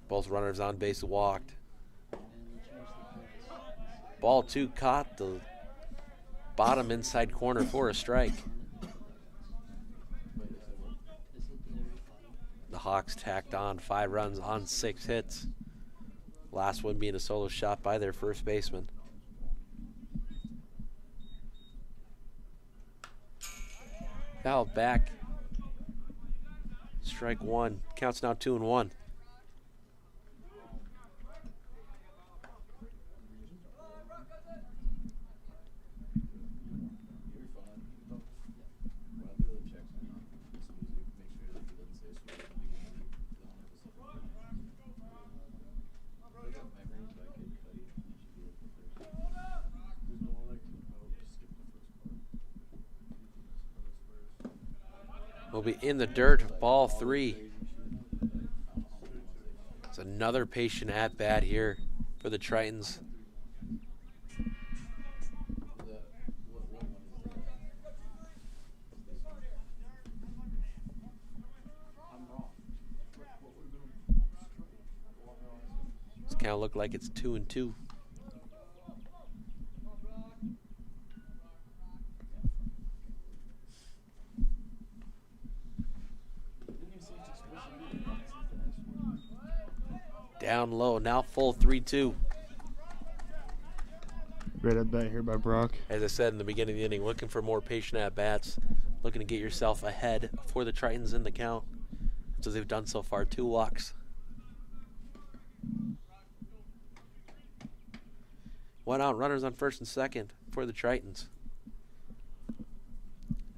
Both runners on base walked. Ball 2 caught the bottom inside corner for a strike. The Hawks tacked on 5 runs on 6 hits. Last one being a solo shot by their first baseman. Foul back. Strike 1. Counts now 2-1. Will be in the dirt, ball 3. It's another patient at bat here for the Tritons. It's kind of look like it's 2-2. Down low, now full 3-2. Great at bat here by Brock. As I said in the beginning of the inning, looking for more patient at-bats, looking to get yourself ahead for the Tritons in the count. That's what they've done so far, 2 walks. 1 out, runners on first and second for the Tritons.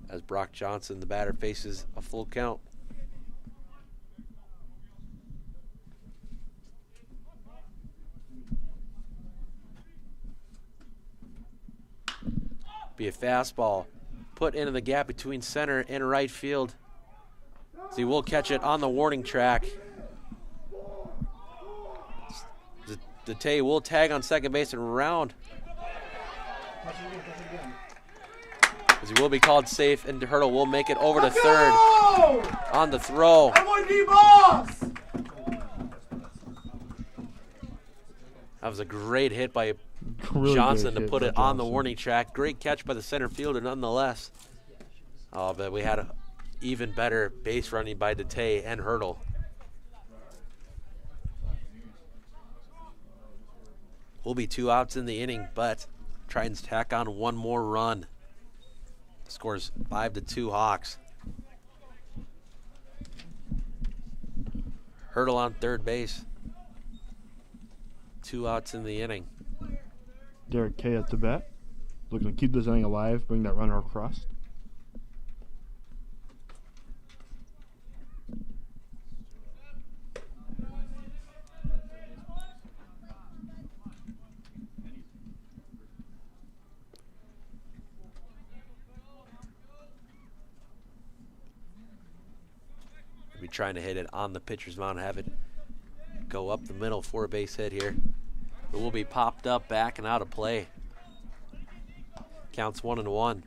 As Brock Johnson, the batter, faces a full count. Be a fastball put into the gap between center and right field. So he will catch it on the warning track. Dete will tag on second base and round. As he will be called safe, and Hurdle will make it over to third on the throw. That was a great hit by Johnson to put it on the warning track. Great catch by the center fielder nonetheless. Oh, but we had an even better base running by Dete and Hurdle. Will be 2 outs in the inning, but Tritons tack on 1 more run. Scores 5-2 Hawks. Hurdle on third base. 2 outs in the inning. Derek K at the bat. Looking to keep this inning alive, bring that runner across. We'll be trying to hit it on the pitcher's mound, have it go up the middle for a base hit here. It will be popped up, back and out of play. Counts 1-1.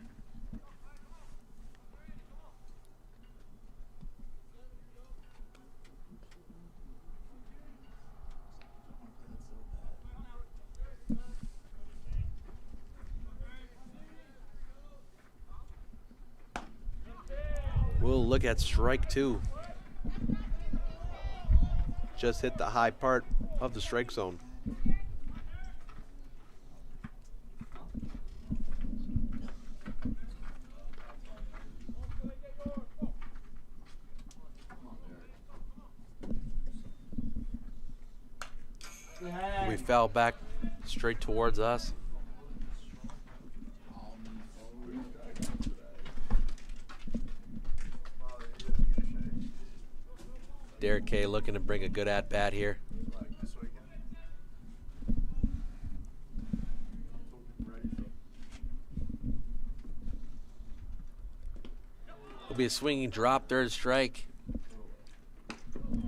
We'll look at strike two. Just hit the high part of the strike zone. We fell back straight towards us. Derek K looking to bring a good at bat here. It'll be a swinging drop, third strike.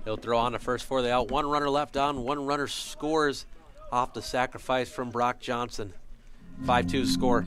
He'll throw on the first for the out. One runner left on. One runner scores off the sacrifice from Brock Johnson. 5-2 score.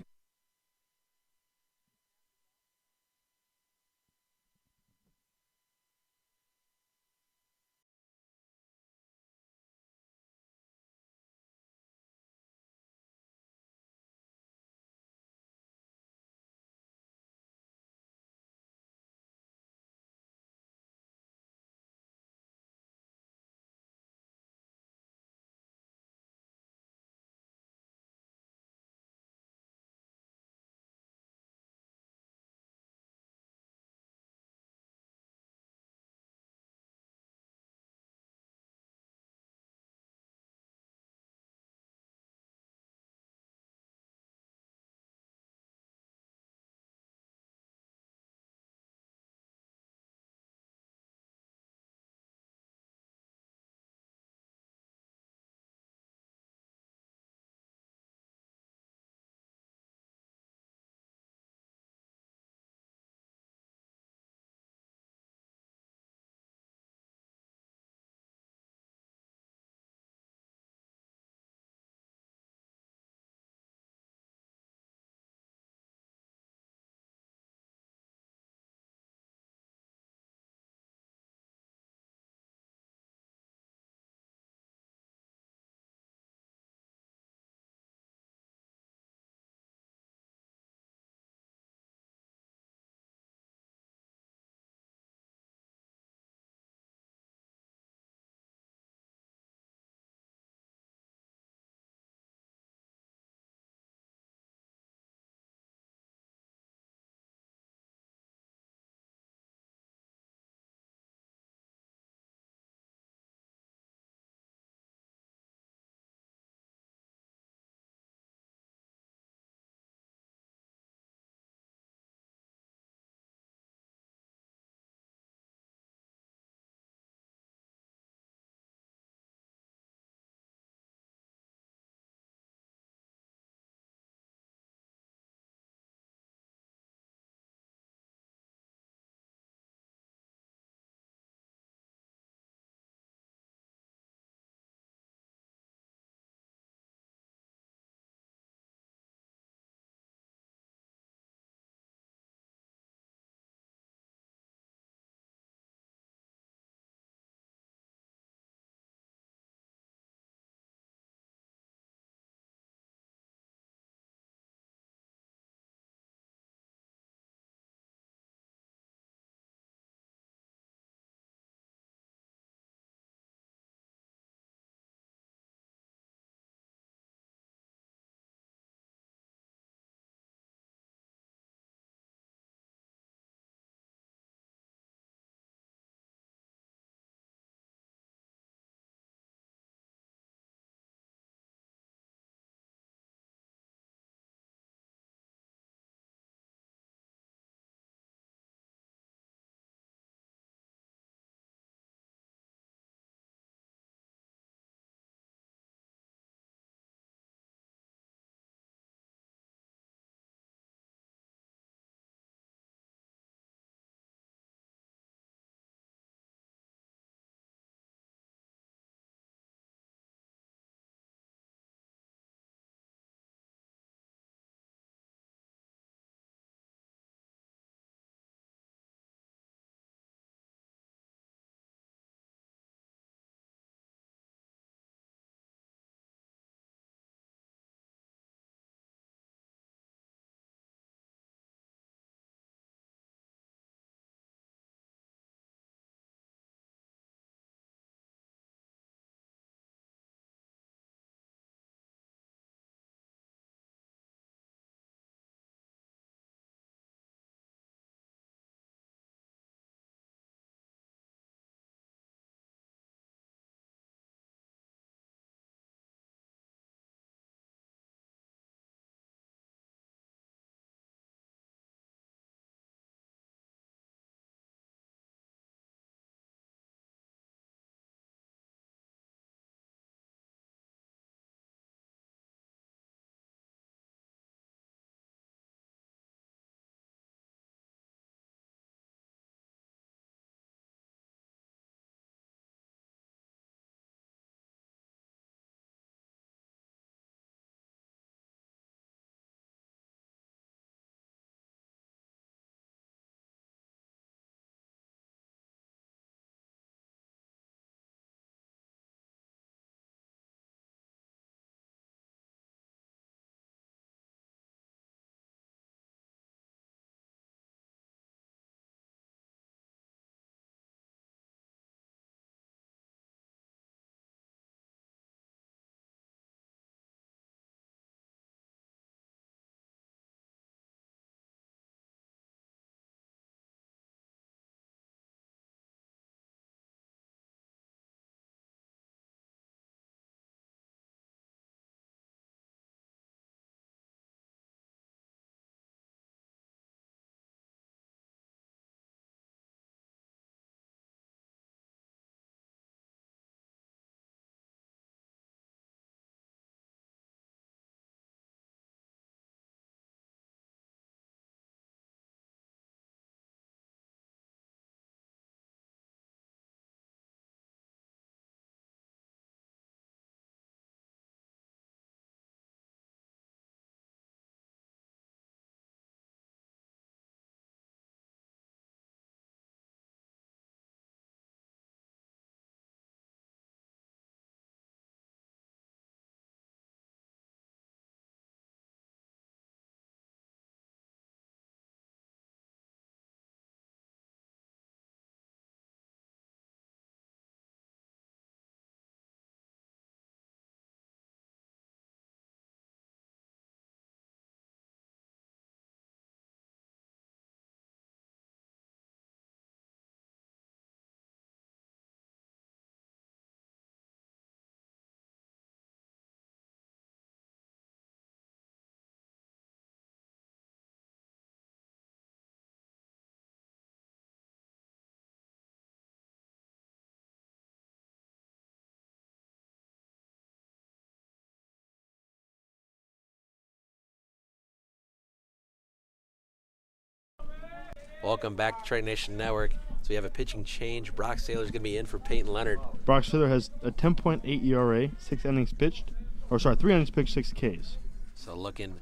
Welcome back to Triton Nation Network. So we have a pitching change. Brock Saylor's going to be in for Peyton Leonard. Brock Saylor has a 10.8 ERA, 3 innings pitched, 6 Ks. So looking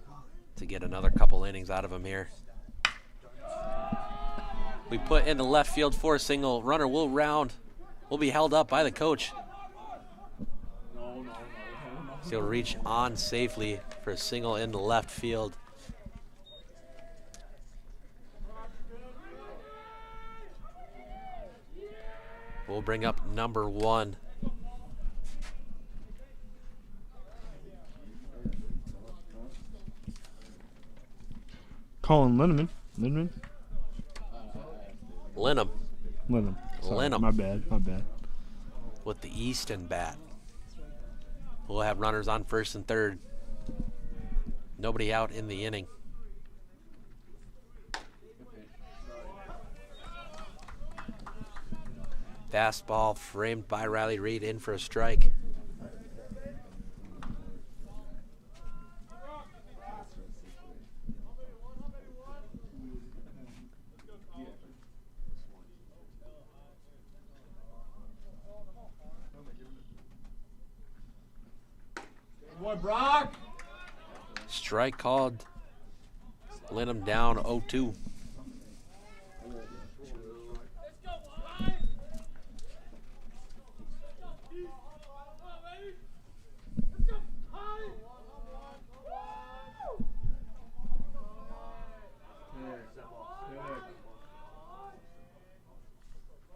to get another couple innings out of him here. We put in the left field for a single. Runner will be held up by the coach. So he'll reach on safely for a single in the left field. We'll bring up number 1. Colin Linneman. Sorry, Linham. My bad. With the Easton bat. We'll have runners on first and third. Nobody out in the inning. Fastball framed by Riley Reed, in for a strike. Boy, Brock. Strike called. Linham down 0-2.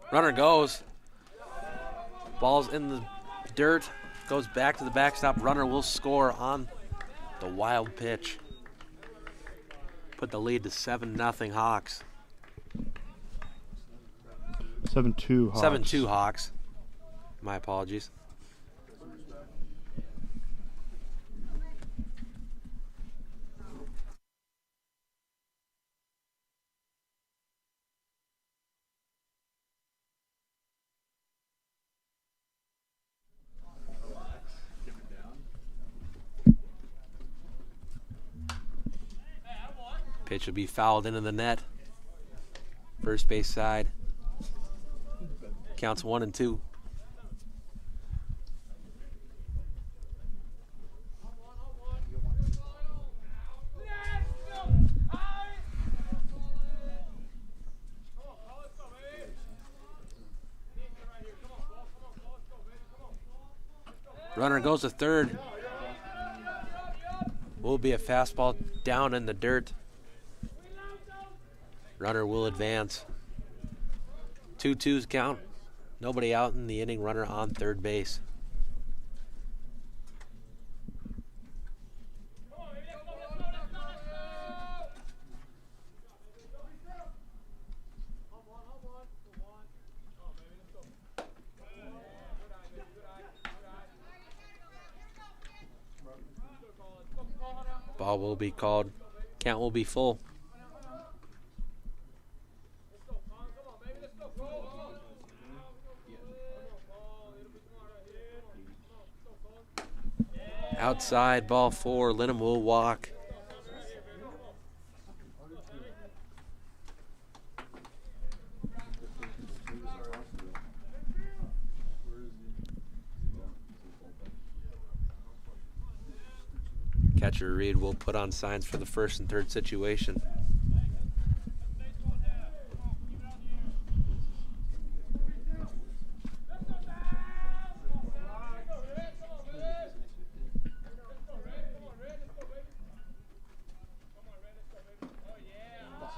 Runner goes. Ball's in the dirt. Goes back to the backstop. Runner will score on the wild pitch. Put the lead to 7-0 Hawks. 7-2 Hawks. 7-2 Hawks. My apologies. Pitch will be fouled into the net. First base side. Counts 1-2. Runner goes to third. Will be a fastball down in the dirt. Runner will advance. 2-2's count. Nobody out in the inning. Runner on third base. Ball will be called. Count will be full. Outside, ball 4. Linham will walk. Catcher Reed will put on signs for the first and third situation.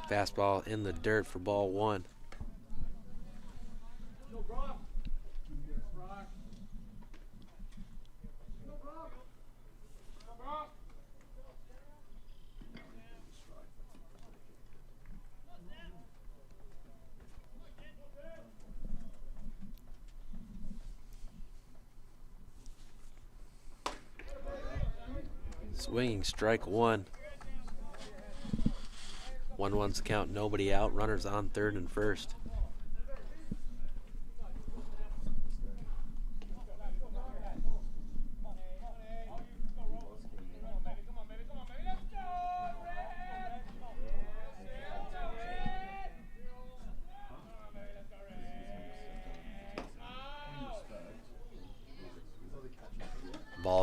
Fastball in the dirt for ball 1. Swinging strike 1. 1-1's the count, nobody out. Runners on third and first.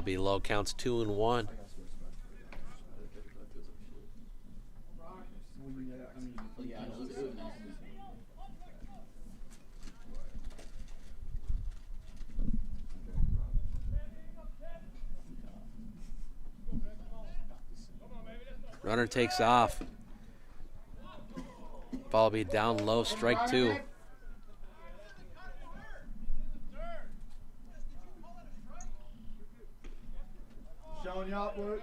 be low, counts 2-1. Runner takes off. Ball will be down low, strike 2. Showing you up, Luke.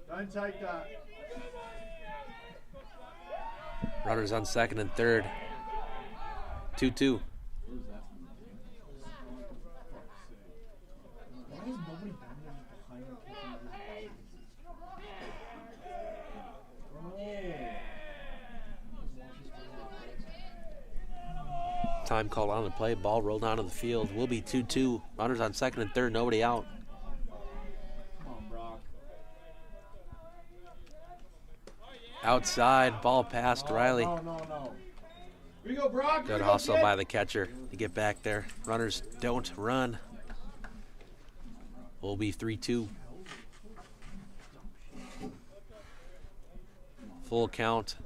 Don't take that. Runners on second and third. 2-2. Time called on the play. Ball rolled onto the field. Will be 2-2. Runners on second and third. Nobody out. Come on, Brock. Outside. Ball past Riley. No. Here you go, Brock. Good hustle by the catcher to get back there. Runners don't run. Will be 3-2. Full count.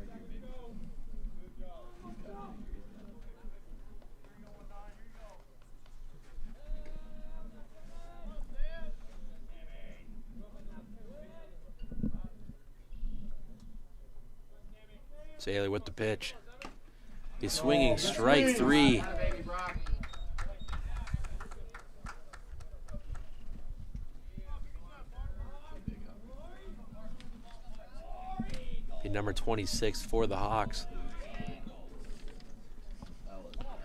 Sailor with the pitch. He's swinging, strike 3. Be number 26 for the Hawks.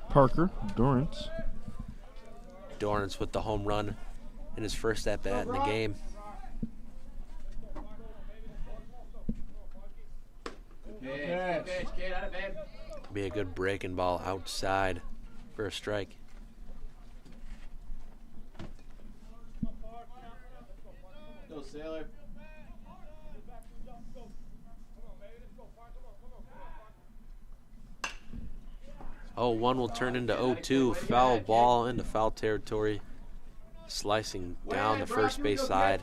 Parker Dorrance. Dorrance with the home run in his first at-bat in the game. Be a good breaking ball outside for a strike. Go, Sailor. Oh, 1 will turn into 0-2. Foul ball into foul territory. Slicing down the first base side.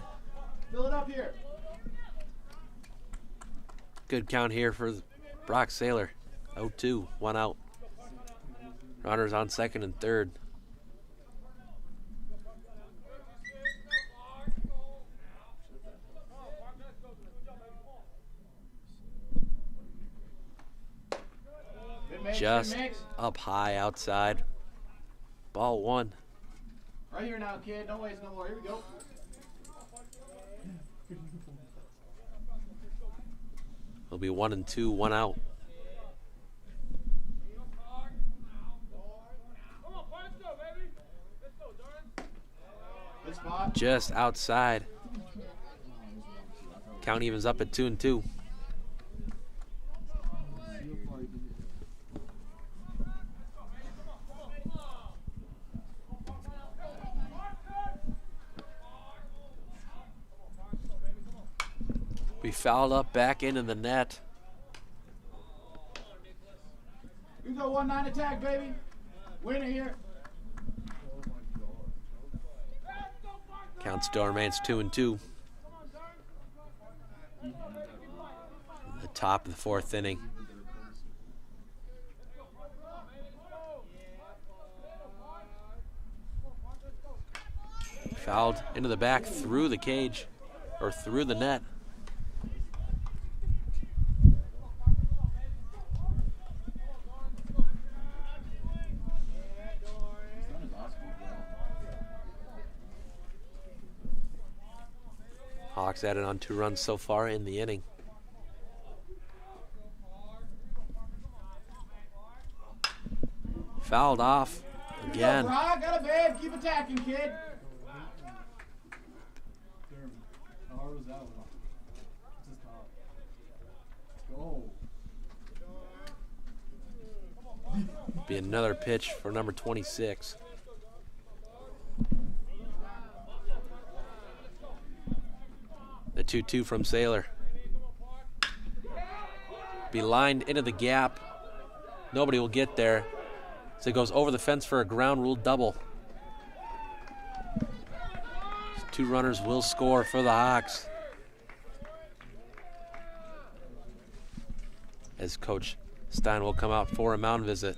Fill it up here. Good count here for Brock Sailor. 0-2, 1 out. Runners on second and third. Just up high outside. Ball 1. Right here now, kid. Don't waste no more. Here we go. It'll be 1-2, 1 out. Good spot. Just outside. Count evens up at 2-2. We fouled up back into the net. You go 1-9 attack, baby. Winner here. Count still remains 2-2. The top of the 4th inning. Fouled into the back through the cage, or through the net. Hawks added on 2 runs so far in the inning. Fouled off again. Go, Brock. Got a babe. Keep attacking, kid. How hard was that one? Just top. Let's go. Be another pitch for number 26. The 2-2 from Sailor. Be lined into the gap. Nobody will get there. So it goes over the fence for a ground rule double. 2 runners will score for the Hawks. As Coach Stein will come out for a mound visit.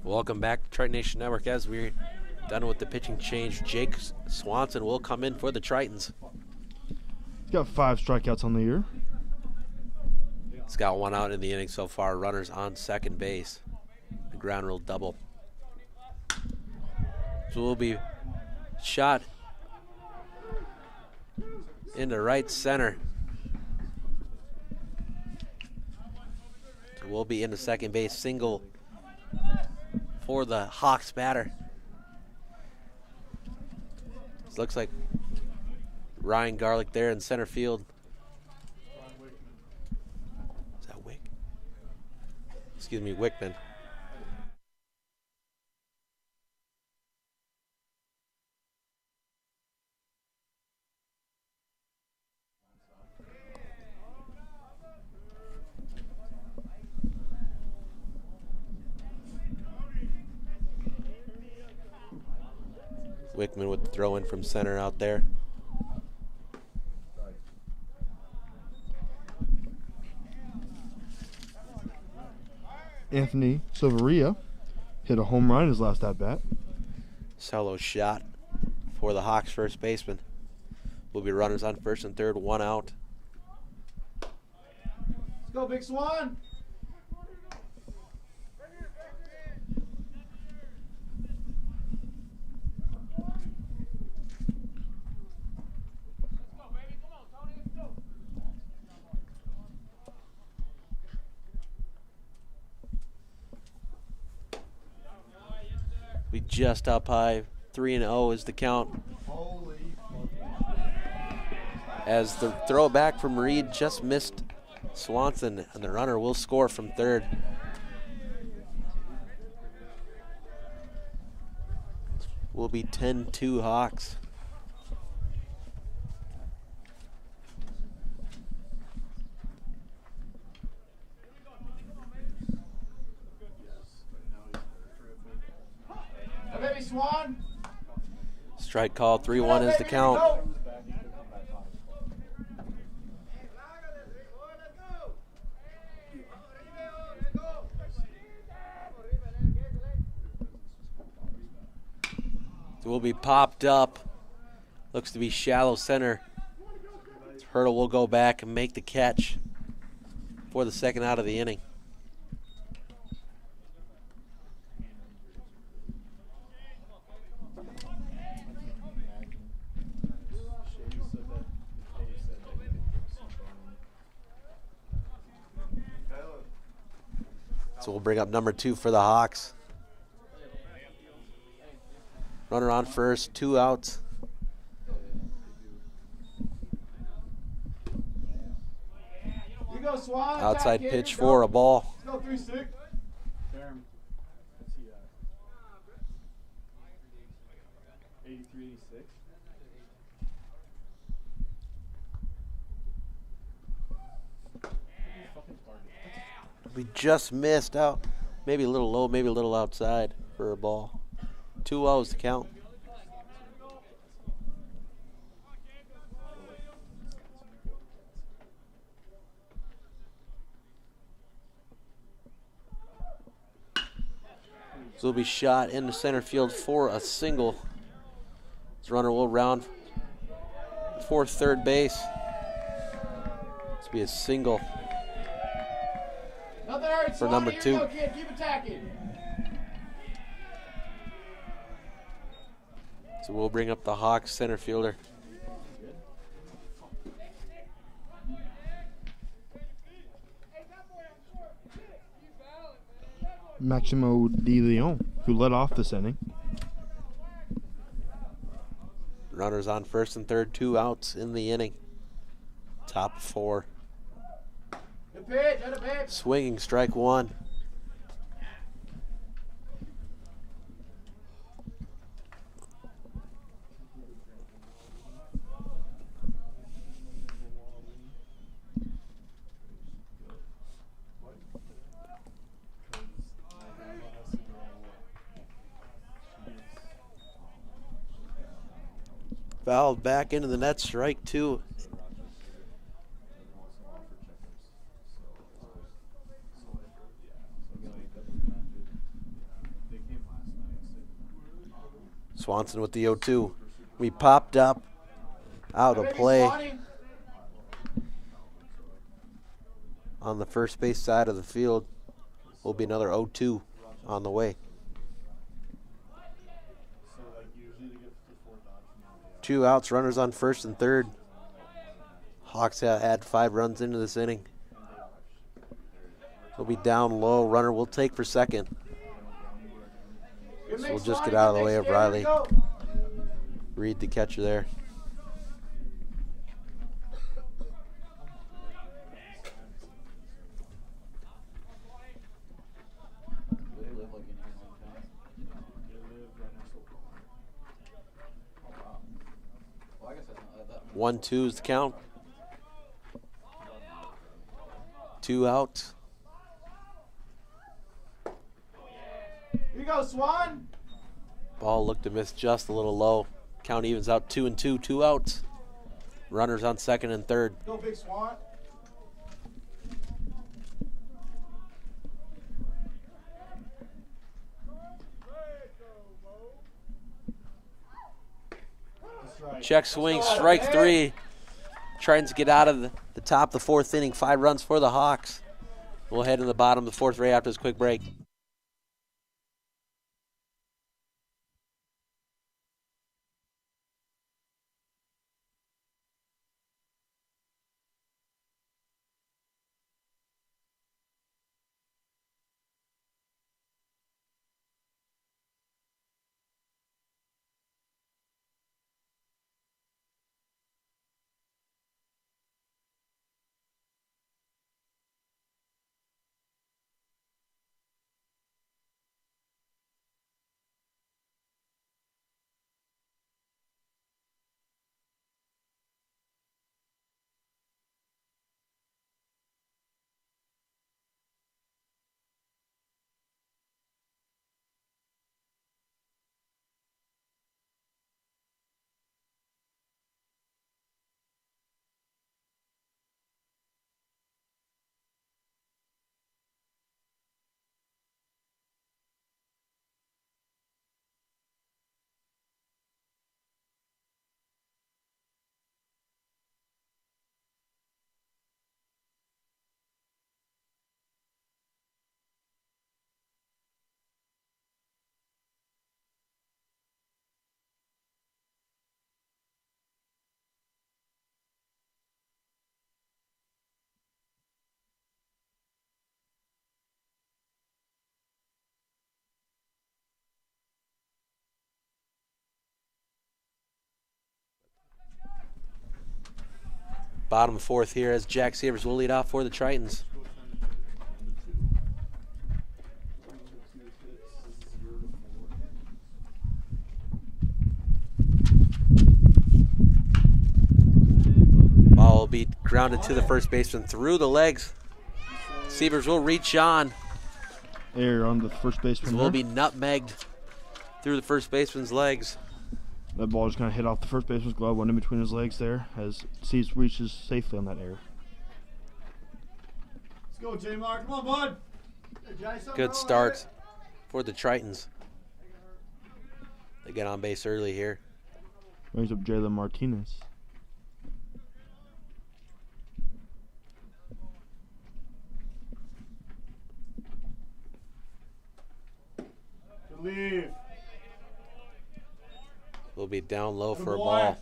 Welcome back to Triton Nation Network. As we're done with the pitching change, Jake Swanson will come in for the Tritons. He's got 5 strikeouts on the year. He's got 1 out in the inning so far. Runners on second base. The ground rule double. So will be shot into right center. So we'll be into second base, single for the Hawks batter. This looks like Ryan Garlick there in center field. Is that Wick? Excuse me, Wickman. Wickman with the throw in from center out there. Anthony Silveria hit a home run in his last at-bat. Solo shot for the Hawks first baseman. Will be runners on first and third, 1 out. Let's go, Big Swan. We just up high. 3-0 is the count. Holy. As the throw back from Reed just missed Swanson, and the runner will score from third. Will be 10-2 Hawks. Baby Swan. Strike call, 3-1 is the count. It will be popped up. Looks to be shallow center. Hurdle will go back and make the catch for the second out of the inning. So we'll bring up number 2 for the Hawks. Runner on first, 2 outs. You go, Swan. Outside pitch for a ball. Let's go 3-6. Term. What's he at? 83, 86. We just missed out. Maybe a little low, maybe a little outside for a ball. 2-0 to count. So will be shot into center field for a single. This runner will round for third base. This will be a single Nothing hurts, for Swan. number Here 2. you go, kid. Keep attacking. So we'll bring up the Hawks center fielder. Maximo De Leon, who led off this inning. Runners on first and third, 2 outs in the inning. Top 4. Good pitch. Other pitch. Swinging strike 1. Fouled back into the net, strike 2. Swanson with the 0-2. We popped up, out of play on the first base side of the field. Will be another 0-2 on the way. 2 outs, runners on first and third. Hawks had 5 runs into this inning. They'll be down low. Runner will take for second. So we'll just get out of the way of Riley. Reed the catcher there. One, 2 is the count. 2 out. Here you go, Swan. Ball looked to miss just a little low. Count evens out 2-2, 2 outs. Runners on second and third. Go, Big Swan. Check swing, strike 3. Trying to get out of the top of the 4th inning. 5 runs for the Hawks. We'll head in the bottom of the 4th right after this quick break. Bottom fourth here as Jack Severs will lead off for the Tritons. Ball will be grounded to the first baseman through the legs. Severs will reach on. Air on the first baseman. Will be nutmegged through the first baseman's legs. That ball just kind of hit off the first baseman's glove, went in between his legs there, as Seeds reaches safely on that air. Let's go, J-Mark. Come on, bud. Hey, Johnny, something Good wrong start with for the Tritons. They get on base early here. Brings up Jalen Martinez. it? Leave. Will be down low Good for a boy. ball.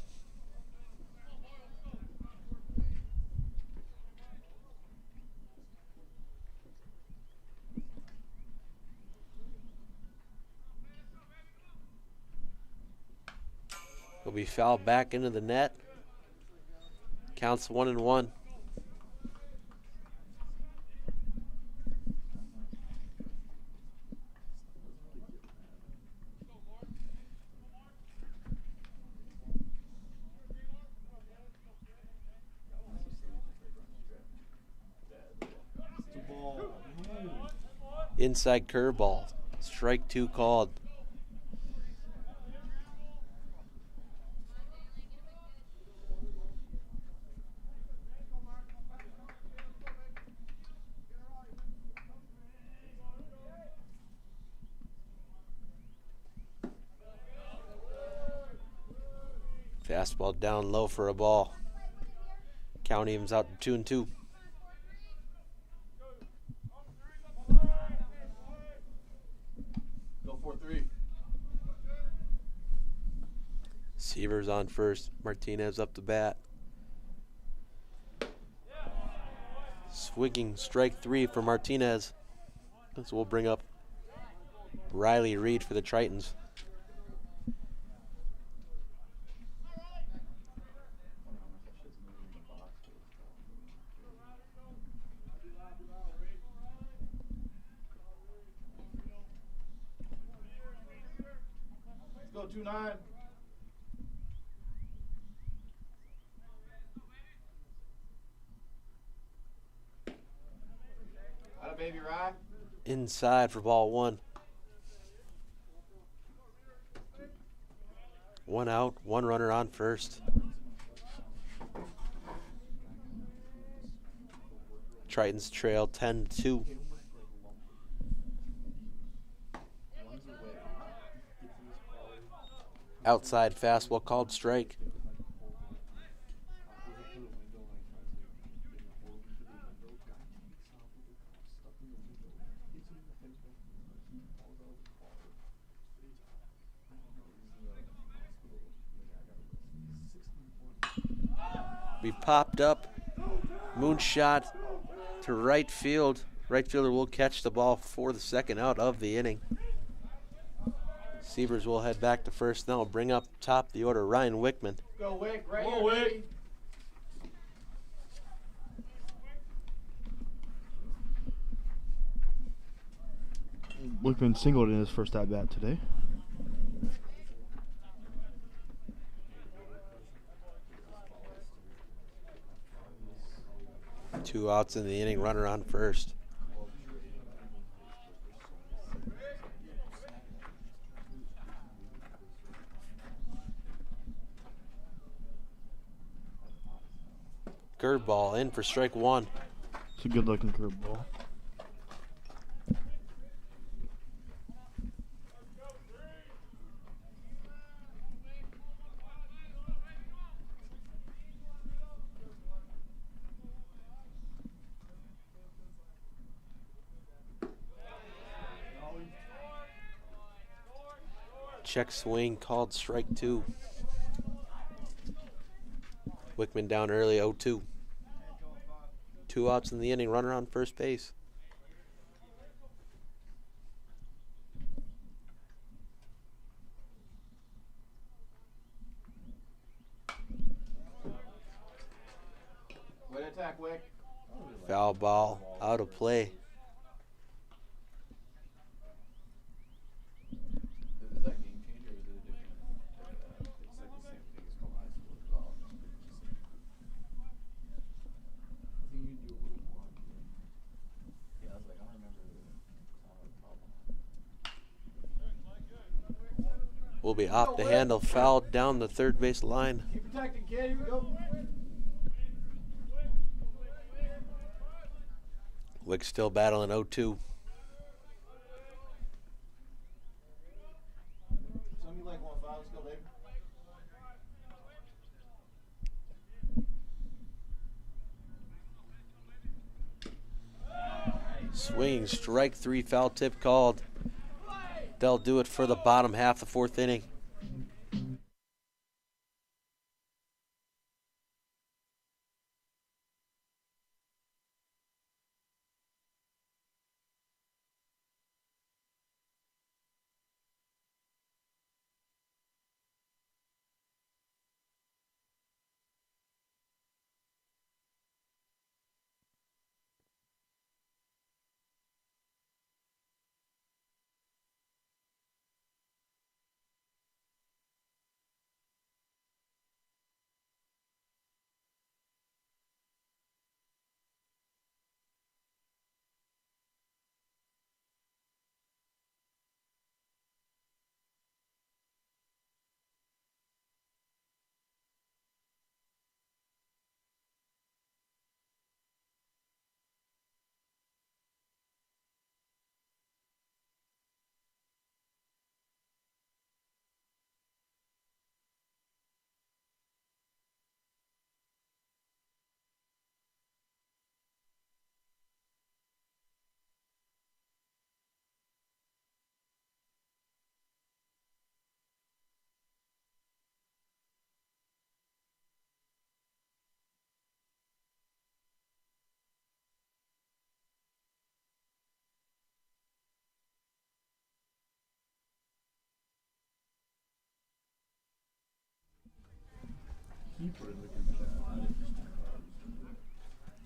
Will be fouled back into the net. Counts 1-1. The ball. Inside curveball. Strike 2 called. Fastball down low for a ball. Count evens out to 2-2. Go 4-3. Severs on first. Martinez up to bat. Swinging strike 3 for Martinez. This will bring up Riley Reed for the Tritons. Let's go 2-9. Atta baby Rye. Inside for ball 1. 1 out, 1 runner on first. Tritons trail 10-2. Outside fastball called strike. Be popped up. Moonshot to right field. Right fielder will catch the ball for the second out of the inning. Severs will head back to first. Now bring up top the order Ryan Wickman. Go Wick, right Go, here, Wick. baby. Wickman singled in his first at bat today. Two outs in the inning, runner on first. Curveball in for strike 1. It's a good looking curveball. Check swing called strike 2. Wickman down early, 0-2. 2 outs in the inning, runner on first base. Foul ball out of play. Is that game changer or is it a different? It's like the same thing as called high school development. I think you can do a little more. Yeah, I was like, I don't remember the problem. Will be off the handle, fouled down the third base line. Keep protecting, kid. Here we go. Wick still battling 0-2. Some you like one foul. Let's go, baby. Swinging strike 3, foul tip called. They'll do it for the bottom half of the 4th inning.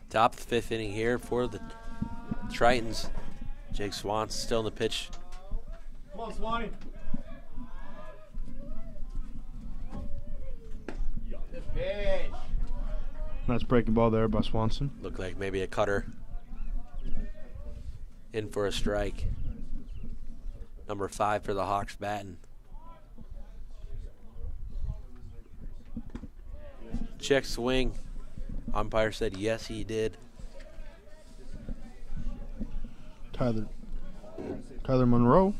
Top of the 5th inning here for the Tritons. Jake Swanson still in the pitch. Come on, Swanee. Good pitch. Nice breaking ball there by Swanson. Looked like maybe a cutter. In for a strike. Number 5 for the Hawks batting. Check swing. Umpire said yes, he did. Tyler Monroe.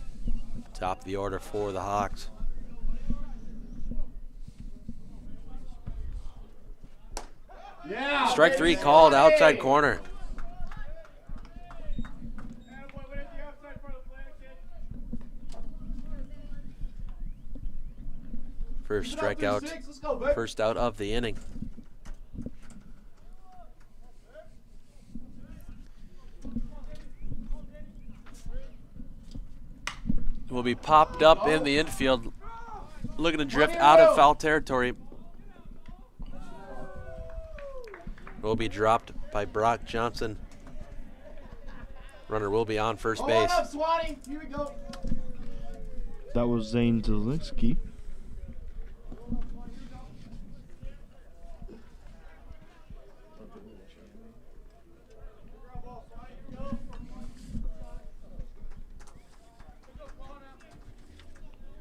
Top of the order for the Hawks. Yeah. Strike 3 called outside corner. First strikeout, Let's go, baby. first out of the inning. Will be popped up in the infield, looking to drift out of foul territory. Will be dropped by Brock Johnson. Runner will be on first base. Hold up, Swanee. Here we go. That was Zane Zielinski.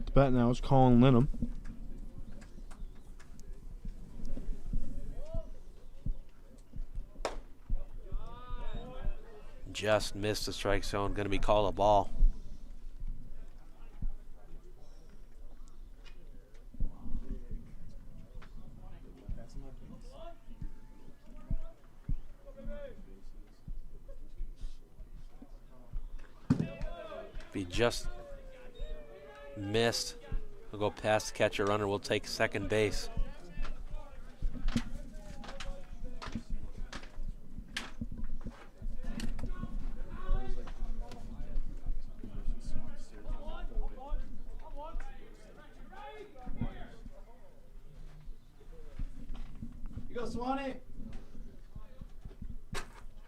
The bat now is Colin Linham. Just missed the strike zone. Going to be called a ball. If he just missed, he'll go past the catcher. Runner will take second base.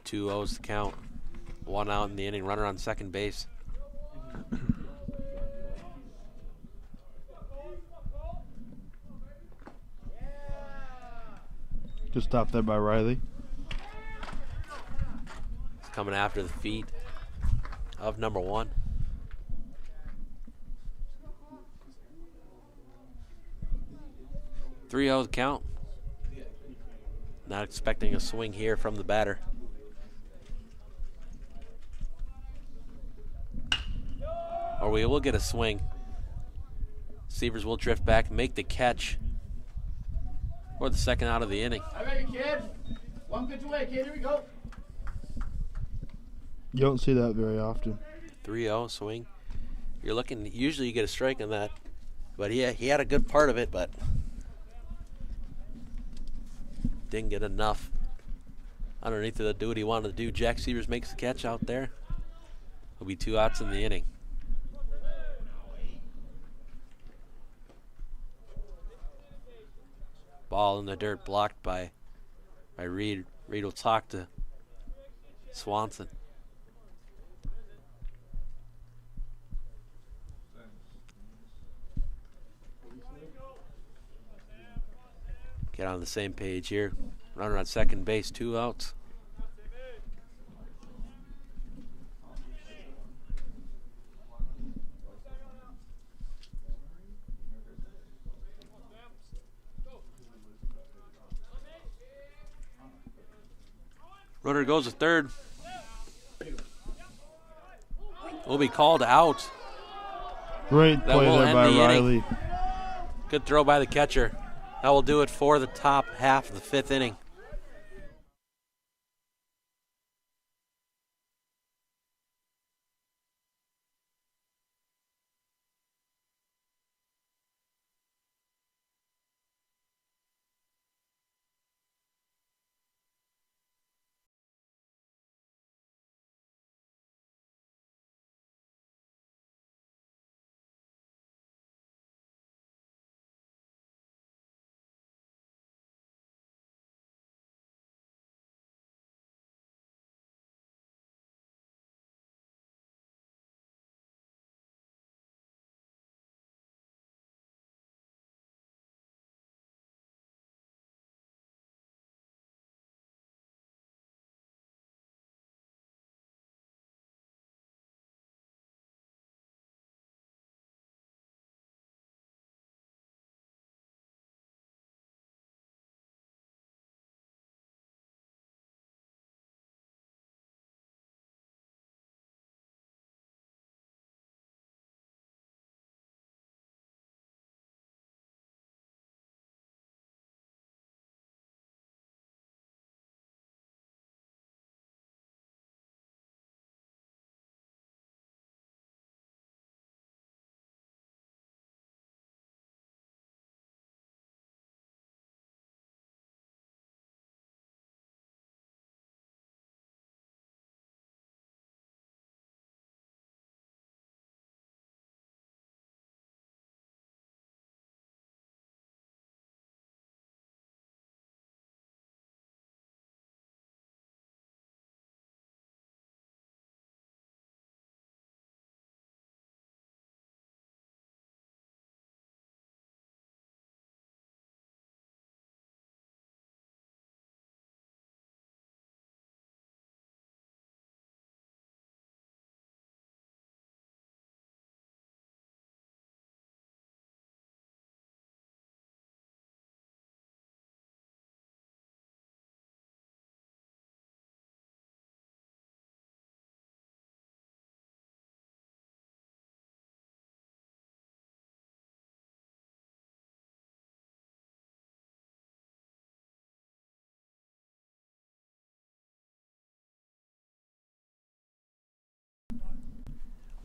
2-0's the count. 1 out in the inning. Runner on second base. Just stopped there by Riley. It's coming after the feet of number 1. Three 0 count. Not expecting a swing here from the batter. Or we will get a swing. Receivers will drift back, make the catch for the second out of the inning. I got you, kid. One pitch away, kid. Here we go. You don't see that very often. 3-0 swing. You're looking, usually you get a strike on that. But he had a good part of it, but didn't get enough underneath to do what he wanted to do. Jack Severs makes the catch out there. There'll be 2 outs in the inning. Ball in the dirt, blocked by Reed. Reed will talk to Swanson. Get on the same page here. Runner on second base, 2 outs. Runner goes to third. Will be called out. Great That play will there end by the inning. Riley. Good throw by the catcher. That will do it for the top half of the 5th inning.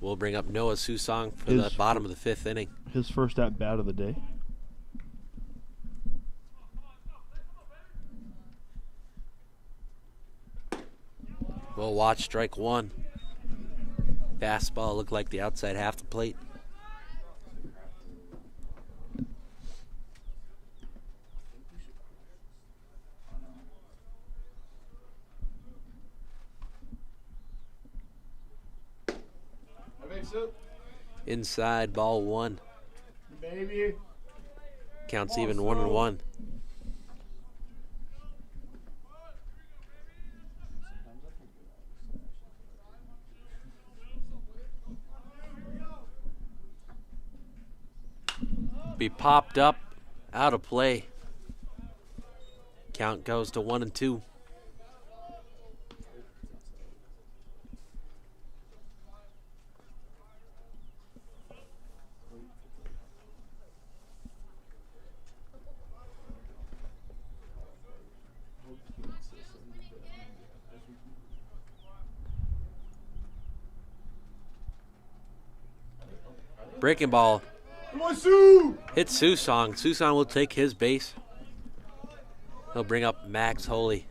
We'll bring up Noah Susong for the bottom of the 5th inning. His first at bat of the day. We'll watch strike 1. Fastball looked like the outside half the plate. Mix it. Inside, ball 1. Baby. Counts Come on, even Sue. 1-1. Be popped up, out of play. Count goes to 1-2. Breaking ball Come on, Sue. hits Susong. Susong will take his base. He'll bring up Max Holy.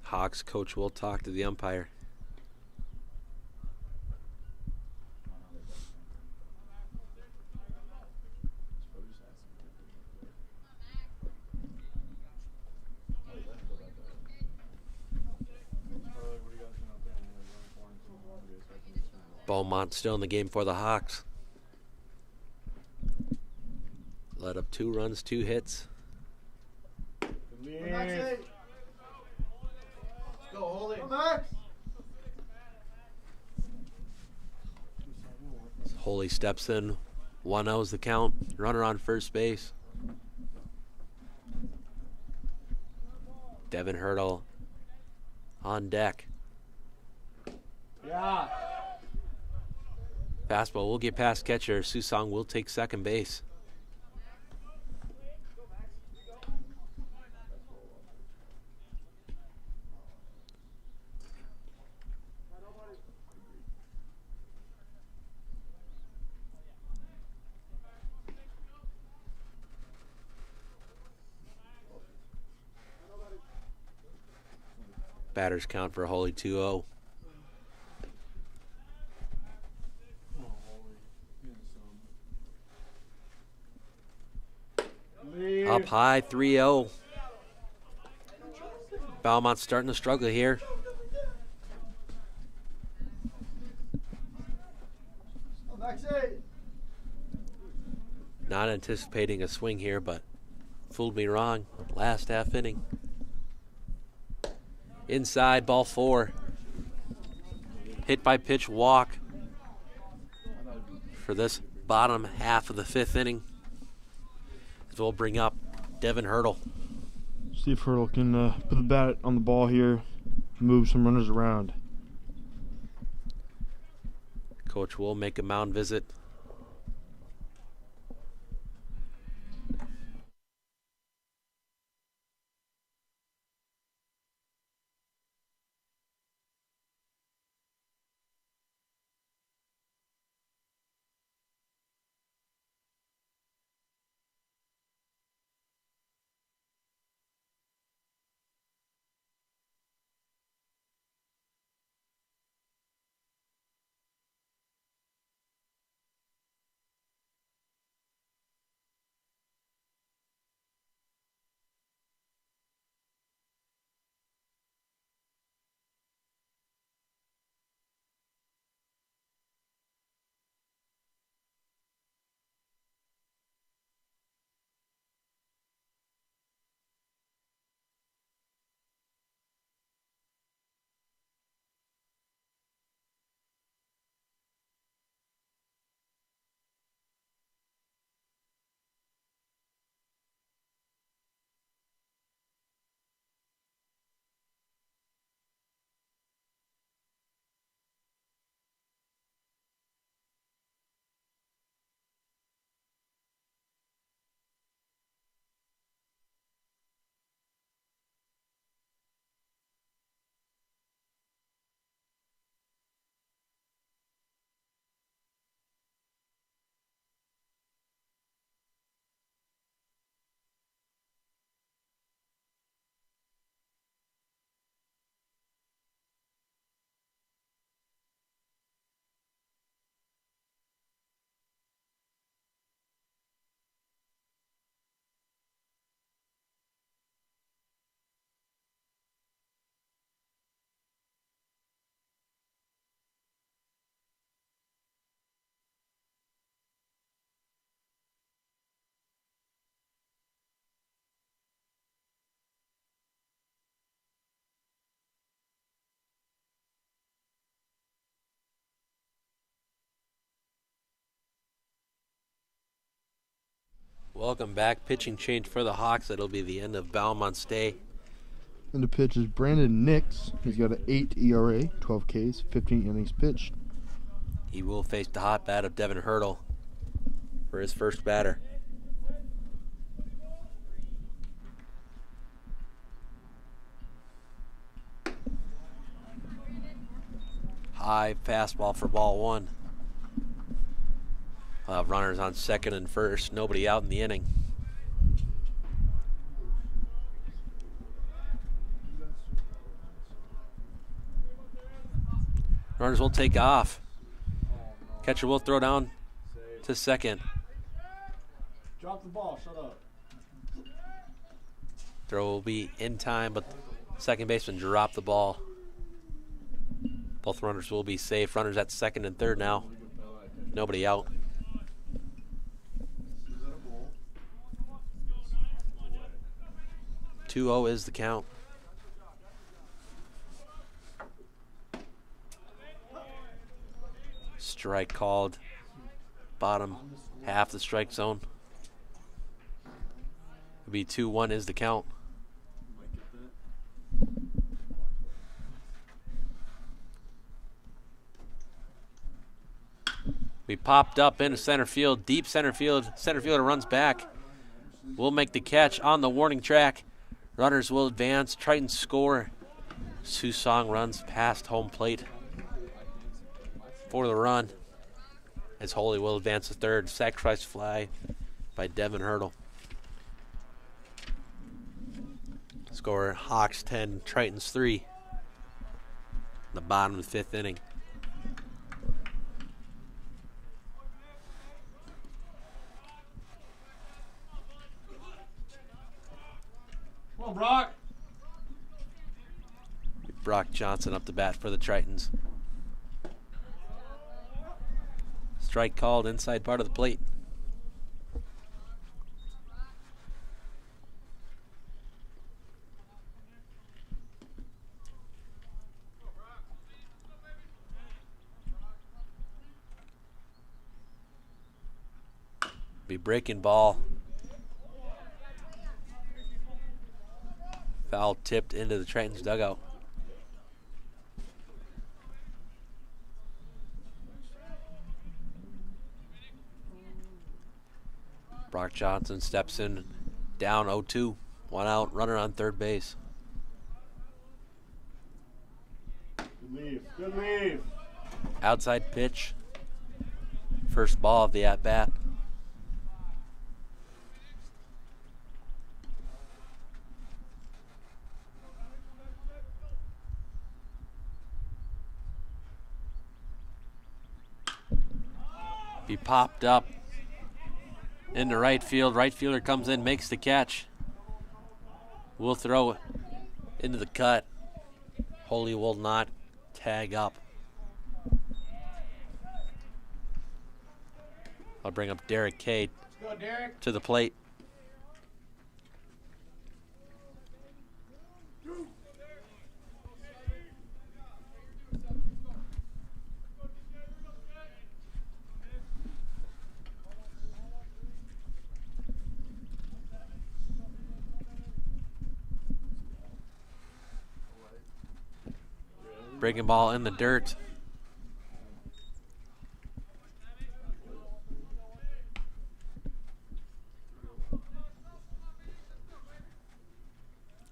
Hawks coach will talk to the umpire. Beaumont still in the game for the Hawks. Let up 2 runs, 2 hits. Max. Go, Holy. Come Max. Holy steps in. 1-0's the count. Runner on first base. Devin Hurdle on deck. Yeah. Fastball will get past catcher. Susong will take second base. Batters count for Holy 2-0. Up high, 3-0. Belmont's starting to struggle here. Not anticipating a swing here, but fooled me wrong. Last half inning. Inside, ball 4. Hit by pitch walk for this bottom half of the 5th inning. As we'll bring up Devin Hurdle. Steve Hurdle can put the bat on the ball here, move some runners around. Coach will make a mound visit. Welcome back. Pitching change for the Hawks. That'll be the end of Belmont's day. And the pitch is Brandon Nix. He's got an 8 ERA, 12 Ks, 15 innings pitched. He will face the hot bat of Devin Hurdle for his first batter. High fastball for ball one. Runners on second and first. Nobody out in the inning. Runners will take off. Catcher will throw down to second. Drop the ball. Shut up. Throw will be in time, but second baseman dropped the ball. Both runners will be safe. Runners at second and third now. Nobody out. 2-0 is the count. Strike called. Bottom half the strike zone. It'll be 2-1 is the count. We popped up into center field, deep center field. Center fielder runs back. We'll make the catch on the warning track. Runners will advance. Tritons score. Susong runs past home plate for the run. As Holy will advance to third. Sacrifice fly by Devin Hurdle. Score Hawks 10, Tritons 3. The bottom of the fifth inning. Come on, Brock. Brock Johnson up to bat for the Tritons. Strike called inside part of the plate. Be breaking ball. Foul tipped into the Tritons dugout. Brock Johnson steps in, down 0-2, 1 out, runner on third base. Good leave. Good leave. Outside pitch. First ball of the at-bat. He popped up into right field. Right fielder comes in, makes the catch. We'll throw into the cut. Holy will not tag up. I'll bring up Derek K Go, Derek. to the plate. Breaking ball in the dirt.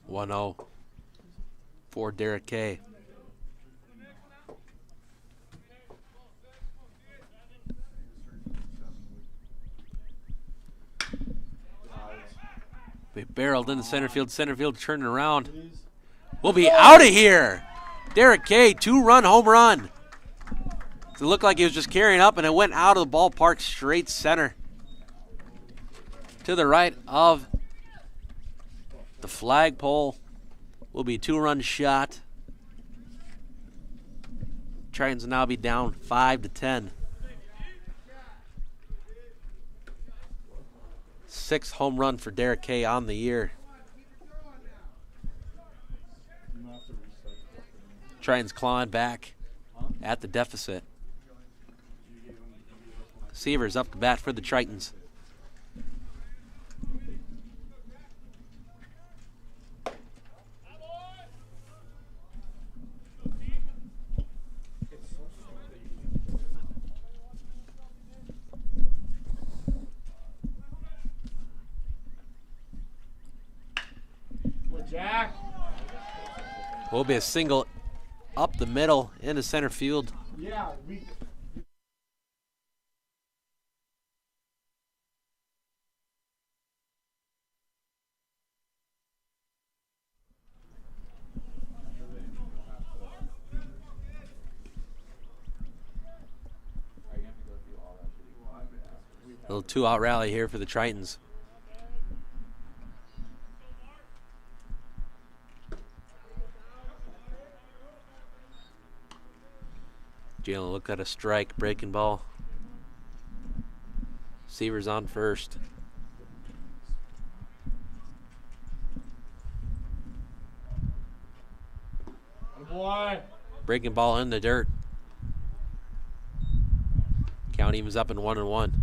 (1-0) for Derek K. We barreled in the center field. Center field turning around. We'll be out of here. Derek K, 2-run home run. It looked like he was just carrying up, and it went out of the ballpark straight center to the right of the flagpole. Will be a 2-run shot. Tritons will now be down 5-10. 6th home run for Derek K on the year. Tritons clawing back at the deficit. Seavers up to bat for the Tritons. Jack. Will be a single up the middle into center field. Yeah, we. Little 2-out rally here for the Tritons. Jalen looked at a strike, breaking ball. Seaver's on first. Boy. Breaking ball in the dirt. Count evens up in 1-1.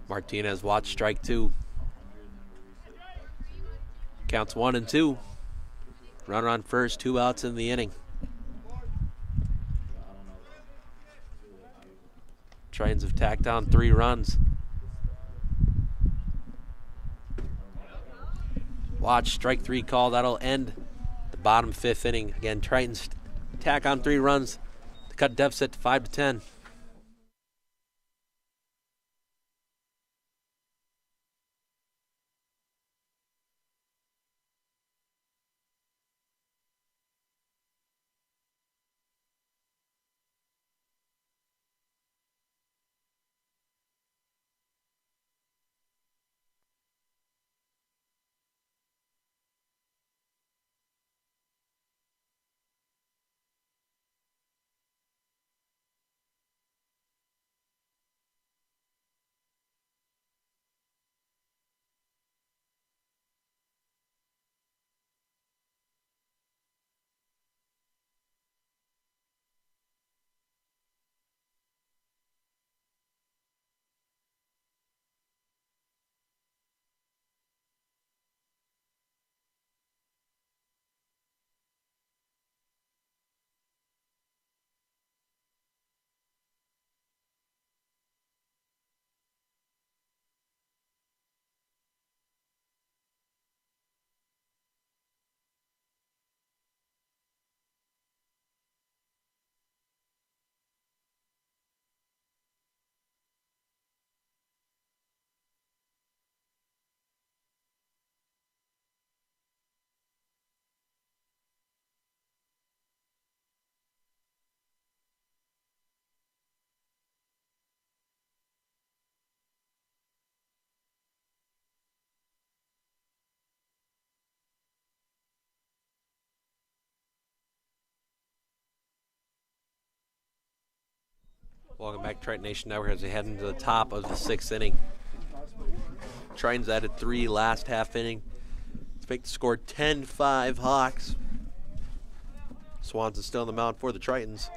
Martinez watch strike 2. Counts 1-2. Runner on first, 2 outs in the inning. Tritons have tacked on 3 runs. Watch strike 3 call. That'll end the bottom 5th inning. Again, Tritons tack on 3 runs to cut deficit to 5-10. Welcome back to Triton Nation Network as we head into the top of the 6th inning. Tritons added 3 last half inning to make the score 10-5 Hawks. Swans is still on the mound for the Tritons.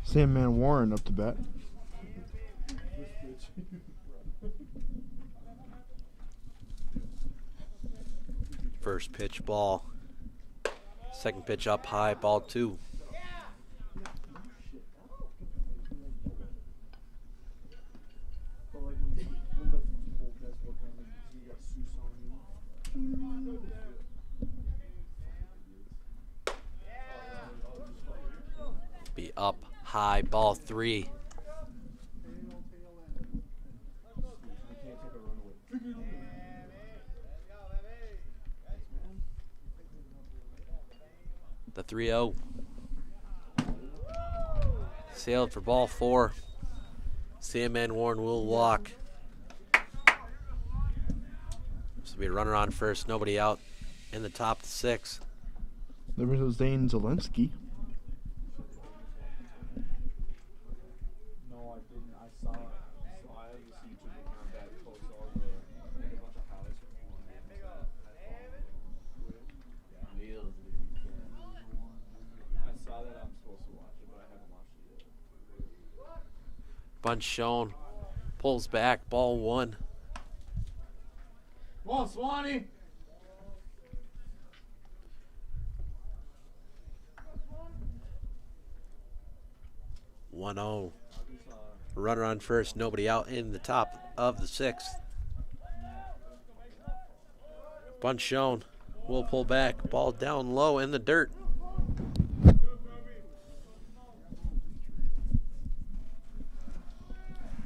Sandman Warren up to bat. First pitch ball. Second pitch up high, ball 2. Be up high, ball 3. The 3-0. Sailed for ball 4. Sandman Warren will walk. This will be a runner on first, nobody out in the top 6. There was Zane Zelensky. No, I didn't. I saw it. So I have this YouTube account that posts all the like a bunch of highlights from one. I saw that I'm supposed to watch it, but I haven't watched it yet. Bunch shown. Pulls back. Ball 1. Come on, Swanee. 1-0. Runner on first. Nobody out in the top of the 6th. Bunch shown. Will pull back. Ball down low in the dirt.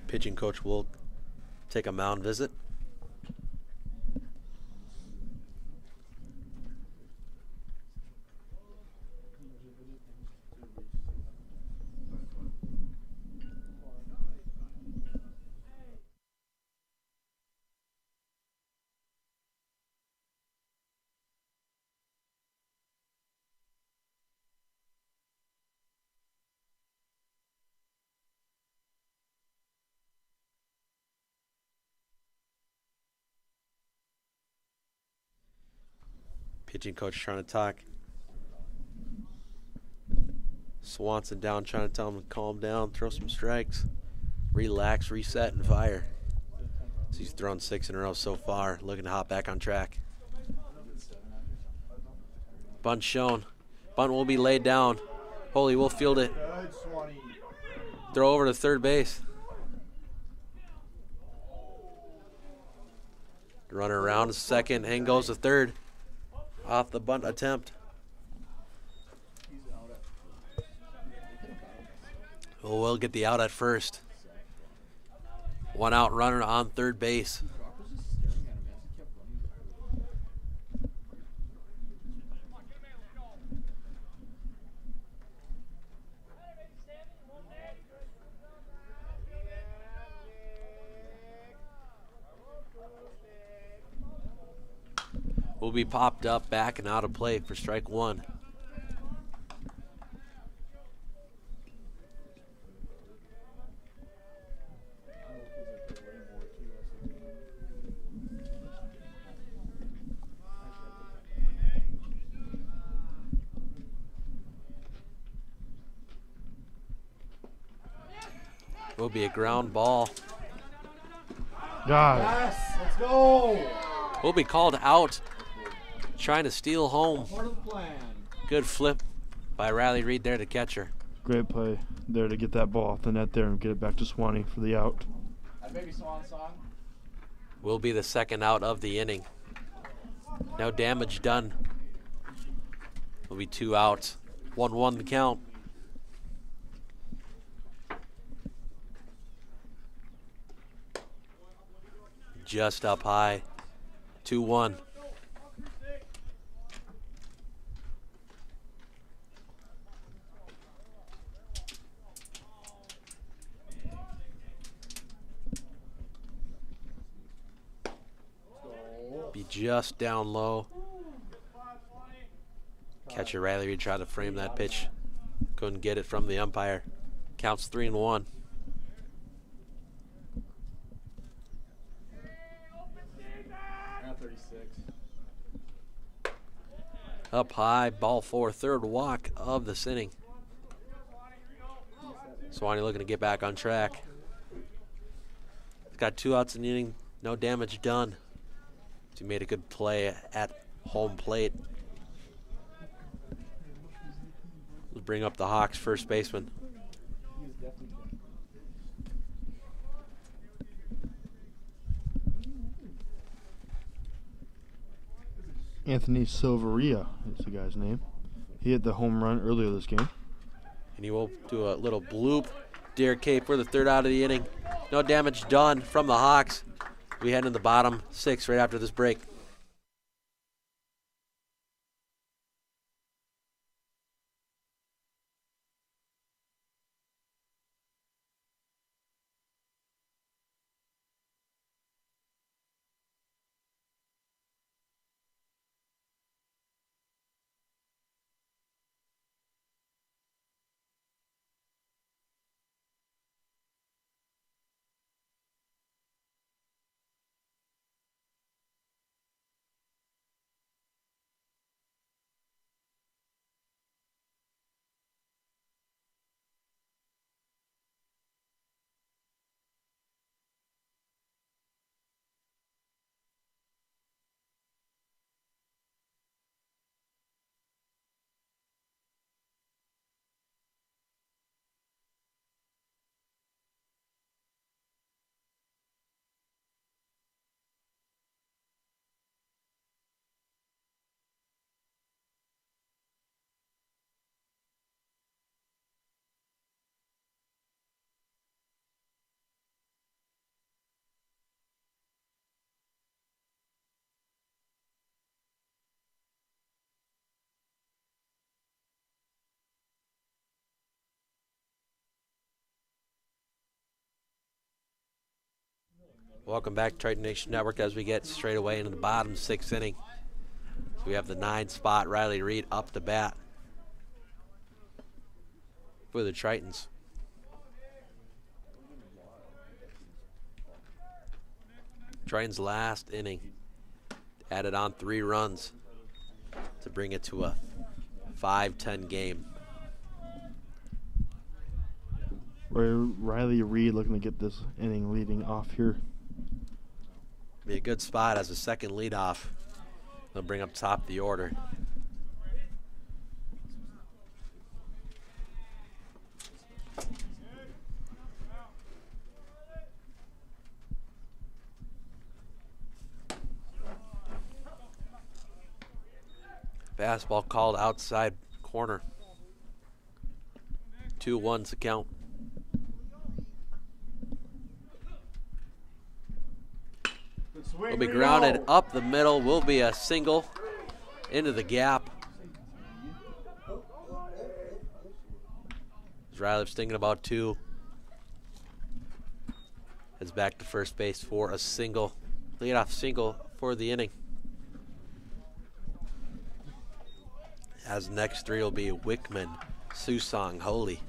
Pitching coach will take a mound visit. Pitching coach trying to talk. Swanson down, trying to tell him to calm down, throw some strikes, relax, reset, and fire. So he's thrown 6 in a row so far, looking to hop back on track. Bunt shown. Bunt will be laid down. Holy will field it. Good, Swanee. Throw over to third base. Runner around to second and goes to third. Off the bunt attempt. Oh, we'll get the out at first. 1 out, runner on third base. Will be popped up, back and out of play for strike 1. Will be a ground ball. God. Yes, let's go. Will be called out. Trying to steal home. Part of the plan. Good flip by Riley Reed there to catcher. Great play there to get that ball off the net there and get it back to Swanee for the out. That baby swan song. Will be the second out of the inning. No damage done. Will be 2 outs. 1-1 the count. Just up high. 2-1. Be just down low. Catcher Riley Reed tried to frame that pitch. Couldn't get it from the umpire. Counts 3-1. At 36. Up high, ball 4, third walk of the inning. Swanee looking to get back on track. He's got 2 outs in the inning, no damage done. He made a good play at home plate. Let's bring up the Hawks first baseman. Anthony Silveria is the guy's name. He hit the home run earlier this game. And he will do a little bloop. Deer Cape for the 3rd out of the inning. No damage done from the Hawks. We head in the bottom 6 right after this break. Welcome back to Triton Nation Network as we get straight away into the bottom 6th inning. So we have the 9 spot, Riley Reed up to bat for the Tritons. Tritons last inning added on 3 runs to bring it to a 5-10 game. Riley Reed looking to get this inning leading off here. Be a good spot as a second leadoff. They'll bring up top of the order. Fastball called outside corner. 2-1's the count. Will be grounded up the middle. Will be a single into the gap. Riley's thinking about 2. Heads back to first base for a single. Leadoff single for the inning. As next 3 will be Wickman, Susong, Holy.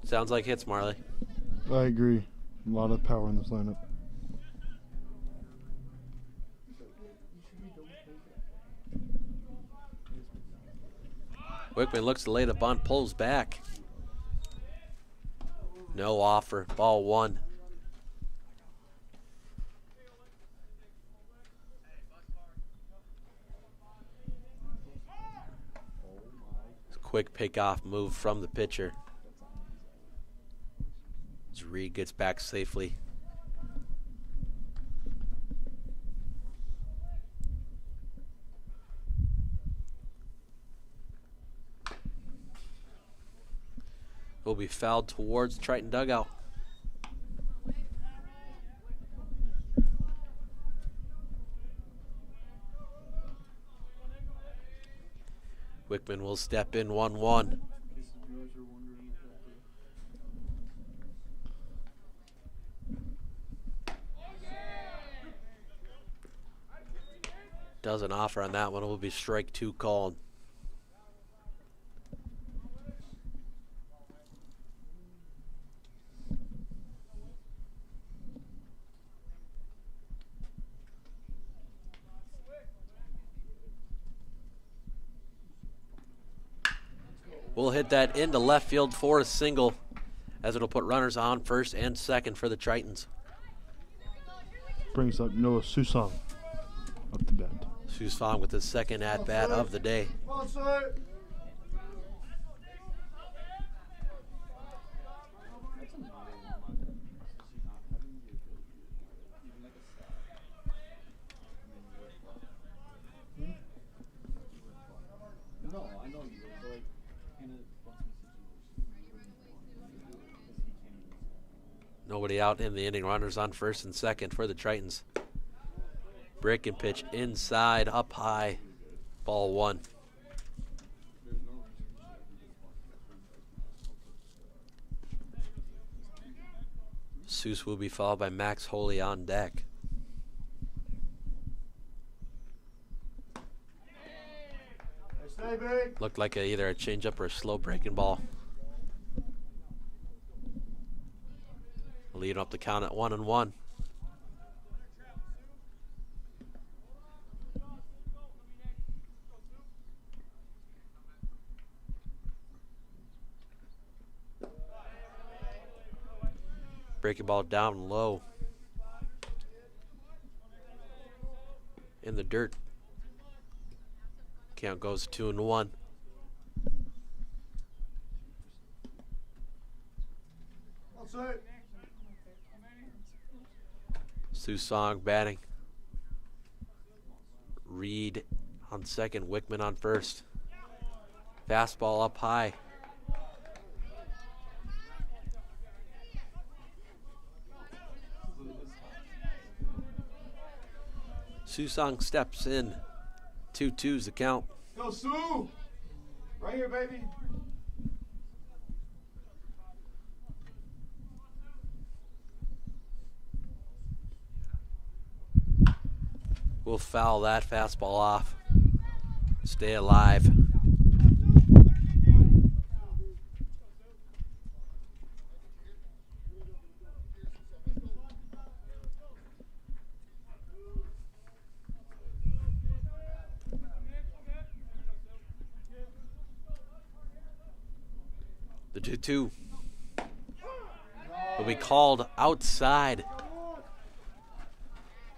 Sounds like hits, Marley. I agree. A lot of power in this lineup. Wickman looks to lay the bunt, pulls back. No offer. Ball 1. Quick pick-off move from the pitcher. As Reed gets back safely. Will be fouled towards Triton dugout. Wickman will step in 1-1. Doesn't offer on that one. It will be strike 2 called. We'll hit that into left field for a single, as it'll put runners on first and second for the Tritons. Brings up Noah Susong up to bat. Susong with his second at-bat of the day. Nobody out in the inning. Runners on first and second for the Tritons. Break and pitch inside, up high. Ball 1. Seuss will be followed by Max Holy on deck. Looked like either a changeup or a slow breaking ball. Leading up the count at 1-1. Breaking ball down low. In the dirt. Count goes 2-1. Susong batting. Reed on second. Wickman on first. Fastball up high. Susong steps in. 2-2's the count. Go, Sue! Right here, baby. We'll foul that fastball off. Stay alive. The 2-2 will be called outside.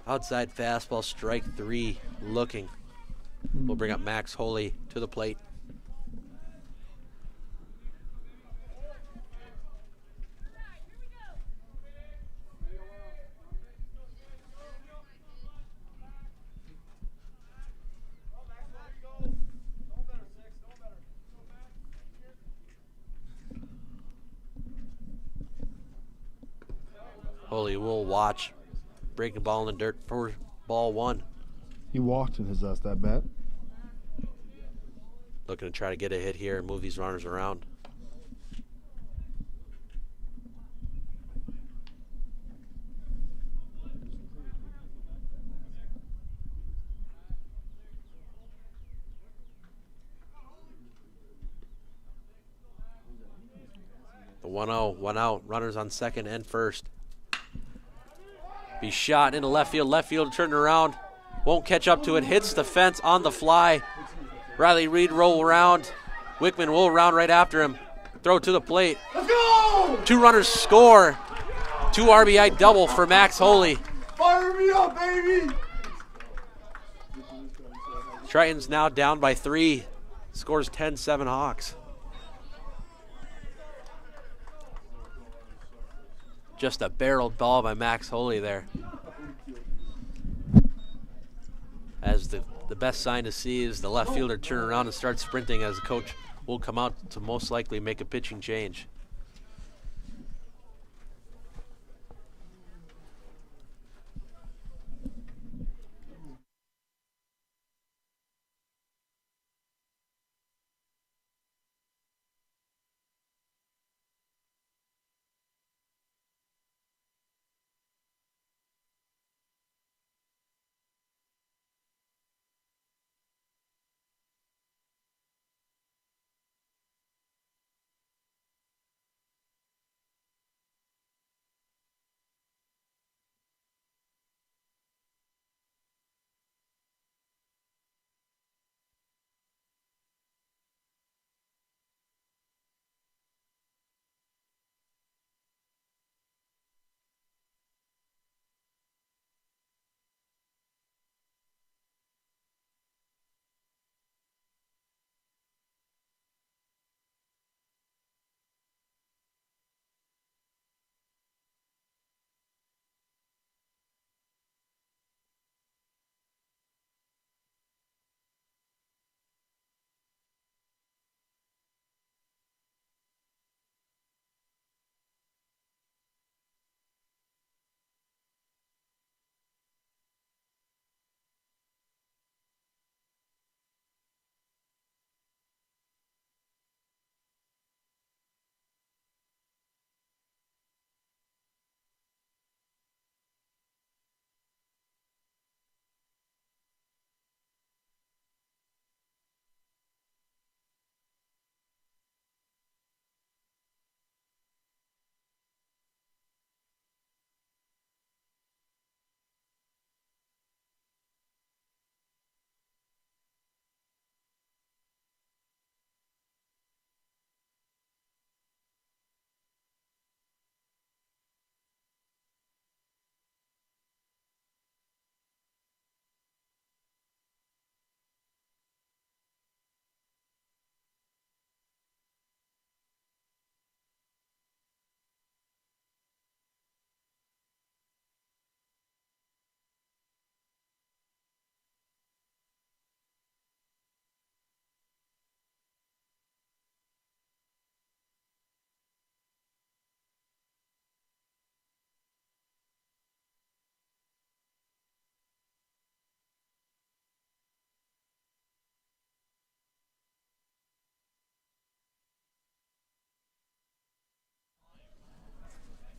Outside fastball, strike 3, looking. We'll bring up Max Holy to the plate. Holy will watch. Breaking ball in the dirt for ball 1. He walked in his last at bat. Looking to try to get a hit here and move these runners around. The 1-0, 1 out. Runners on second and first. Be shot into left field. Left field turning around. Won't catch up to it. Hits the fence on the fly. Riley Reed roll around. Wickman roll around right after him. Throw to the plate. Let's go! 2 runners score. 2 RBI double for Max Holy. Fire me up, baby! Tritons now down by 3. Scores 10-7 Hawks. Just a barreled ball by Max Holy there. As the best sign to see is the left fielder turn around and start sprinting as the coach will come out to most likely make a pitching change.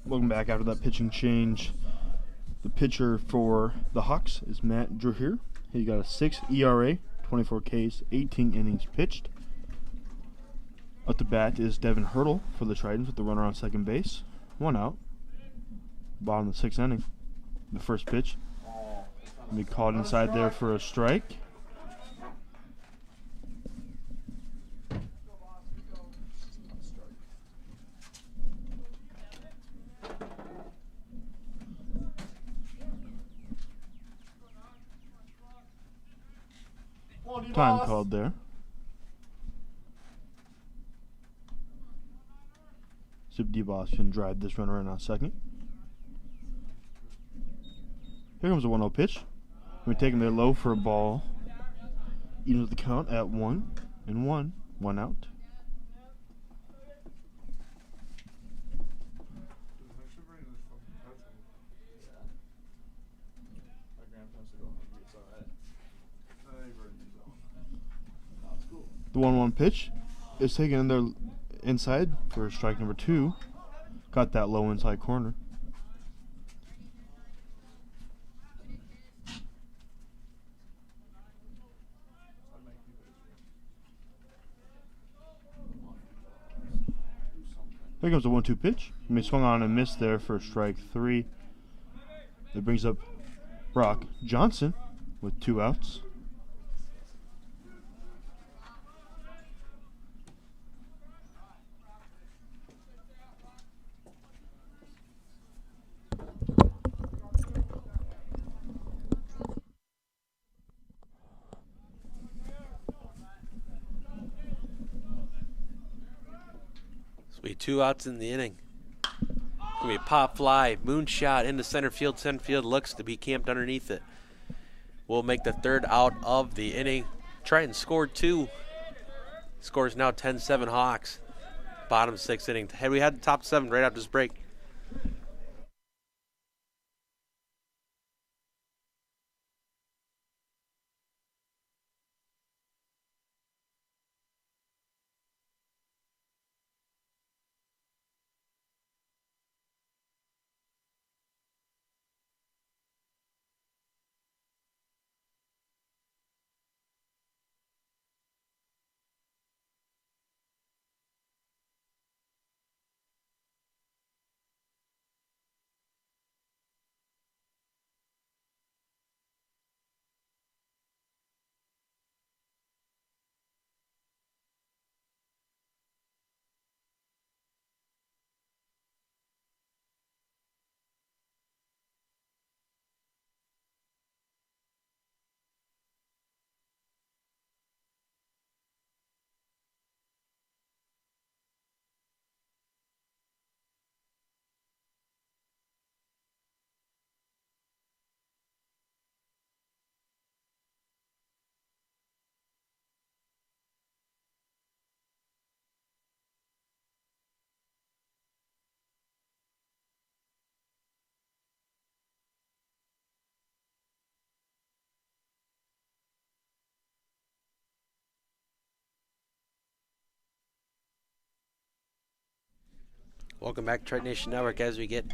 Welcome back after that pitching change. The pitcher for the Hawks is Matt Dreher. He got a 6 ERA, 24 Ks, 18 innings pitched. Up to bat is Devin Hurdle for the Tritons with the runner on second base. 1 out. Bottom of the 6th inning. The first pitch. Be called inside there for a strike. Time called there. Sip D-Boss can drive this runner in on second. Here comes a 1-0 pitch. We're taking their low for a ball. Even with the count at 1-1. 1 out. The 1-1 pitch is taken in there inside for strike number 2. Got that low inside corner. Here comes the 1-2 pitch. He swung on and missed there for strike 3. That brings up Brock Johnson with 2 outs. Sweet, 2 outs in the inning. Gonna be a pop fly, moonshot into center field. Center field looks to be camped underneath it. We'll make the 3rd out of the inning. Triton scored 2. Scores now 10-7 Hawks. Bottom 6th inning. We had the top 7 right after this break. Welcome back to Triton Nation Network as we get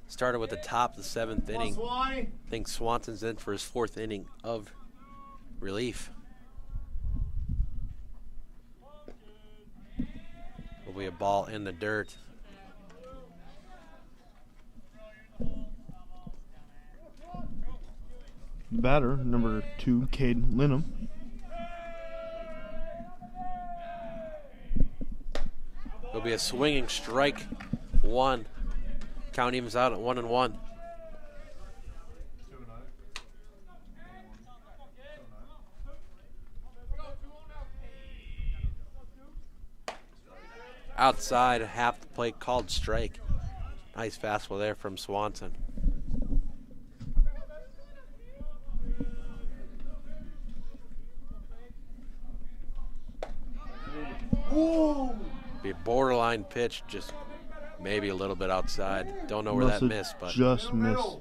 started with the top of the 7th inning. I think Swanson's in for his 4th inning of relief. Will be a ball in the dirt. Batter, number 2, Cade Linham. It'll be a swinging strike 1. Count evens out at 1-1. Outside, half the plate called strike. Nice fastball there from Swanson. Be a borderline pitch, just maybe a little bit outside. Don't know where that missed, but just missed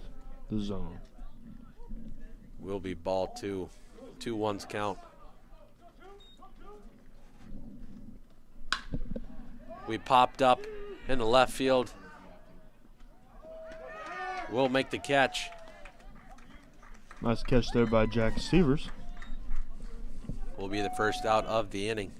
the zone. Will be ball 2. 2-1's count. We popped up in the left field. will make the catch. Nice catch there by Jack Severs. Will be the first out of the inning.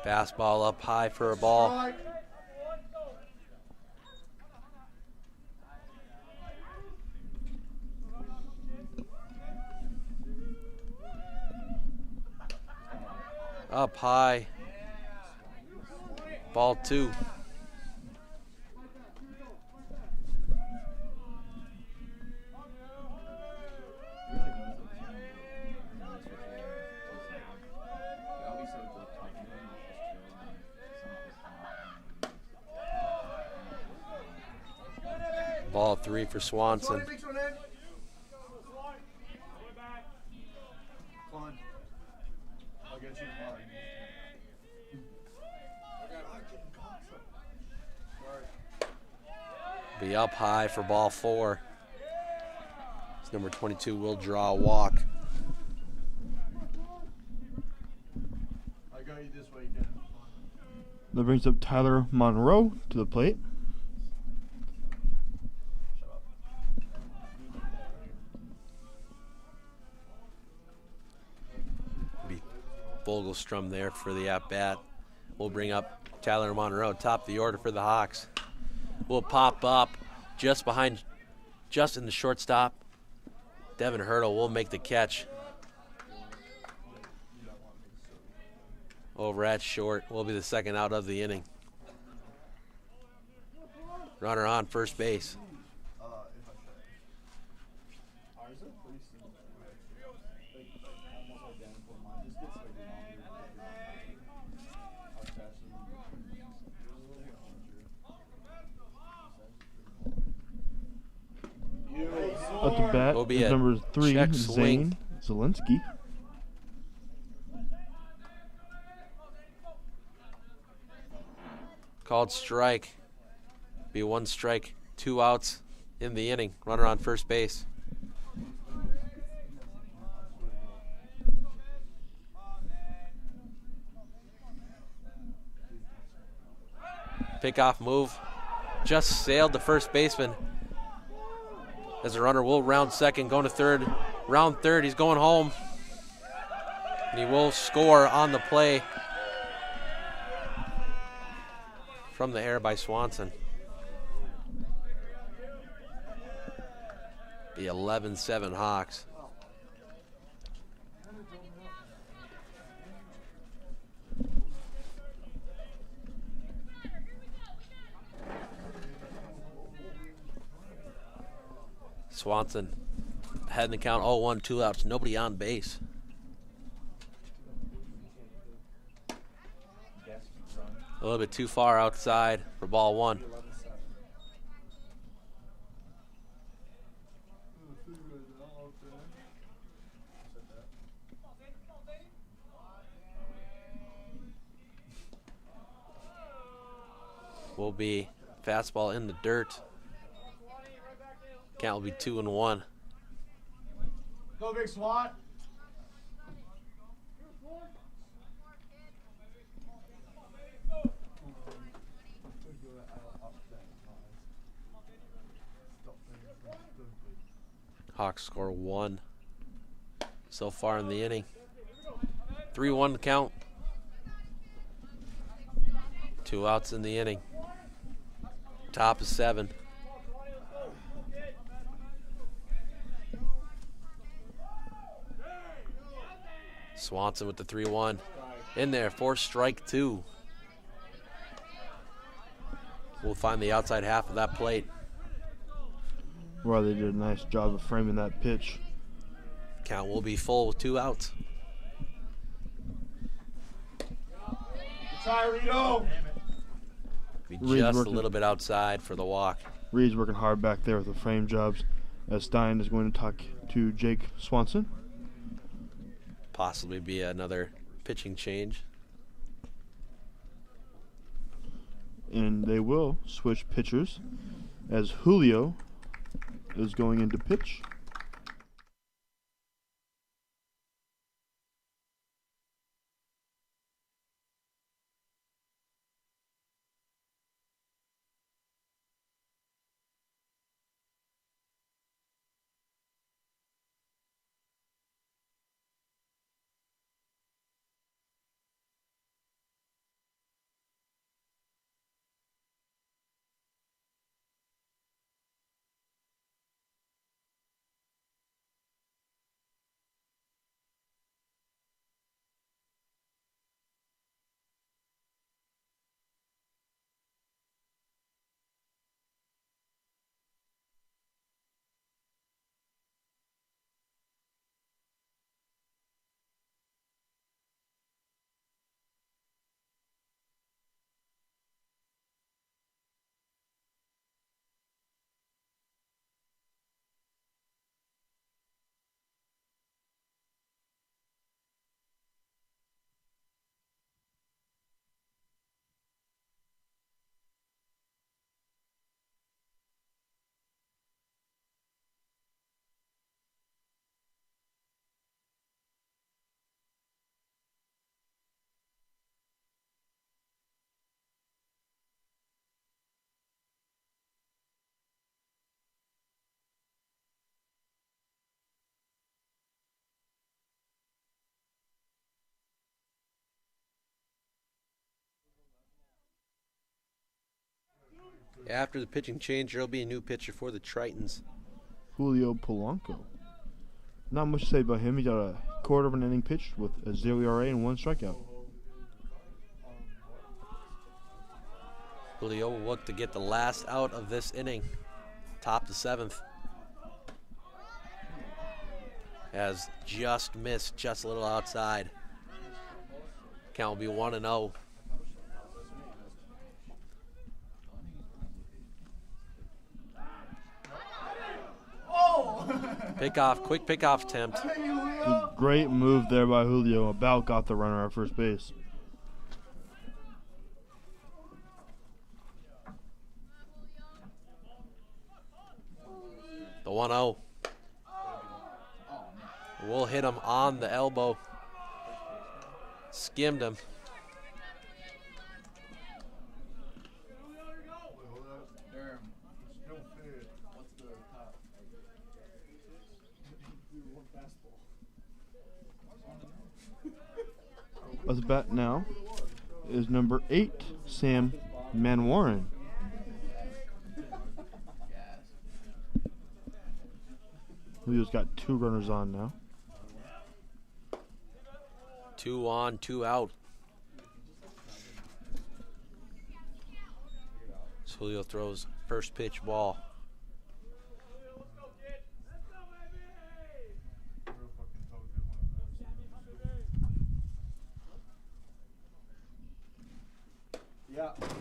Fastball up high for a ball. Up high. Ball 2. Ball 3 for Swanson. Be up high for ball 4. This number 22 will draw a walk. I got you this way, Ken. That brings up Tyler Monroe to the plate. Be Vogelstrom there for the at-bat. We'll bring up Tyler Monroe, top of the order for the Hawks. Will pop up just behind, just in the shortstop. Devin Hurdle will make the catch. Over at short will be the second out of the inning. Runner on first base. At the bat Will be is a number 3, check Zane swing. Zielinski. Called strike. Be 1 strike, 2 outs in the inning. Runner on first base. Pickoff move. Just sailed the first baseman. As the runner will round second, going to third. Round third, he's going home. And he will score on the play from the air by Swanson. The 11-7 Hawks. Swanson ahead in the count, 0-1, 2 outs, nobody on base. A little bit too far outside for ball 1. Will be fastball in the dirt. Count will be 2-1. Go, Big Swat. Hawks score 1 so far in the inning. 3-1 count. 2 outs in the inning. Top is 7. Swanson with the 3-1. In there for strike 2. We'll find the outside half of that plate. Well, they did a nice job of framing that pitch. Count will be full with 2 outs. Try, Rito. Be Reed's just a working. little bit outside for the walk. Reed's working hard back there with the frame jobs. As Stein is going to talk to Jake Swanson. Possibly be another pitching change. And they will switch pitchers as Julio is going into pitch. After the pitching change, there'll be a new pitcher for the Tritons. Julio Polanco. Not much to say about him. He got a quarter of an inning pitched with a 0 ERA and 1 strikeout. Julio will look to get the last out of this inning. Top the 7th. Has just missed, just a little outside. Count will be 1-0. Pickoff, quick pickoff attempt. Great move there by Julio. About got the runner at first base. The 1-0. We'll hit him on the elbow. Skimmed him. At the bat now is number 8, Sam Manwaran. Julio's got 2 runners on now. 2 on, 2 out. So Julio throws first pitch ball.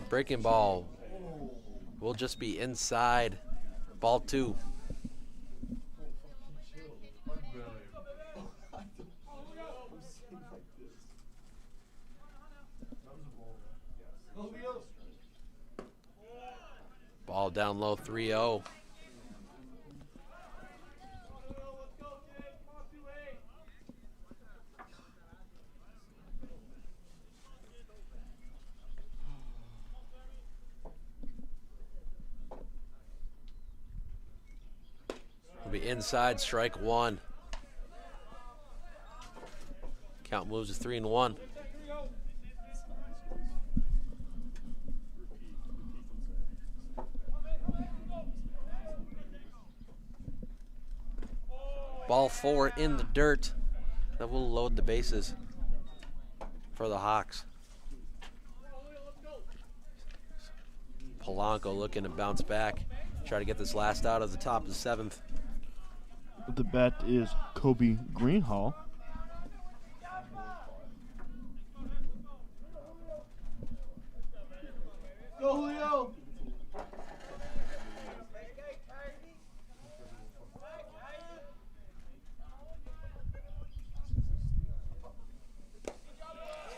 Breaking ball will just be inside. Ball 2. Ball down low, 3-0. Will be inside, strike 1. Count moves to 3-1. Ball 4 in the dirt. That will load the bases for the Hawks. Polanco looking to bounce back. Try to get this last out of the top of the 7th. At the bat is Kobe Greenhall. Go, Julio!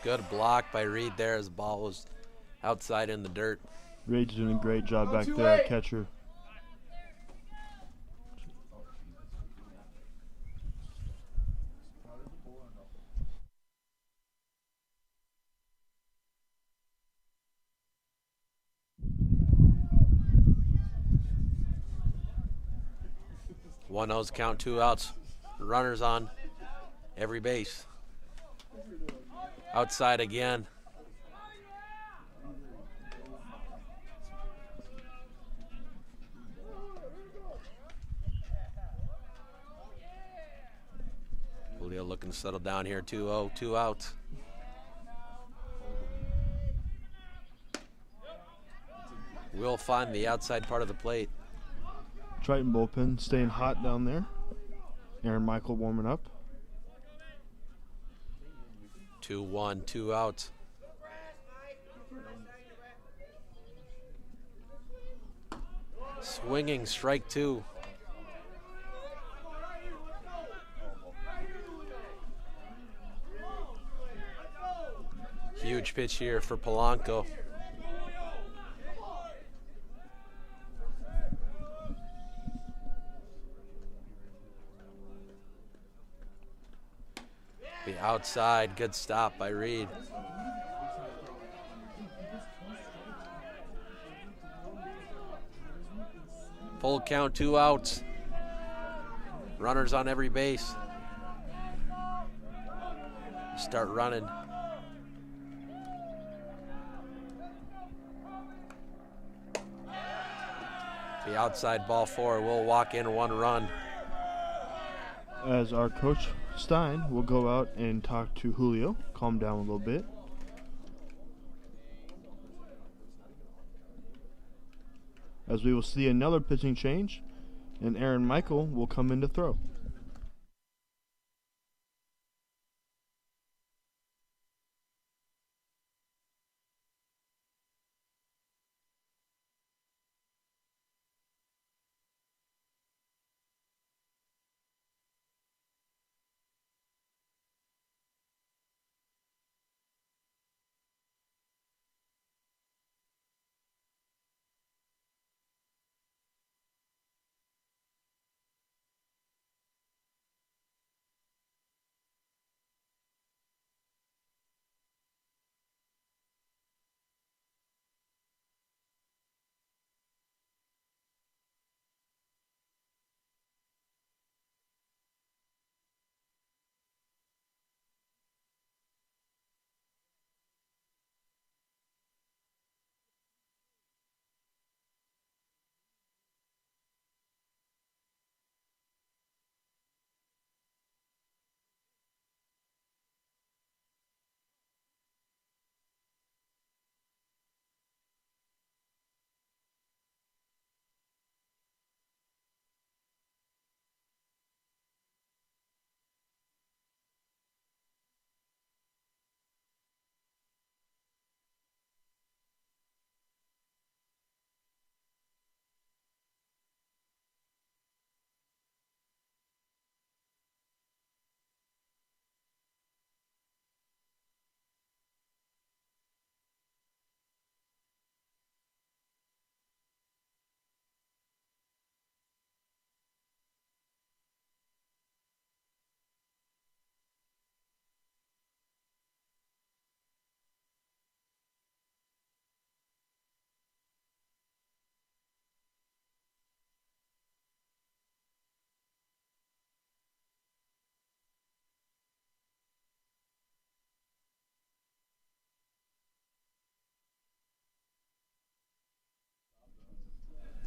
Good block by Reed there as the ball was outside in the dirt. Rage's doing a great job back there at catcher. One O's count, 2 outs. Runners on every base. Outside again. Julio looking to settle down here. 2-0, 2 outs. We'll find the outside part of the plate. Triton bullpen staying hot down there. Aaron Michael warming up. 2-1, 2 outs. Swinging, strike 2. Huge pitch here for Polanco. The outside, good stop by Reed. Full count, 2 outs. Runners on every base. Start running. The outside ball 4 will walk in 1 run. As our coach Stein will go out and talk to Julio, calm down a little bit. As we will see another pitching change, and Aaron Michael will come in to throw.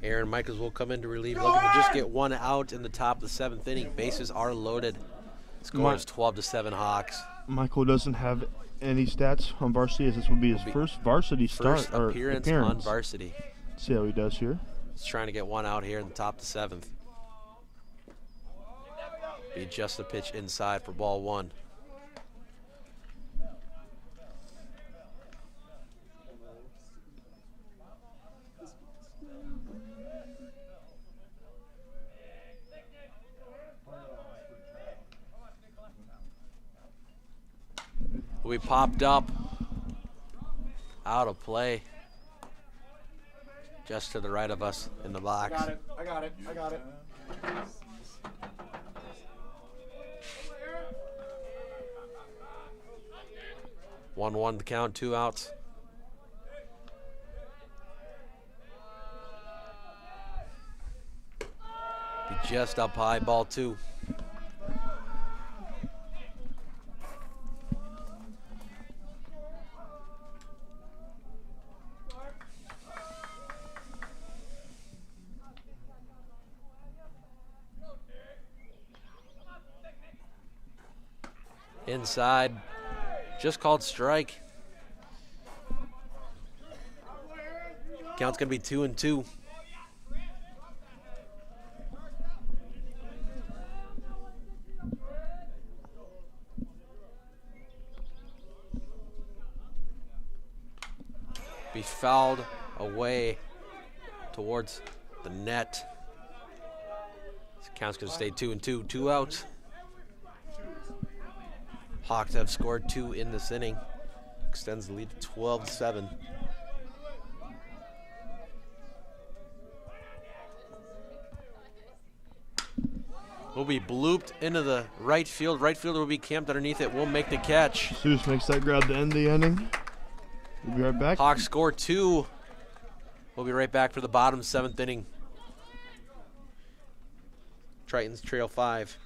Aaron Michaels will come in to relieve, looking to just get 1 out in the top of the 7th inning. Bases are loaded. Score is 12-7 Hawks. Michael doesn't have any stats on varsity, as this will be his first varsity start. First appearance on varsity. See how he does here. He's trying to get 1 out here in the top of the 7th. Be just a pitch inside for ball 1. We popped up, out of play. just to the right of us in the box. I got it. 1-1 the count, 2 outs. Be just up high, ball 2. Inside, just called strike. Count's gonna be 2-2. Be fouled away towards the net. This count's gonna stay 2-2, 2 outs. Hawks have scored 2 in this inning. Extends the lead to 12-7. Will be blooped into the right field. Right fielder will be camped underneath it. Will make the catch. Seuss makes that grab to end the inning. We'll be right back. Hawks score 2. We'll be right back for the bottom 7th inning. Tritons trail 5.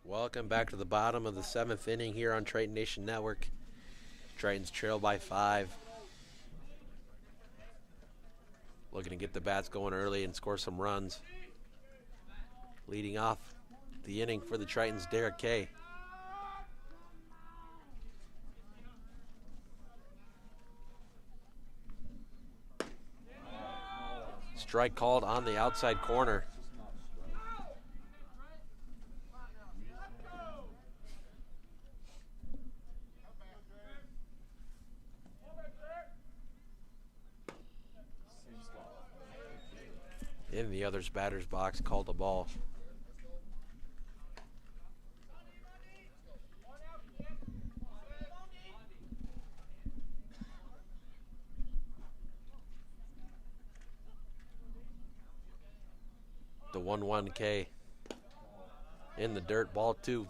Welcome back to the bottom of the 7th inning here on Triton Nation Network. Tritons trail by 5. Looking to get the bats going early and score some runs. Leading off the inning for the Tritons, Derek Kay. Strike called on the outside corner. In the other's batter's box, called the ball. The 1-1 K in the dirt, ball 2.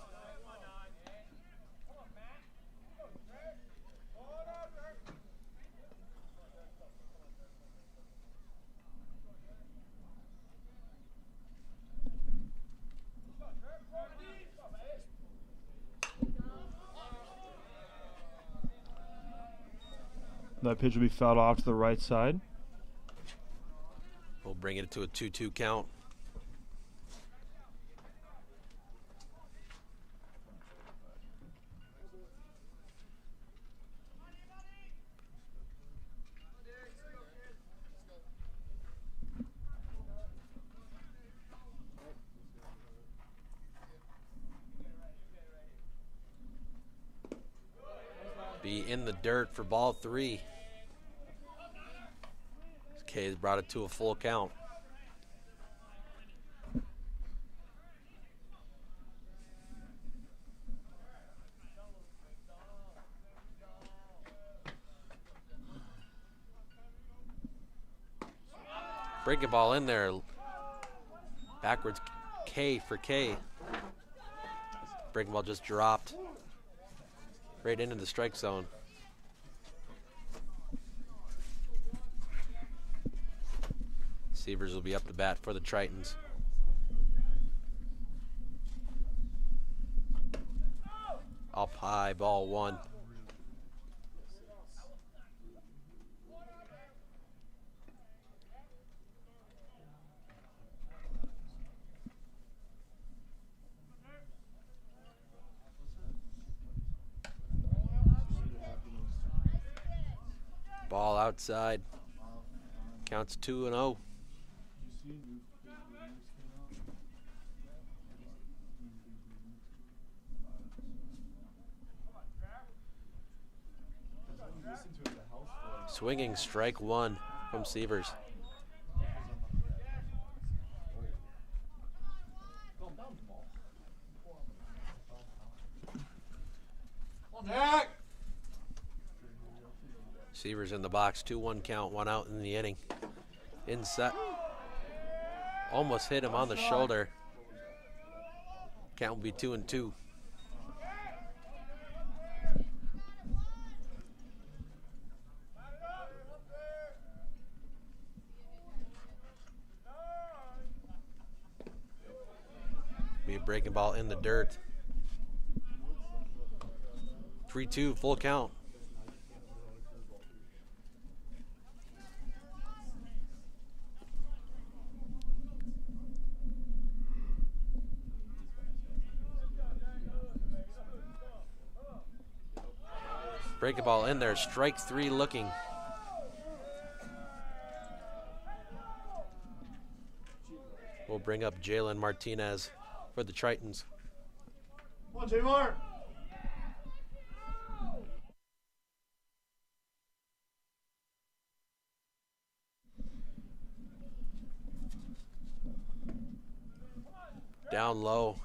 That pitch will be fouled off to the right side. We'll bring it to a 2-2 count. Be in the dirt for ball 3. K's brought it to a full count. Breaking ball in there. Backwards K for K. Breaking ball just dropped right into the strike zone. Receivers will be up to bat for the Tritons. Up high, ball 1. Ball outside. Counts 2-0. Swinging strike 1 from Sievers. Sievers in the box, 2-1 count, 1 out in the inning. Inside. Almost hit him on the shoulder. Count will be 2-2. Be a breaking ball in the dirt. 3-2, full count. Breaking ball in there, strike 3 looking. We'll bring up Jalen Martinez for the Tritons. Come on, J-Mart. Down low,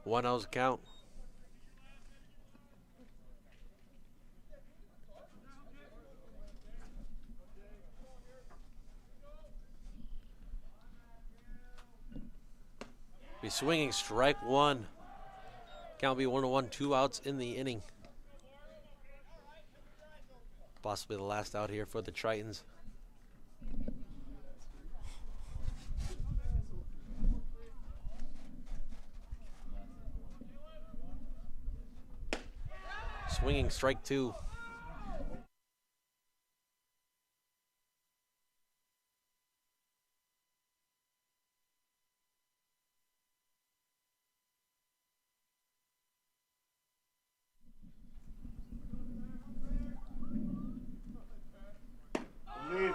1-0's count. Be swinging strike 1. Count be 1-1, 2 outs in the inning. Possibly the last out here for the Tritons. Swinging strike 2.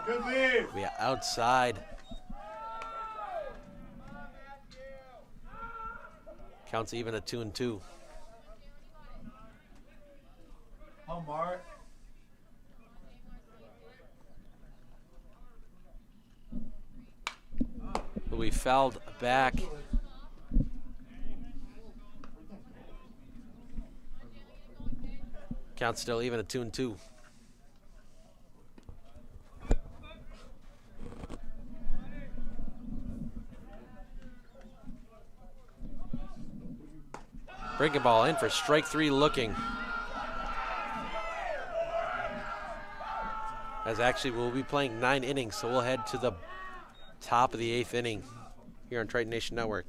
Good lead. We are outside. Counts even at 2-2. Oh, Mark. We fouled back. Counts still even at 2-2. Breaking ball in for strike 3 looking. As actually we'll be playing 9 innings, so we'll head to the top of the 8th inning here on Triton Nation Network.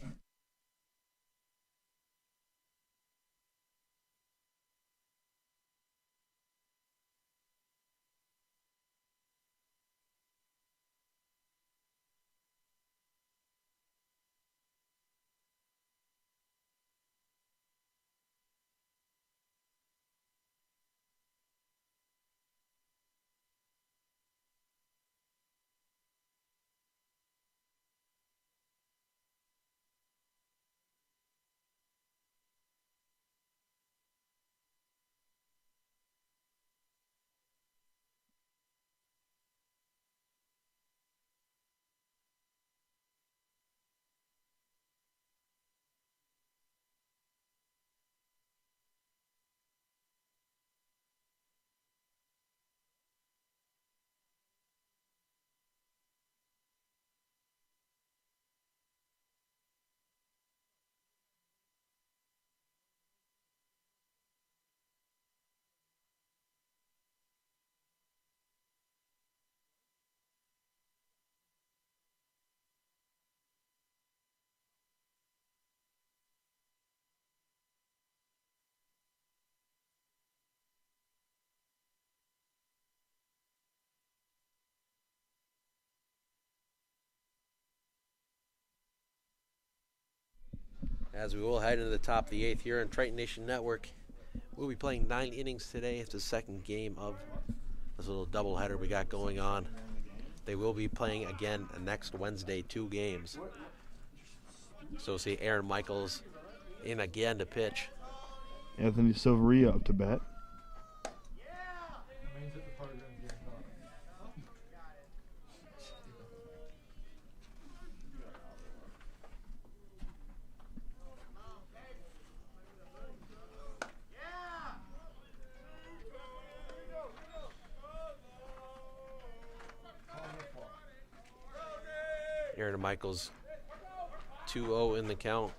As we will head into the top of the 8th here on Triton Nation Network. We'll be playing 9 innings today. It's the second game of this little doubleheader we got going on. They will be playing again next Wednesday, 2 games. So see Aaron Michaels in again to pitch. Anthony Silveria up to bat. Aaron Michaels 2-0 in the count.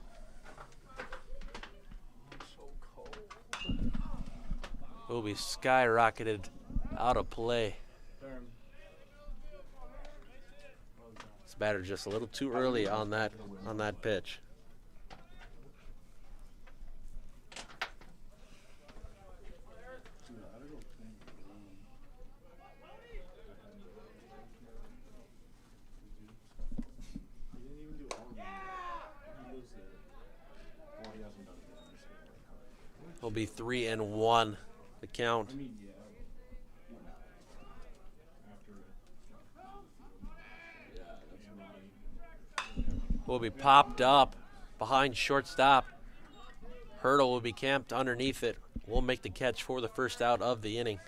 Will be skyrocketed out of play. This batter just a little too early on that pitch. Will be 3-1 the count. Will be popped up behind shortstop. Hurdle will be camped underneath it. Will make the catch for the first out of the inning.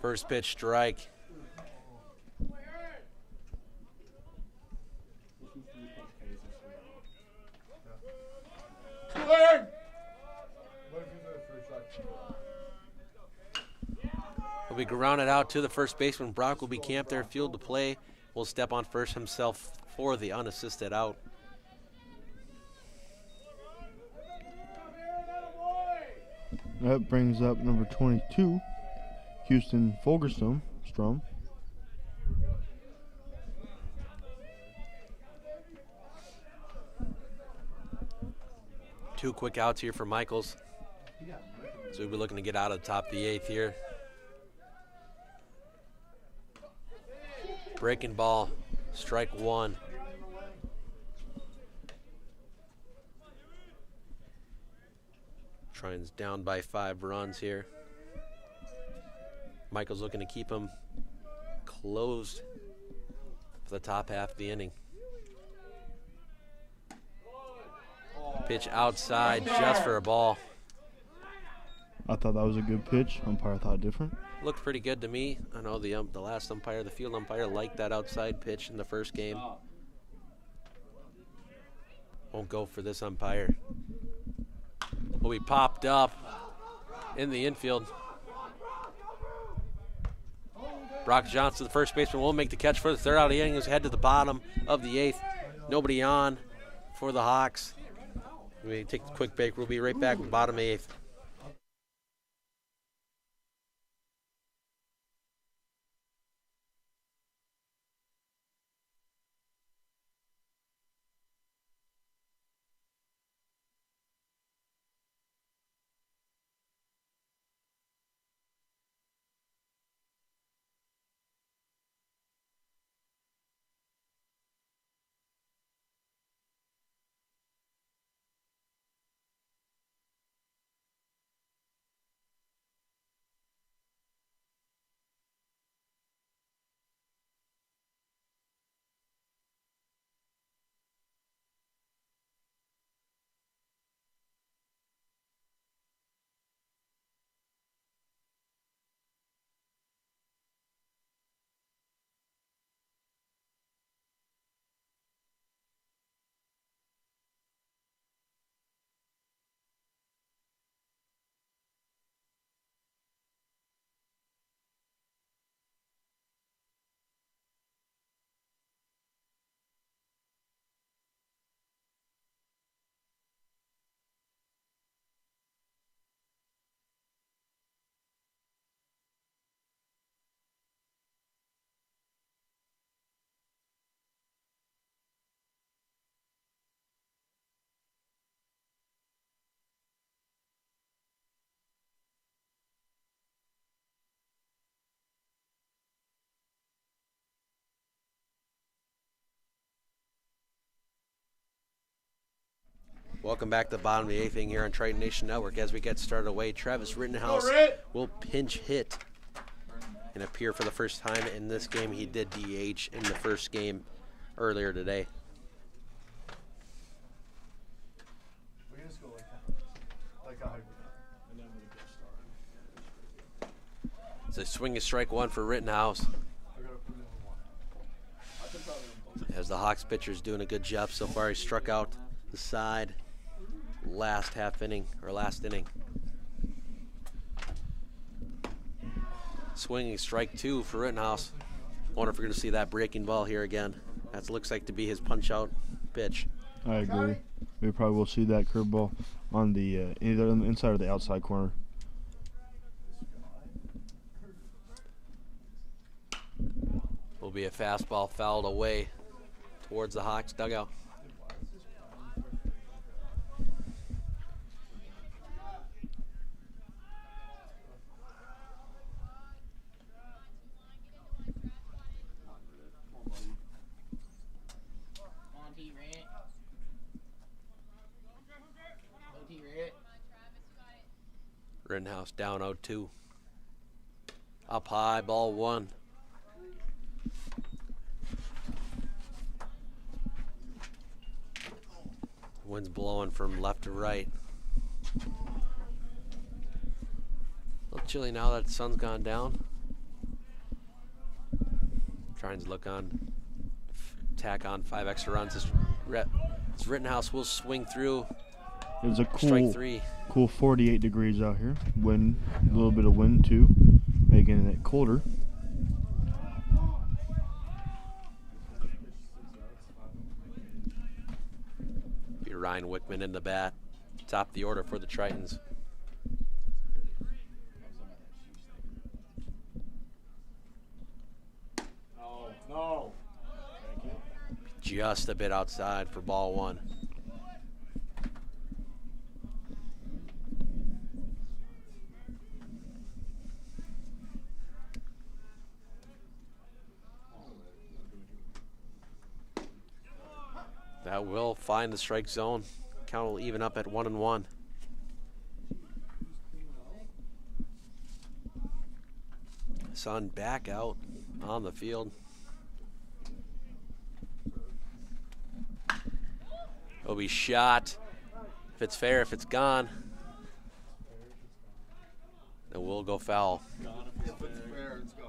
First pitch strike. Will be grounded out to the first baseman. Brock will be camped there, field to play. Will step on first himself for the unassisted out. That brings up number 22, Houston Fulgerstrom. 2 quick outs here for Michaels. So we'll be looking to get out of the top of the 8th here. Breaking ball, strike 1. Triton's down by 5 runs here. Michaels looking to keep him closed for the top half of the inning. Pitch outside just for a ball. I thought that was a good pitch. Umpire thought different. Looked pretty good to me. I know the last umpire, the field umpire, liked that outside pitch in the first game. Won't go for this umpire. Will be popped up in the infield. Brock Johnson, the first baseman, will make the catch for the third out of the inning. He's head to the bottom of the 8th. Nobody on for the Hawks. We take a quick break. We'll be right back with bottom 8th. Welcome back to the bottom of the 8th inning here on Triton Nation Network. As we get started away, Travis Rittenhouse will pinch hit and appear for the first time in this game. He did DH in the first game earlier today. We can just go like a hybrid. And then with a good start. It's a swing and strike one for Rittenhouse. I gotta put in one. I think probably As the Hawks pitcher's doing a good job so far. He struck out the side last inning. Swinging strike 2 for Rittenhouse. Wonder if we're going to see that breaking ball here again. That looks like to be his punch-out pitch. I agree. We probably will see that curveball on the either on the inside or the outside corner. Will be a fastball fouled away towards the Hawks dugout. Rittenhouse down 0-2. Up high, ball 1. Wind's blowing from left to right. A little chilly now that the sun's gone down. Trying to look on, tack on 5 extra runs. This Rittenhouse will swing through. It was a Strike 3. cool 48 degrees out here. Wind, a little bit of wind too, making it colder. Be Ryan Wickman in the bat, top of the order for the Tritons. No. Thank you. Just a bit outside for ball 1. That will find the strike zone. Count will even up at 1-1. Sun back out on the field. Will be shot. If it's fair, if it's gone, then we'll go foul. If it's fair, it's gone.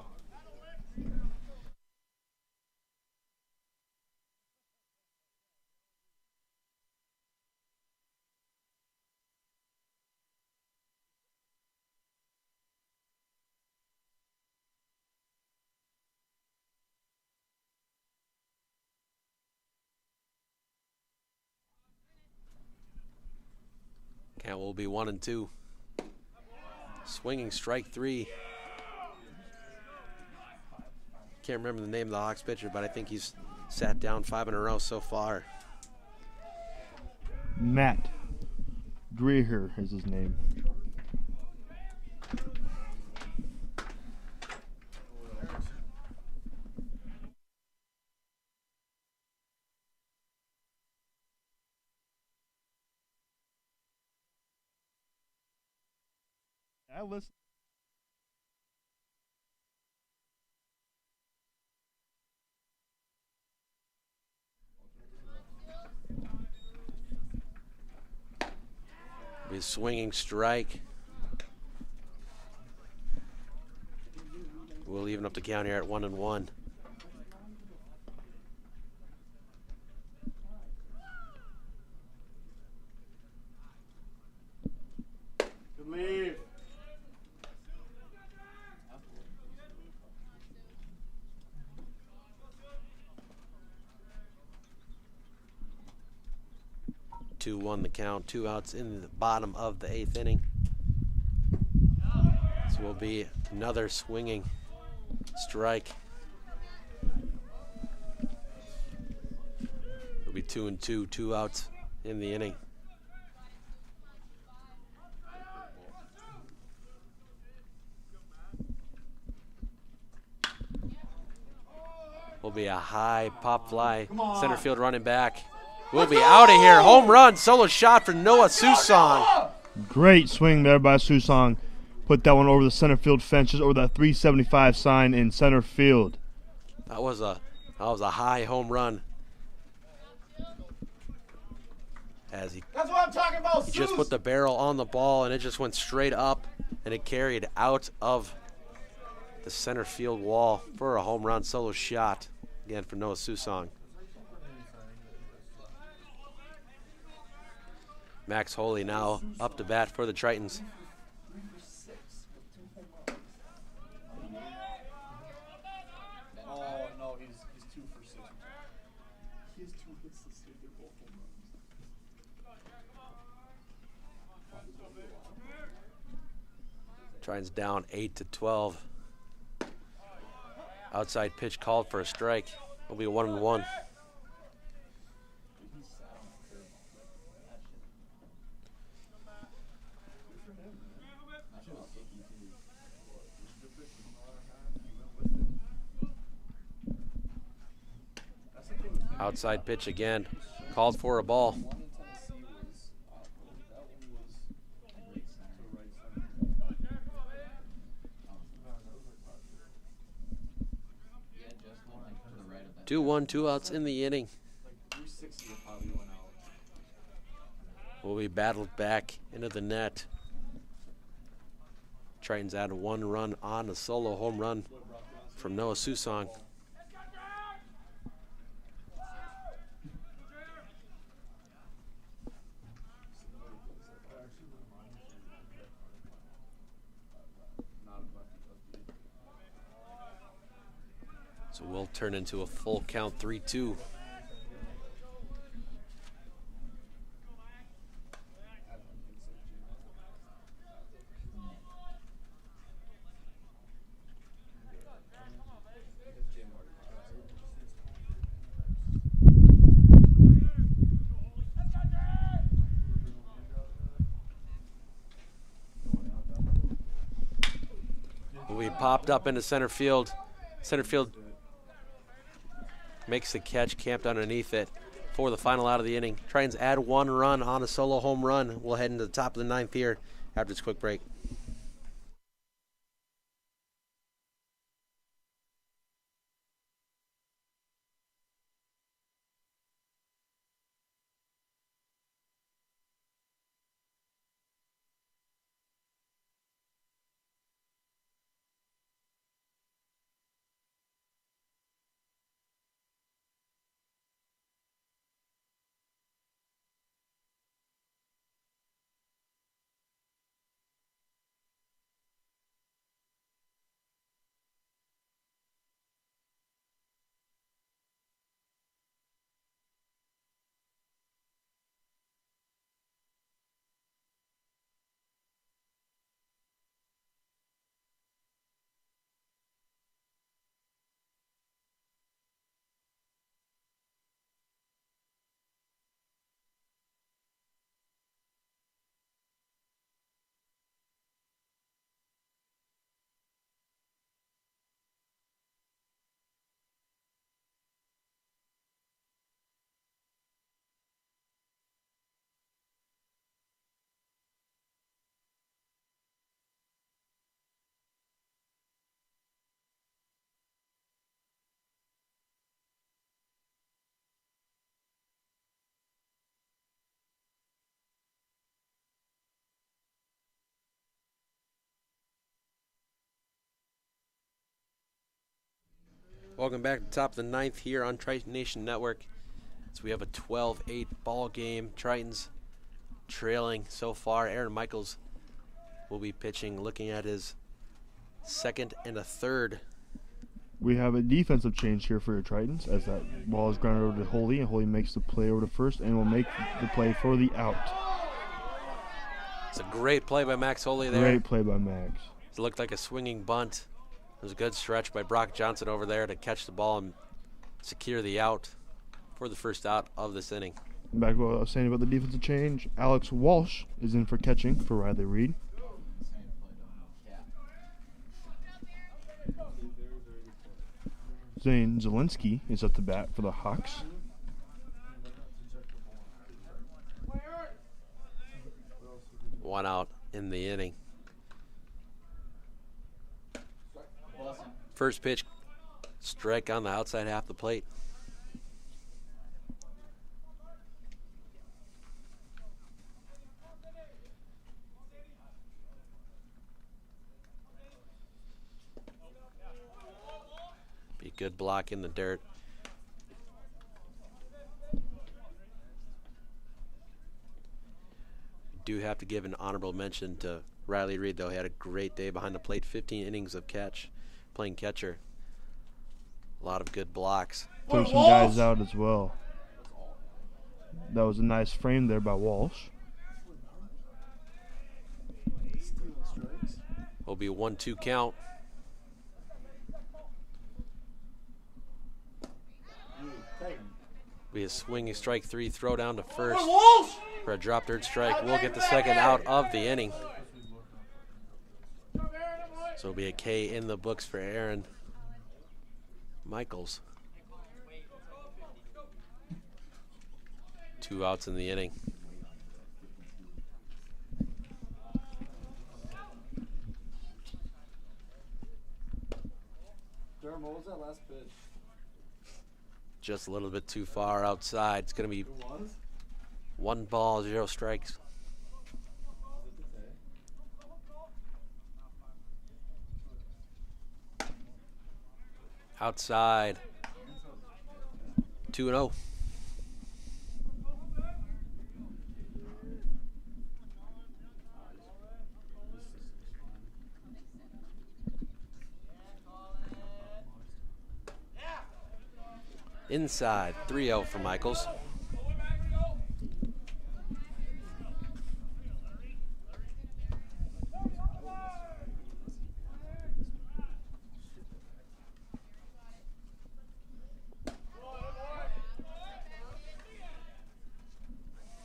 Count will be 1-2. Swinging strike 3. Can't remember the name of the Hawks pitcher, but I think he's sat down 5 in a row so far. Matt Dreher is his name. I listen. Be a swinging strike. We'll even up the count here at 1-1. Good leave. Two won the count, 2 outs in the bottom of the 8th inning. This will be another swinging strike. It'll be 2-2, 2 outs in the inning. Will be a high pop fly, center field running back. will be out of here. Home run, solo shot for Noah Susong. Great swing there by Susong. Put that one over the center field fences, over that 375 sign in center field. That was a high home run. As he That's what I'm talking about. He just put the barrel on the ball, and it just went straight up, and it carried out of the center field wall for a home run solo shot, again for Noah Susong. Max Holy now up to bat for the Tritons. Oh no, he's 2 for 6. He has 2 hits this year. They're both home runs. Tritons down 8-12. Outside pitch called for a strike. It'll be 1-1. Outside pitch again, called for a ball. Two 1, 2 outs in the inning. Will be battled back into the net. Tritons add 1 run on a solo home run from Noah Susong. So we'll turn into a full count 3-2. We popped up into center field. Center field makes the catch, camped underneath it for the final out of the inning. Tritons add 1 run on a solo home run. We'll head into the top of the 9th here after this quick break. Welcome back to the top of the 9th here on Triton Nation Network. So we have a 12-8 ball game. Tritons trailing so far. Aaron Michaels will be pitching, looking at his 2nd and a 3rd. We have a defensive change here for your Tritons as that ball is grounded over to Holy, and Holy makes the play over to first and will make the play for the out. It's a great play by Max Holy there. Great play by Max. It looked like a swinging bunt. It was a good stretch by Brock Johnson over there to catch the ball and secure the out for the first out of this inning. Back to what I was saying about the defensive change, Alex Walsh is in for catching for Riley Reed. Zane Zielinski is at the bat for the Hawks. one out in the inning. First pitch, strike on the outside half the plate. Be a good block in the dirt. Do have to give an honorable mention to Riley Reed, though. He had a great day behind the plate, 15 innings of playing catcher. A lot of good blocks. Took some guys out as well. That was a nice frame there by Walsh. Stealing strikes. Will be 1-2 count. Be a swinging strike 3, throw down to first for a drop third strike. We'll get the second out of the inning. So it'll be a K in the books for Aaron Michaels. 2 outs in the inning. Durham, what was that last pitch? Just a little bit too far outside. It's going to be It was? 1 ball, 0 strikes. Outside. 2-0. Inside, 3-0 for Michaels.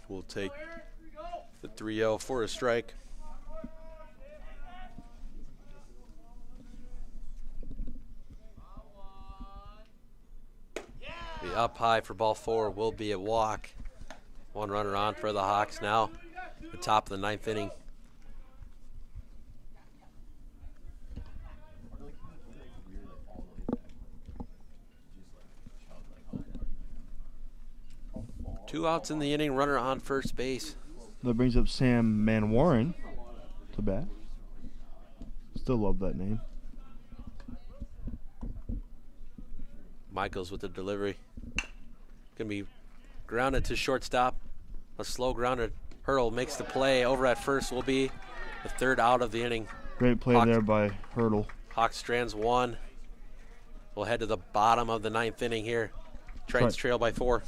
We'll take the 3-0 for a strike. Be up high for ball 4, will be a walk. 1 runner on for the Hawks now. The top of the 9th inning. Two outs in the inning, runner on first base. That brings up Sam Manwaring to bat. Still love that name. Michaels with the delivery. Gonna be grounded to shortstop. A slow grounded. Hurdle makes the play. Over at first will be the 3rd out of the inning. Great play there by Hurdle. Hawks strands 1. We'll head to the bottom of the 9th inning here. Tritons trail by 4.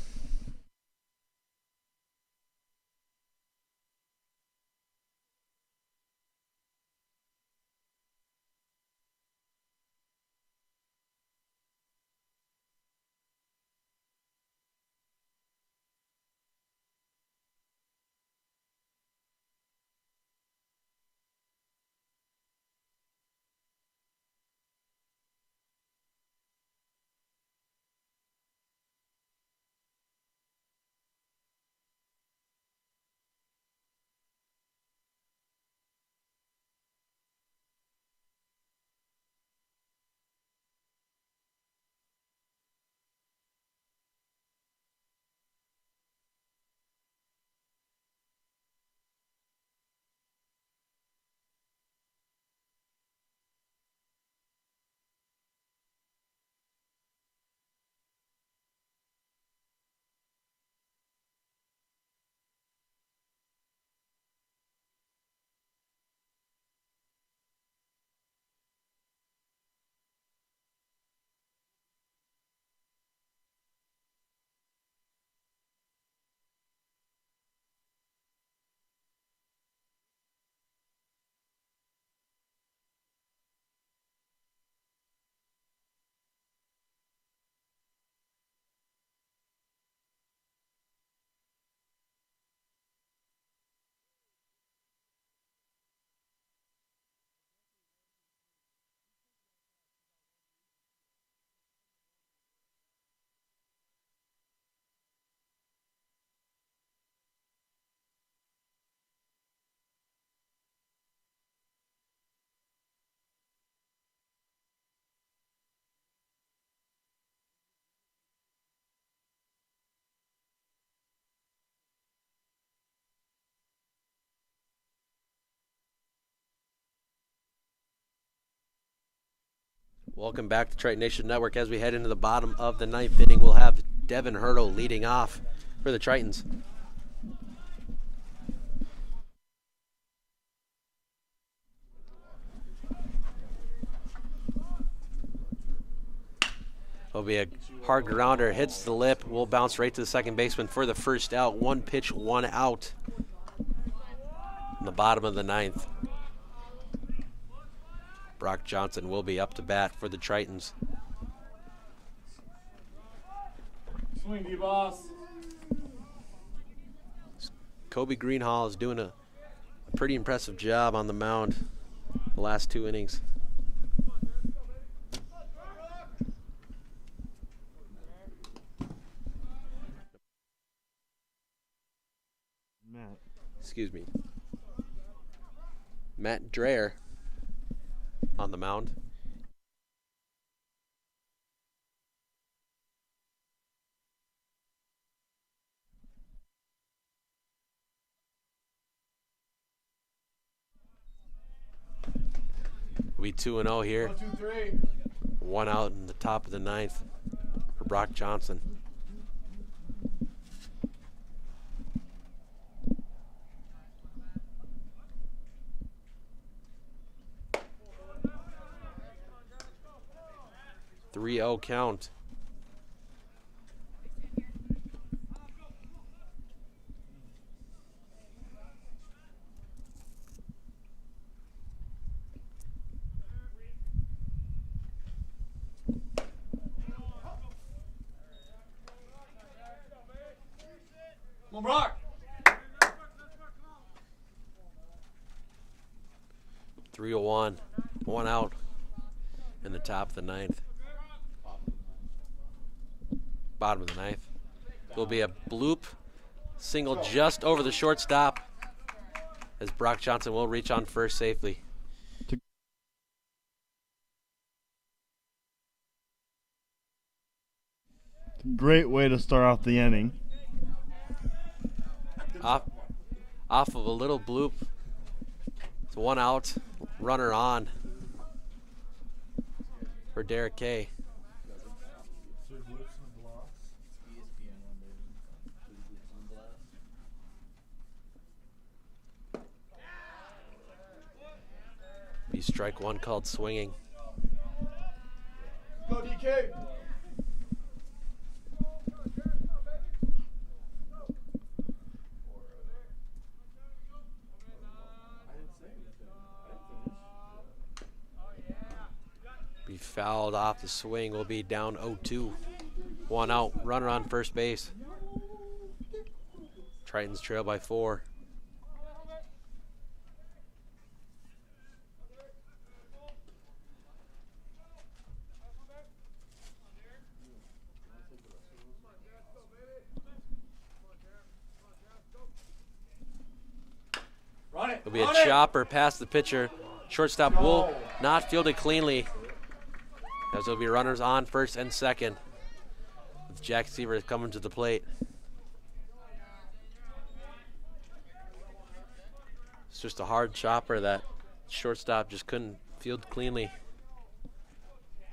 Welcome back to Triton Nation Network. As we head into the bottom of the 9th inning, we'll have Devin Hurdle leading off for the Tritons. Will be a hard grounder, hits the lip, will bounce right to the second baseman for the first out. 1 pitch, 1 out in the bottom of the 9th. Brock Johnson will be up to bat for the Tritons. Swing, D-Boss. Kobe Greenhall is doing a pretty impressive job on the mound the last 2 innings. Excuse me. Matt Dreher on the mound. We'll be 2-0 here. 1, 2, 3. 1 out in the top of the 9th for Brock Johnson. Three-0 count. Come on, Brock. 3-1. 1 out in the top of the 9th. Bottom of the 9th. Will be a bloop single just over the shortstop as Brock Johnson will reach on first safely. Great way to start off the inning. Off of a little bloop. It's 1 out, runner on for Derek Kay. Be strike 1 called swinging. Go, DK. Be fouled off the swing, will be down 0-2. 1 out, runner on first base. Tritons trail by 4. It'll be a chopper past the pitcher. Shortstop will not field it cleanly, as there'll be runners on first and second, with Jack Seaver coming to the plate. It's just a hard chopper that shortstop just couldn't field cleanly.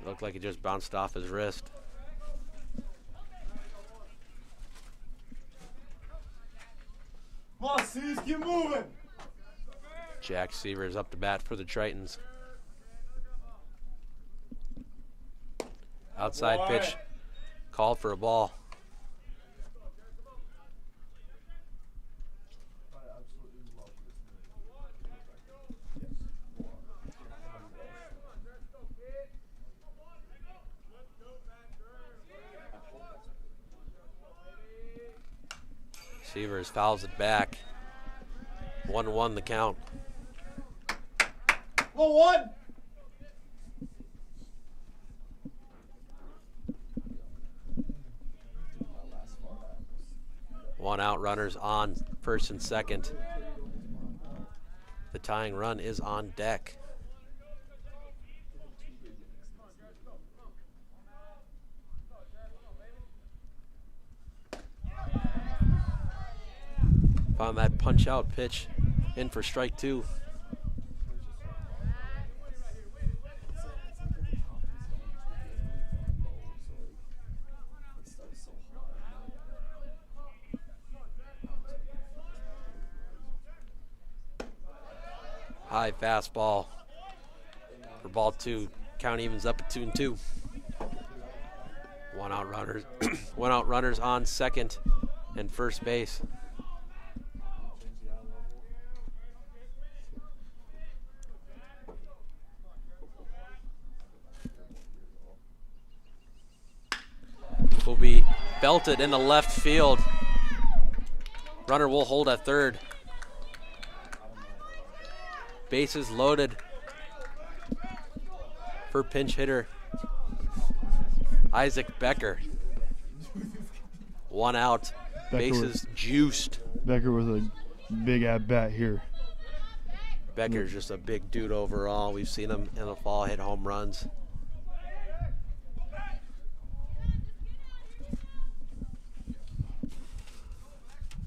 It looked like it just bounced off his wrist. Come on, C's, keep moving. Jack Seaver is up to bat for the Tritons. Outside pitch, called for a ball. Seavers fouls it back. 1-1 the count. 1-1. One out, runners on first and second. The tying run is on deck. Found that punch out pitch in for strike 2. High fastball for ball 2. Count evens up at 2-2. One out runners. One out runners on second and first base. Will be belted into left field. Runner will hold at third. Bases loaded for pinch hitter Isaac Becker. One out. Bases juiced. Becker with a big at bat here. Becker's just a big dude overall. We've seen him in the fall hit home runs.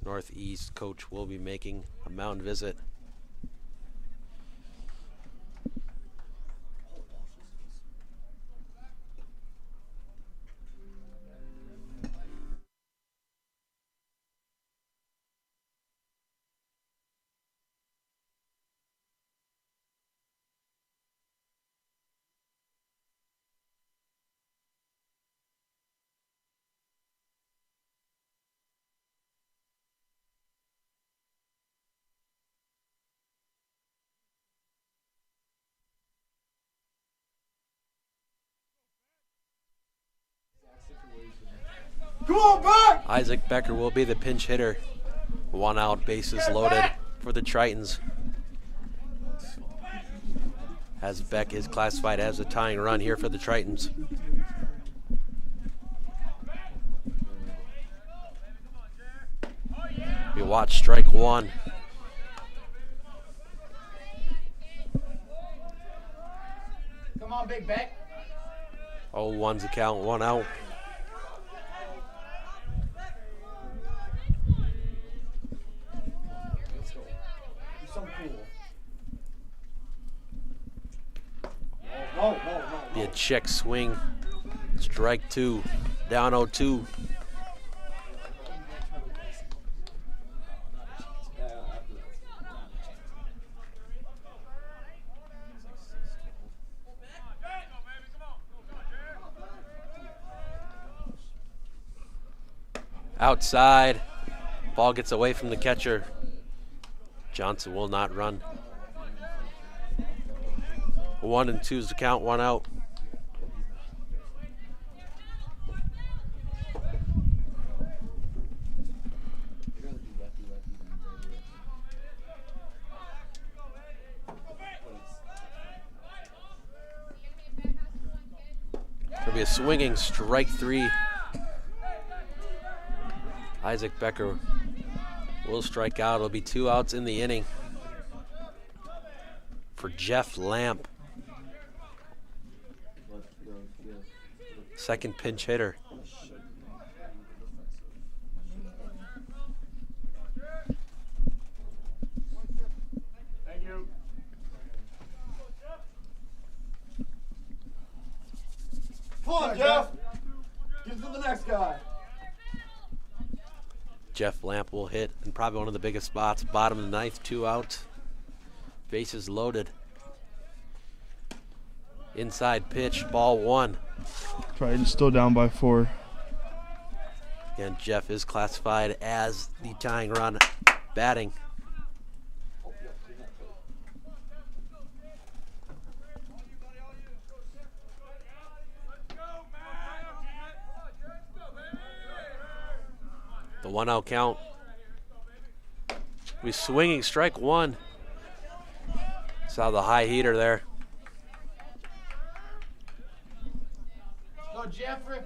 Northeast coach will be making a mound visit. Come on, back! Isaac Becker will be the pinch hitter. One out, bases loaded for the Tritons. As Beck is classified as a tying run here for the Tritons. We watch strike one. Come on, Big Beck. 0-1's the count, one out. Let's go. Do something cool. No. Be a check swing. Strike two. Down 0-2. Outside. Ball gets away from the catcher. Johnson will not run. 1-2 is the count, one out. There'll be a swinging strike three. Isaac Becker will strike out. It'll be 2 outs in the inning for Jeff Lamp. Second pinch hitter. Thank you. Come on, Jeff. Give it to the next guy. Jeff Lamp will hit in probably one of the biggest spots. Bottom of the ninth, 2 outs. Bases loaded. Inside pitch, ball 1. Tritons still down by 4. And Jeff is classified as the tying run batting. The 1-out count. We swinging strike 1. Saw the high heater there. Go, Jeffrey.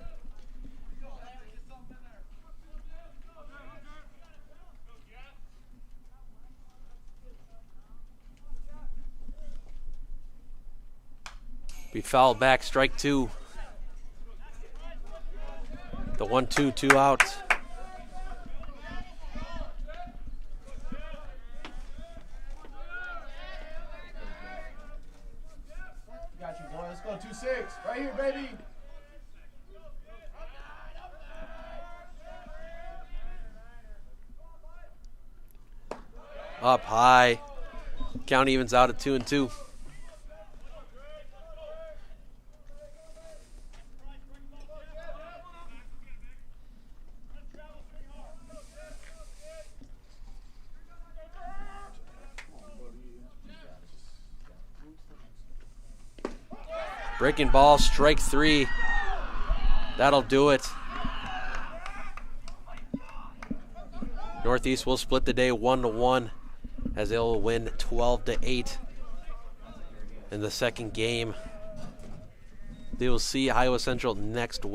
We fouled back, strike 2. The 1-2, 2 outs. Got you, boy. Let's go 2-6. Right here, baby. Up high. Count evens out at 2-2. Breaking ball, strike 3. That'll do it. Northeast will split the day 1-1 as they'll win 12-8 in the second game. They will see Iowa Central next week.